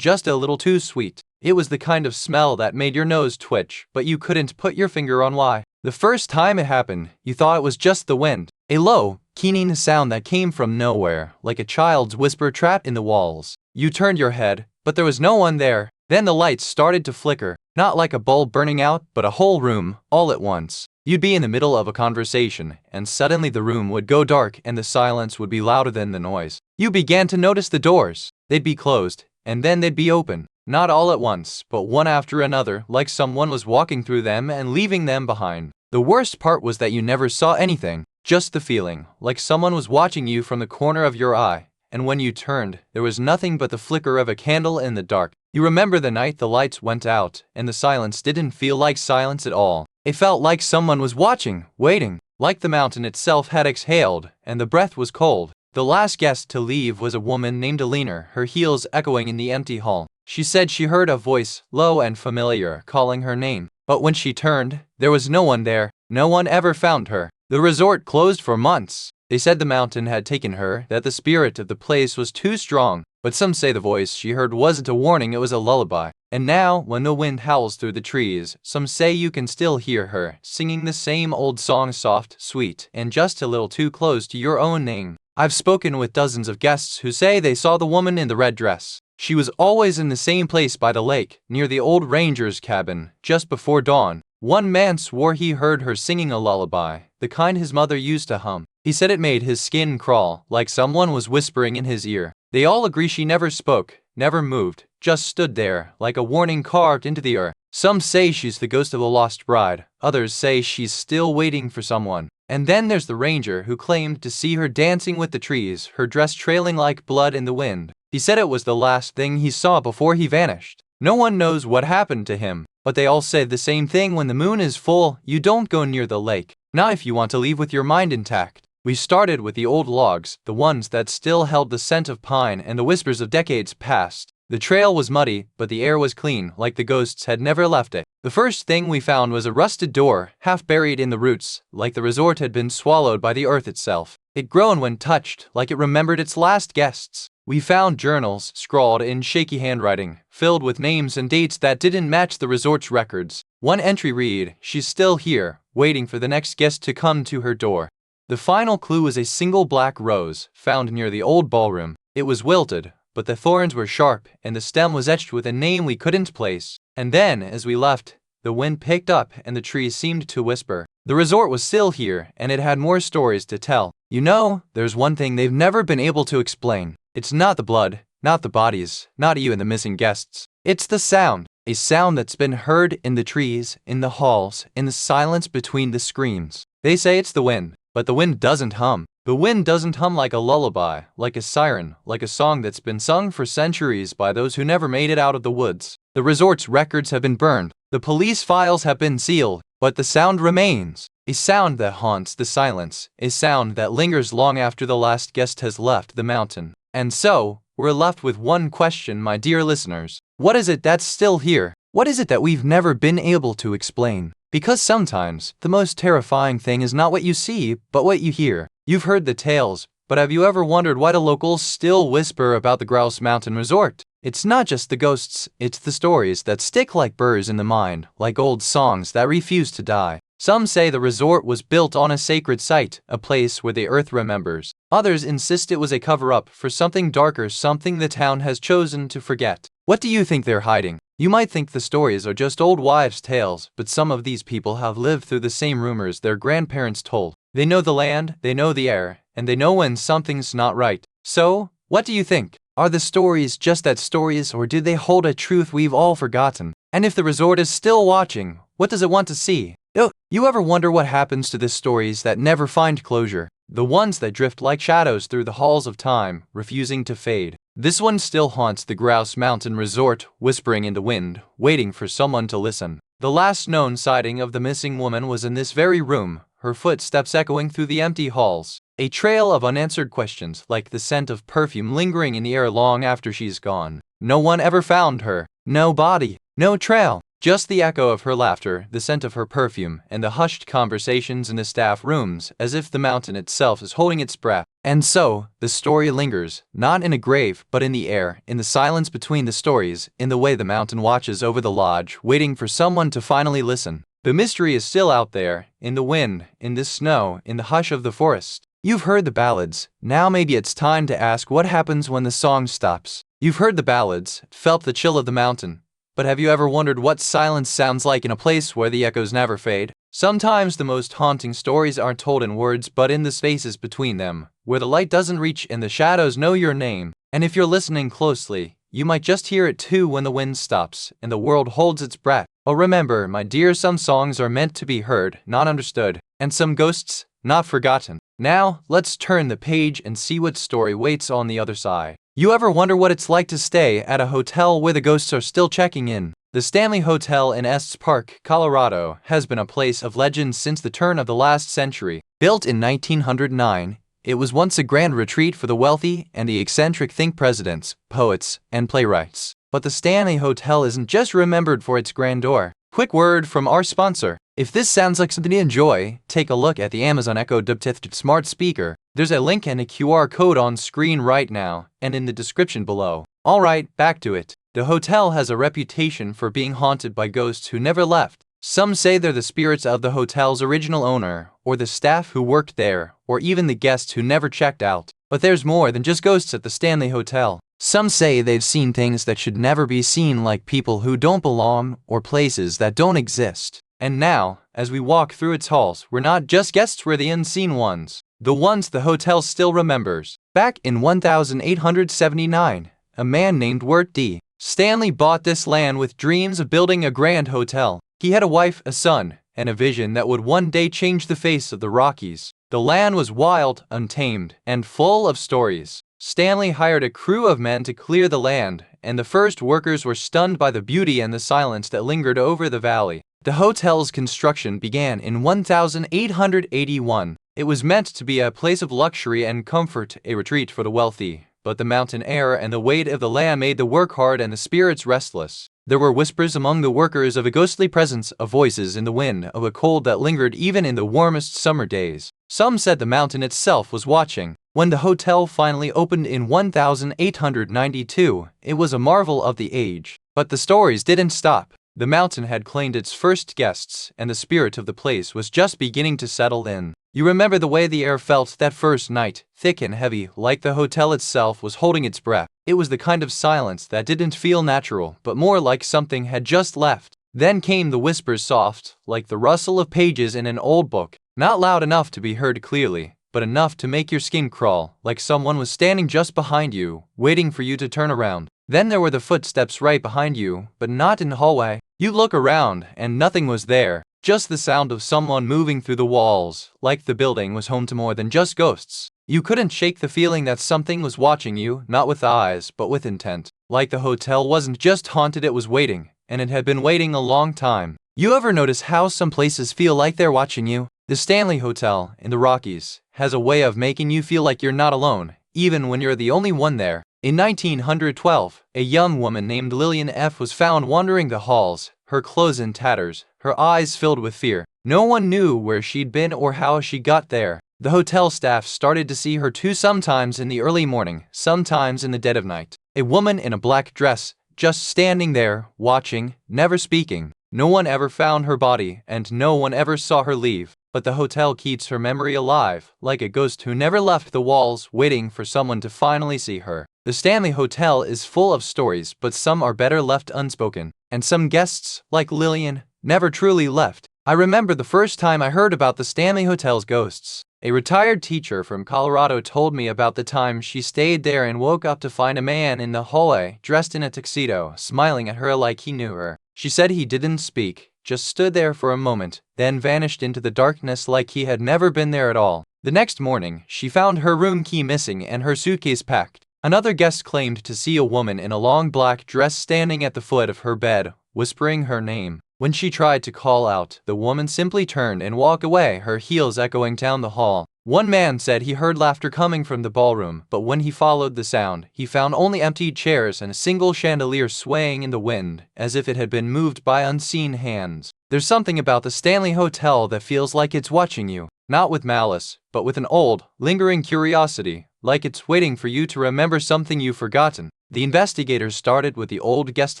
just a little too sweet. It was the kind of smell that made your nose twitch, but you couldn't put your finger on why. The first time it happened, you thought it was just the wind. A low, keening sound that came from nowhere, like a child's whisper trapped in the walls. You turned your head, but there was no one there. Then the lights started to flicker, not like a bulb burning out, but a whole room, all at once. You'd be in the middle of a conversation, and suddenly the room would go dark and the silence would be louder than the noise. You began to notice the doors. They'd be closed, and then they'd be open. Not all at once, but one after another, like someone was walking through them and leaving them behind. The worst part was that you never saw anything, just the feeling, like someone was watching you from the corner of your eye. And when you turned, there was nothing but the flicker of a candle in the dark. You remember the night the lights went out, and the silence didn't feel like silence at all. It felt like someone was watching, waiting, like the mountain itself had exhaled, and the breath was cold. The last guest to leave was a woman named Alina, her heels echoing in the empty hall. She said she heard a voice, low and familiar, calling her name. But when she turned, there was no one there. No one ever found her. The resort closed for months. They said the mountain had taken her, that the spirit of the place was too strong. But some say the voice she heard wasn't a warning, it was a lullaby. And now, when the wind howls through the trees, some say you can still hear her, singing the same old song, soft, sweet, and just a little too close to your own name. I've spoken with dozens of guests who say they saw the woman in the red dress. She was always in the same place by the lake, near the old ranger's cabin, just before dawn. One man swore he heard her singing a lullaby, the kind his mother used to hum. He said it made his skin crawl, like someone was whispering in his ear. They all agree she never spoke, never moved, just stood there, like a warning carved into the earth. Some say she's the ghost of a lost bride, others say she's still waiting for someone. And then there's the ranger who claimed to see her dancing with the trees, her dress trailing like blood in the wind. He said it was the last thing he saw before he vanished. No one knows what happened to him, but they all say the same thing: when the moon is full, you don't go near the lake. Not if you want to leave with your mind intact. We started with the old logs, the ones that still held the scent of pine and the whispers of decades past. The trail was muddy, but the air was clean, like the ghosts had never left it. The first thing we found was a rusted door, half buried in the roots, like the resort had been swallowed by the earth itself. It groaned when touched, like it remembered its last guests. We found journals, scrawled in shaky handwriting, filled with names and dates that didn't match the resort's records. One entry read, "She's still here, waiting for the next guest to come to her door." The final clue was a single black rose, found near the old ballroom. It was wilted, but the thorns were sharp, and the stem was etched with a name we couldn't place. And then, as we left, the wind picked up and the trees seemed to whisper. The resort was still here, and it had more stories to tell. You know, there's one thing they've never been able to explain. It's not the blood, not the bodies, not you and the missing guests. It's the sound. A sound that's been heard in the trees, in the halls, in the silence between the screams. They say it's the wind, but the wind doesn't hum. The wind doesn't hum like a lullaby, like a siren, like a song that's been sung for centuries by those who never made it out of the woods. The resort's records have been burned. The police files have been sealed, but the sound remains. A sound that haunts the silence. A sound that lingers long after the last guest has left the mountain. And so, we're left with one question, my dear listeners. What is it that's still here? What is it that we've never been able to explain? Because sometimes, the most terrifying thing is not what you see, but what you hear. You've heard the tales, but have you ever wondered why the locals still whisper about the Grouse Mountain Resort? It's not just the ghosts, it's the stories that stick like burrs in the mind, like old songs that refuse to die. Some say the resort was built on a sacred site, a place where the earth remembers. Others insist it was a cover-up for something darker, something the town has chosen to forget. What do you think they're hiding? You might think the stories are just old wives' tales, but some of these people have lived through the same rumors their grandparents told. They know the land, they know the air, and they know when something's not right. So, what do you think? Are the stories just that stories, or do they hold a truth we've all forgotten? And if the resort is still watching, what does it want to see? Oh, you ever wonder what happens to the stories that never find closure? The ones that drift like shadows through the halls of time, refusing to fade. This one still haunts the Grouse Mountain Resort, whispering in the wind, waiting for someone to listen. The last known sighting of the missing woman was in this very room, her footsteps echoing through the empty halls. A trail of unanswered questions, like the scent of perfume lingering in the air long after she's gone. No one ever found her. No body. No trail. Just the echo of her laughter, the scent of her perfume, and the hushed conversations in the staff rooms, as if the mountain itself is holding its breath. And so, the story lingers, not in a grave, but in the air, in the silence between the stories, in the way the mountain watches over the lodge, waiting for someone to finally listen. The mystery is still out there, in the wind, in the snow, in the hush of the forest. You've heard the ballads. Now maybe it's time to ask what happens when the song stops. You've heard the ballads, felt the chill of the mountain. But have you ever wondered what silence sounds like in a place where the echoes never fade? Sometimes the most haunting stories aren't told in words but in the spaces between them, where the light doesn't reach and the shadows know your name. And if you're listening closely, you might just hear it too when the wind stops and the world holds its breath. Oh, remember, my dear, some songs are meant to be heard, not understood, and some ghosts, not forgotten. Now, let's turn the page and see what story waits on the other side. You ever wonder what it's like to stay at a hotel where the ghosts are still checking in? The Stanley Hotel in Estes Park, Colorado, has been a place of legend since the turn of the last century. Built in 1909, it was once a grand retreat for the wealthy and the eccentric think presidents, poets, and playwrights. But the Stanley Hotel isn't just remembered for its grandeur. Quick word from our sponsor. If this sounds like something you enjoy, take a look at the Amazon Echo Dub smart speaker. There's a link and a QR code on screen right now and in the description below. Alright, back to it. The hotel has a reputation for being haunted by ghosts who never left. Some say they're the spirits of the hotel's original owner, or the staff who worked there, or even the guests who never checked out. But there's more than just ghosts at the Stanley Hotel. Some say they've seen things that should never be seen, like people who don't belong or places that don't exist. And now, as we walk through its halls, we're not just guests, we're the unseen ones. The ones the hotel still remembers. Back in 1879, a man named Wirt D. Stanley bought this land with dreams of building a grand hotel. He had a wife, a son, and a vision that would one day change the face of the Rockies. The land was wild, untamed, and full of stories. Stanley hired a crew of men to clear the land, and the first workers were stunned by the beauty and the silence that lingered over the valley. The hotel's construction began in 1881. It was meant to be a place of luxury and comfort, a retreat for the wealthy. But the mountain air and the weight of the land made the work hard and the spirits restless. There were whispers among the workers of a ghostly presence, of voices in the wind, of a cold that lingered even in the warmest summer days. Some said the mountain itself was watching. When the hotel finally opened in 1892, it was a marvel of the age. But the stories didn't stop. The mountain had claimed its first guests, and the spirit of the place was just beginning to settle in. You remember the way the air felt that first night, thick and heavy, like the hotel itself was holding its breath. It was the kind of silence that didn't feel natural, but more like something had just left. Then came the whispers, soft, like the rustle of pages in an old book. Not loud enough to be heard clearly, but enough to make your skin crawl, like someone was standing just behind you, waiting for you to turn around. Then there were the footsteps right behind you, but not in the hallway. You look around, and nothing was there. Just the sound of someone moving through the walls, like the building was home to more than just ghosts. You couldn't shake the feeling that something was watching you, not with eyes, but with intent. Like the hotel wasn't just haunted, it was waiting, and it had been waiting a long time. You ever notice how some places feel like they're watching you? The Stanley Hotel in the Rockies has a way of making you feel like you're not alone, even when you're the only one there. In 1912, a young woman named Lillian F. was found wandering the halls, her clothes in tatters, her eyes filled with fear. No one knew where she'd been or how she got there. The hotel staff started to see her too, sometimes in the early morning, sometimes in the dead of night. A woman in a black dress, just standing there, watching, never speaking. No one ever found her body, and no one ever saw her leave. But the hotel keeps her memory alive, like a ghost who never left the walls, waiting for someone to finally see her. The Stanley Hotel is full of stories, but some are better left unspoken. And some guests, like Lillian, never truly left. I remember the first time I heard about the Stanley Hotel's ghosts. A retired teacher from Colorado told me about the time she stayed there and woke up to find a man in the hallway, dressed in a tuxedo, smiling at her like he knew her. She said he didn't speak, just stood there for a moment, then vanished into the darkness like he had never been there at all. The next morning, she found her room key missing and her suitcase packed. Another guest claimed to see a woman in a long black dress standing at the foot of her bed, whispering her name. When she tried to call out, the woman simply turned and walked away, her heels echoing down the hall. One man said he heard laughter coming from the ballroom, but when he followed the sound, he found only empty chairs and a single chandelier swaying in the wind, as if it had been moved by unseen hands. There's something about the Stanley Hotel that feels like it's watching you, not with malice, but with an old, lingering curiosity, like it's waiting for you to remember something you've forgotten. The investigators started with the old guest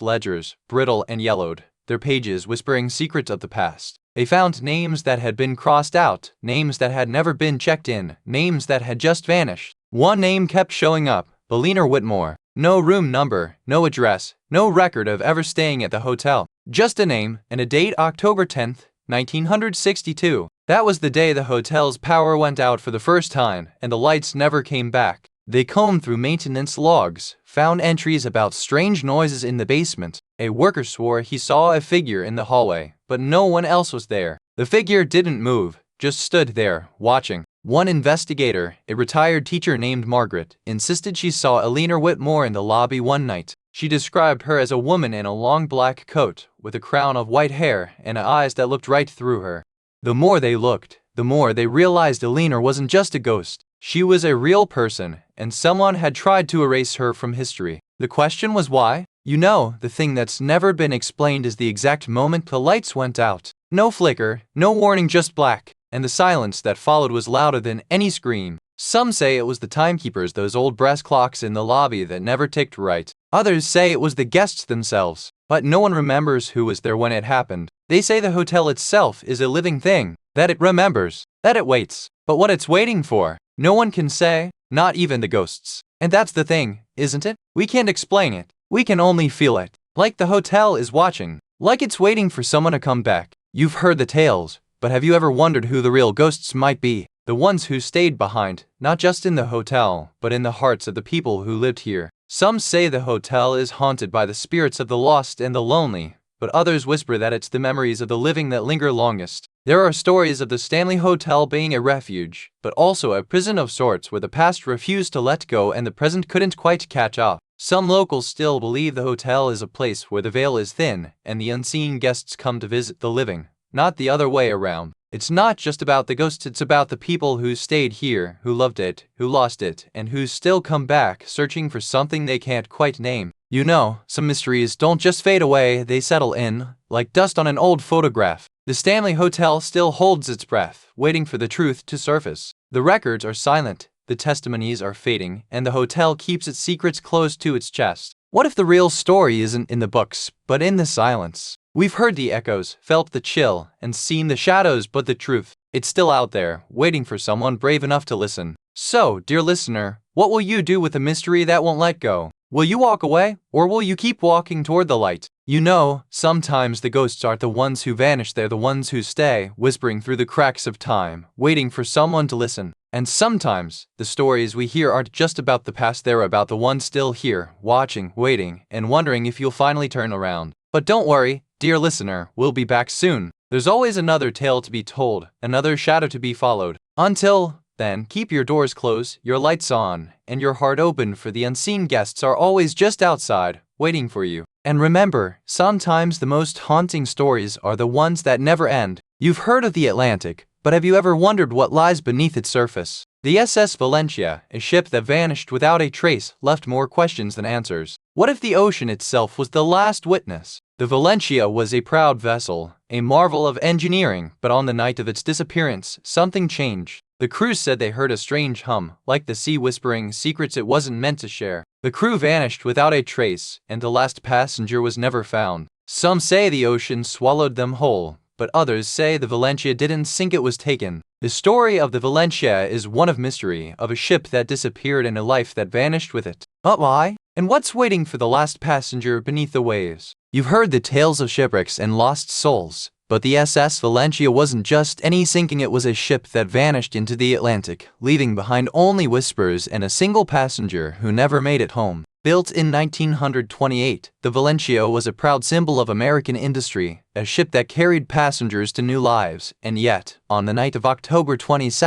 ledgers, brittle and yellowed, their pages whispering secrets of the past. They found names that had been crossed out, names that had never been checked in, names that had just vanished. One name kept showing up, Eleanor Whitmore. No room number, no address, no record of ever staying at the hotel. Just a name and a date, October 10th, 1962. That was the day the hotel's power went out for the first time, and the lights never came back. They combed through maintenance logs, found entries about strange noises in the basement. A worker swore he saw a figure in the hallway, but no one else was there. The figure didn't move, just stood there, watching. One investigator, a retired teacher named Margaret, insisted she saw Eleanor Whitmore in the lobby one night. She described her as a woman in a long black coat, with a crown of white hair and eyes that looked right through her. The more they looked, the more they realized Eleanor wasn't just a ghost. She was a real person, and someone had tried to erase her from history. The question was why? You know, the thing that's never been explained is the exact moment the lights went out. No flicker, no warning, just black. And the silence that followed was louder than any scream. Some say it was the timekeepers, those old brass clocks in the lobby that never ticked right. Others say it was the guests themselves. But no one remembers who was there when it happened. They say the hotel itself is a living thing, that it remembers, that it waits. But what it's waiting for, no one can say, not even the ghosts. And that's the thing, isn't it? We can't explain it. We can only feel it. Like the hotel is watching. Like it's waiting for someone to come back. You've heard the tales, but have you ever wondered who the real ghosts might be? The ones who stayed behind, not just in the hotel, but in the hearts of the people who lived here. Some say the hotel is haunted by the spirits of the lost and the lonely, but others whisper that it's the memories of the living that linger longest. There are stories of the Stanley Hotel being a refuge, but also a prison of sorts where the past refused to let go and the present couldn't quite catch up. Some locals still believe the hotel is a place where the veil is thin and the unseen guests come to visit the living, not the other way around. It's not just about the ghosts, it's about the people who stayed here, who loved it, who lost it, and who still come back searching for something they can't quite name. You know, some mysteries don't just fade away, they settle in, like dust on an old photograph. The Stanley Hotel still holds its breath, waiting for the truth to surface. The records are silent, the testimonies are fading, and the hotel keeps its secrets close to its chest. What if the real story isn't in the books, but in the silence? We've heard the echoes, felt the chill, and seen the shadows, but the truth, it's still out there, waiting for someone brave enough to listen. So, dear listener, what will you do with a mystery that won't let go? Will you walk away, or will you keep walking toward the light? You know, sometimes the ghosts aren't the ones who vanish, they're the ones who stay, whispering through the cracks of time, waiting for someone to listen. And sometimes, the stories we hear aren't just about the past, they're about the ones still here, watching, waiting, and wondering if you'll finally turn around. But don't worry, dear listener, we'll be back soon. There's always another tale to be told, another shadow to be followed. Until then, keep your doors closed, your lights on, and your heart open, for the unseen guests are always just outside, waiting for you. And remember, sometimes the most haunting stories are the ones that never end. You've heard of the Atlantic, but have you ever wondered what lies beneath its surface? The SS Valentia, a ship that vanished without a trace, left more questions than answers. What if the ocean itself was the last witness? The Valentia was a proud vessel, a marvel of engineering, but on the night of its disappearance, something changed. The crew said they heard a strange hum, like the sea whispering secrets it wasn't meant to share. The crew vanished without a trace, and the last passenger was never found. Some say the ocean swallowed them whole, but others say the Valentia didn't sink, it was taken. The story of the Valentia is one of mystery, of a ship that disappeared and a life that vanished with it. But why? And what's waiting for the last passenger beneath the waves? You've heard the tales of shipwrecks and lost souls, but the SS Valentia wasn't just any sinking, it was a ship that vanished into the Atlantic, leaving behind only whispers and a single passenger who never made it home. Built in 1928, the Valentia was a proud symbol of American industry, a ship that carried passengers to new lives, and yet, on the night of October 22,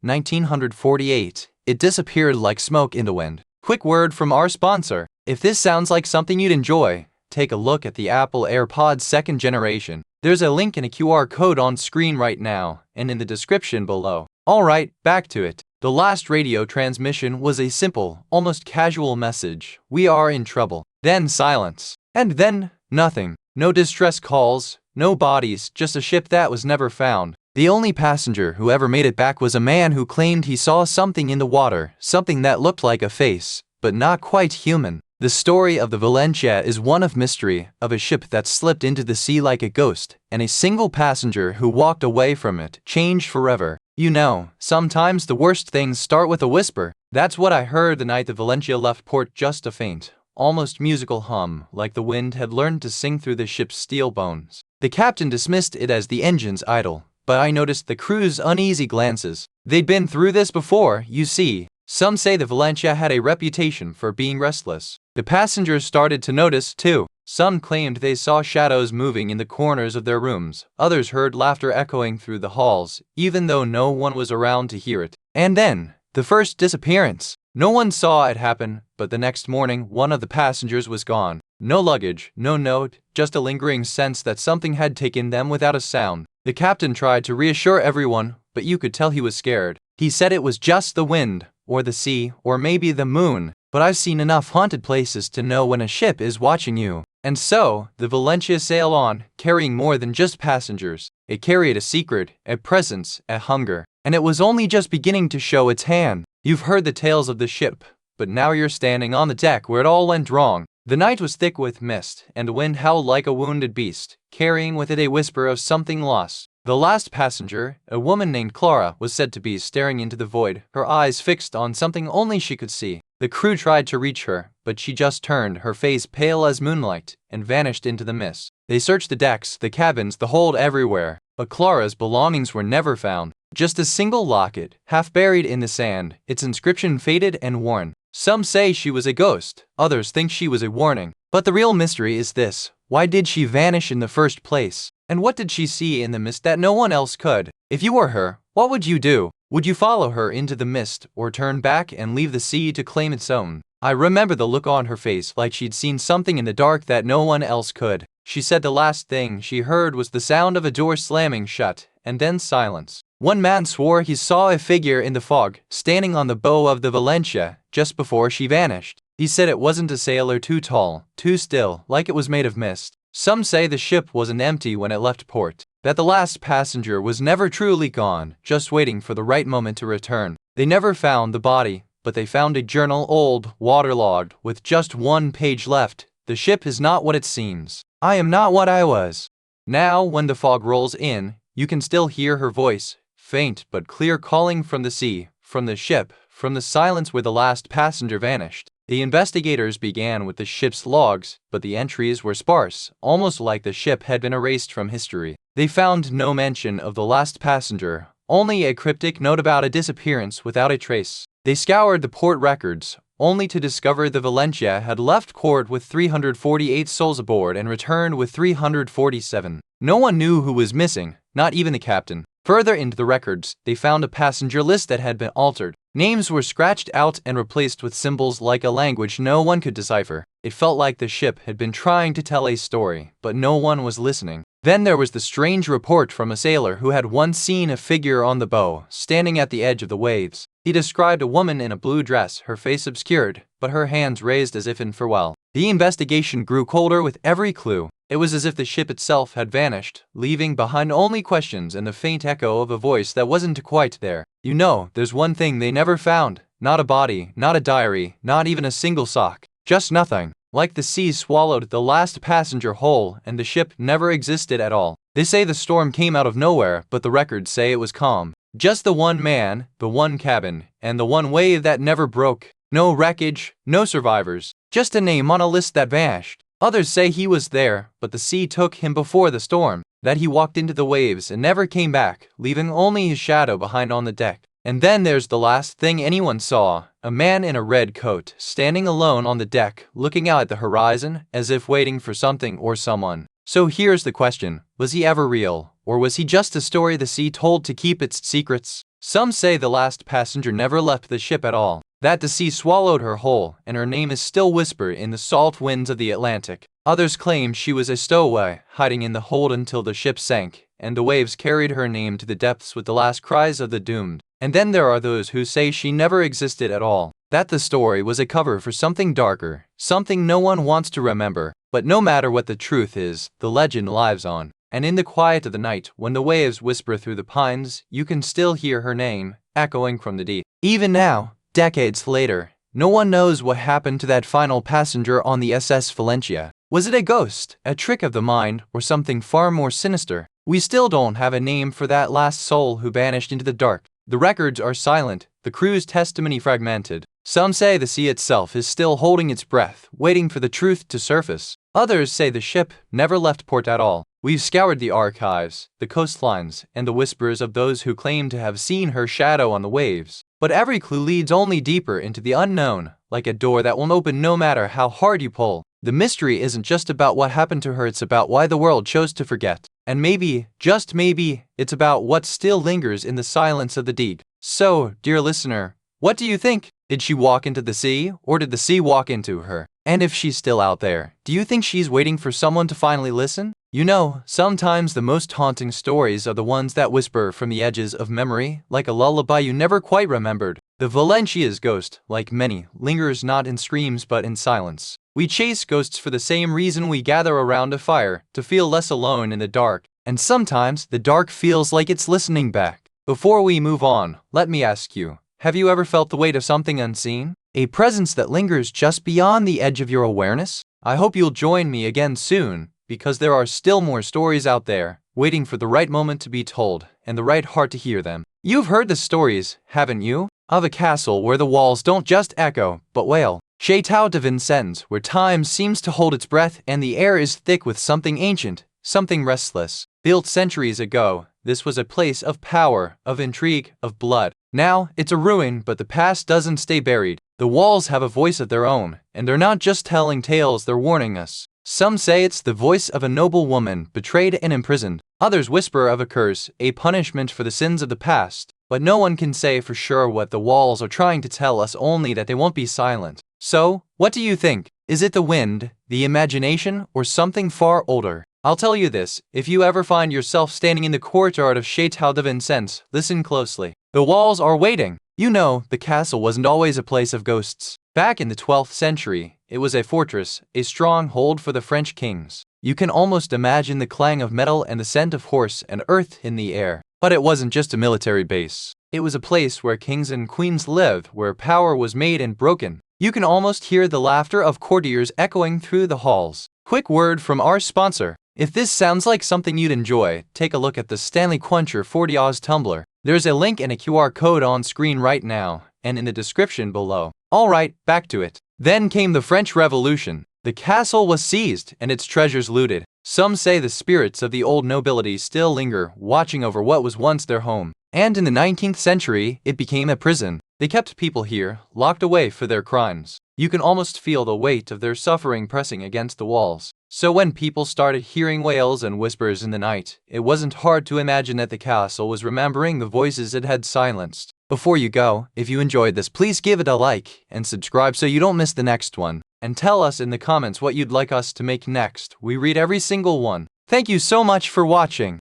1948, it disappeared like smoke in the wind. Quick word from our sponsor. If this sounds like something you'd enjoy, take a look at the Apple AirPods 2nd generation. There's a link and a QR code on screen right now, and in the description below. Alright, back to it. The last radio transmission was a simple, almost casual message: "We are in trouble." Then silence. And then, nothing. No distress calls, no bodies, just a ship that was never found. The only passenger who ever made it back was a man who claimed he saw something in the water, something that looked like a face, but not quite human. The story of the Valentia is one of mystery, of a ship that slipped into the sea like a ghost, and a single passenger who walked away from it, changed forever. You know, sometimes the worst things start with a whisper. That's what I heard the night the Valentia left port, just a faint, almost musical hum, like the wind had learned to sing through the ship's steel bones. The captain dismissed it as the engine's idle, but I noticed the crew's uneasy glances. They'd been through this before, you see. Some say the Valentia had a reputation for being restless. The passengers started to notice, too. Some claimed they saw shadows moving in the corners of their rooms. Others heard laughter echoing through the halls, even though no one was around to hear it. And then, the first disappearance. No one saw it happen, but the next morning, one of the passengers was gone. No luggage, no note, just a lingering sense that something had taken them without a sound. The captain tried to reassure everyone, but you could tell he was scared. He said it was just the wind, or the sea, or maybe the moon. But I've seen enough haunted places to know when a ship is watching you. And so, the Valentia sailed on, carrying more than just passengers. It carried a secret, a presence, a hunger. And it was only just beginning to show its hand. You've heard the tales of the ship, but now you're standing on the deck where it all went wrong. The night was thick with mist, and the wind howled like a wounded beast, carrying with it a whisper of something lost. The last passenger, a woman named Clara, was said to be staring into the void, her eyes fixed on something only she could see. The crew tried to reach her, but she just turned, her face pale as moonlight, and vanished into the mist. They searched the decks, the cabins, the hold, everywhere, but Clara's belongings were never found. Just a single locket, half buried in the sand, its inscription faded and worn. Some say she was a ghost, others think she was a warning. But the real mystery is this: why did she vanish in the first place? And what did she see in the mist that no one else could? If you were her, what would you do? Would you follow her into the mist, or turn back and leave the sea to claim its own? I remember the look on her face, like she'd seen something in the dark that no one else could. She said the last thing she heard was the sound of a door slamming shut, and then silence. One man swore he saw a figure in the fog, standing on the bow of the Valentia, just before she vanished. He said it wasn't a sailor, too tall, too still, like it was made of mist. Some say the ship wasn't empty when it left port, that the last passenger was never truly gone, just waiting for the right moment to return. They never found the body, but they found a journal, old, waterlogged, with just one page left. The ship is not what it seems. I am not what I was. Now, when the fog rolls in, you can still hear her voice, faint but clear, calling from the sea, from the ship, from the silence where the last passenger vanished. The investigators began with the ship's logs, but the entries were sparse, almost like the ship had been erased from history. They found no mention of the last passenger, only a cryptic note about a disappearance without a trace. They scoured the port records, only to discover the Valentia had left port with 348 souls aboard and returned with 347. No one knew who was missing, not even the captain. Further into the records, they found a passenger list that had been altered. Names were scratched out and replaced with symbols like a language no one could decipher. It felt like the ship had been trying to tell a story, but no one was listening. Then there was the strange report from a sailor who had once seen a figure on the bow, standing at the edge of the waves. He described a woman in a blue dress, her face obscured, but her hands raised as if in farewell. The investigation grew colder with every clue. It was as if the ship itself had vanished, leaving behind only questions and the faint echo of a voice that wasn't quite there. You know, there's one thing they never found. Not a body, not a diary, not even a single sock. Just nothing. like the sea swallowed the last passenger whole and the ship never existed at all. They say the storm came out of nowhere, but the records say it was calm. Just the one man, the one cabin, and the one wave that never broke. No wreckage, no survivors, just a name on a list that vanished. Others say he was there, but the sea took him before the storm, that he walked into the waves and never came back, leaving only his shadow behind on the deck. And then there's the last thing anyone saw, a man in a red coat, standing alone on the deck, looking out at the horizon, as if waiting for something or someone. So here's the question, was he ever real, or was he just a story the sea told to keep its secrets? Some say the last passenger never left the ship at all, that the sea swallowed her whole, and her name is still whispered in the salt winds of the Atlantic. Others claim she was a stowaway, hiding in the hold until the ship sank, and the waves carried her name to the depths with the last cries of the doomed. And then there are those who say she never existed at all, that the story was a cover for something darker, something no one wants to remember. But no matter what the truth is, the legend lives on. And in the quiet of the night, when the waves whisper through the pines, you can still hear her name, echoing from the deep. Even now, decades later, no one knows what happened to that final passenger on the SS Valentia. Was it a ghost, a trick of the mind, or something far more sinister? We still don't have a name for that last soul who vanished into the dark. The records are silent, the crew's testimony fragmented. Some say the sea itself is still holding its breath, waiting for the truth to surface. Others say the ship never left port at all. We've scoured the archives, the coastlines, and the whispers of those who claim to have seen her shadow on the waves. But every clue leads only deeper into the unknown, like a door that won't open no matter how hard you pull. The mystery isn't just about what happened to her, it's about why the world chose to forget. And maybe, just maybe, it's about what still lingers in the silence of the deep. So, dear listener, what do you think? Did she walk into the sea, or did the sea walk into her? And if she's still out there, do you think she's waiting for someone to finally listen? You know, sometimes the most haunting stories are the ones that whisper from the edges of memory, like a lullaby you never quite remembered. The Valentia's ghost, like many, lingers not in screams but in silence. We chase ghosts for the same reason we gather around a fire, to feel less alone in the dark. And sometimes, the dark feels like it's listening back. Before we move on, let me ask you, have you ever felt the weight of something unseen? A presence that lingers just beyond the edge of your awareness? I hope you'll join me again soon, because there are still more stories out there, waiting for the right moment to be told, and the right heart to hear them. You've heard the stories, haven't you? Of a castle where the walls don't just echo, but wail. Château de Vincennes, where time seems to hold its breath and the air is thick with something ancient, something restless. Built centuries ago, this was a place of power, of intrigue, of blood. Now, it's a ruin, but the past doesn't stay buried. The walls have a voice of their own, and they're not just telling tales, they're warning us. Some say it's the voice of a noble woman, betrayed and imprisoned. Others whisper of a curse, a punishment for the sins of the past. But no one can say for sure what the walls are trying to tell us, only that they won't be silent. So, what do you think? Is it the wind, the imagination, or something far older? I'll tell you this, if you ever find yourself standing in the courtyard of Château de Vincennes, listen closely. The walls are waiting. You know, the castle wasn't always a place of ghosts. Back in the 12th century, it was a fortress, a stronghold for the French kings. You can almost imagine the clang of metal and the scent of horse and earth in the air. But it wasn't just a military base. It was a place where kings and queens lived, where power was made and broken. You can almost hear the laughter of courtiers echoing through the halls. Quick word from our sponsor. If this sounds like something you'd enjoy, take a look at the Stanley Quencher 40 Oz tumbler. There's a link and a QR code on screen right now, and in the description below. Alright, back to it. Then came the French Revolution. The castle was seized and its treasures looted. Some say the spirits of the old nobility still linger, watching over what was once their home. And in the 19th century, it became a prison. They kept people here, locked away for their crimes. You can almost feel the weight of their suffering pressing against the walls. So when people started hearing wails and whispers in the night, it wasn't hard to imagine that the castle was remembering the voices it had silenced. Before you go, if you enjoyed this, please give it a like and subscribe so you don't miss the next one. And tell us in the comments what you'd like us to make next. We read every single one. Thank you so much for watching.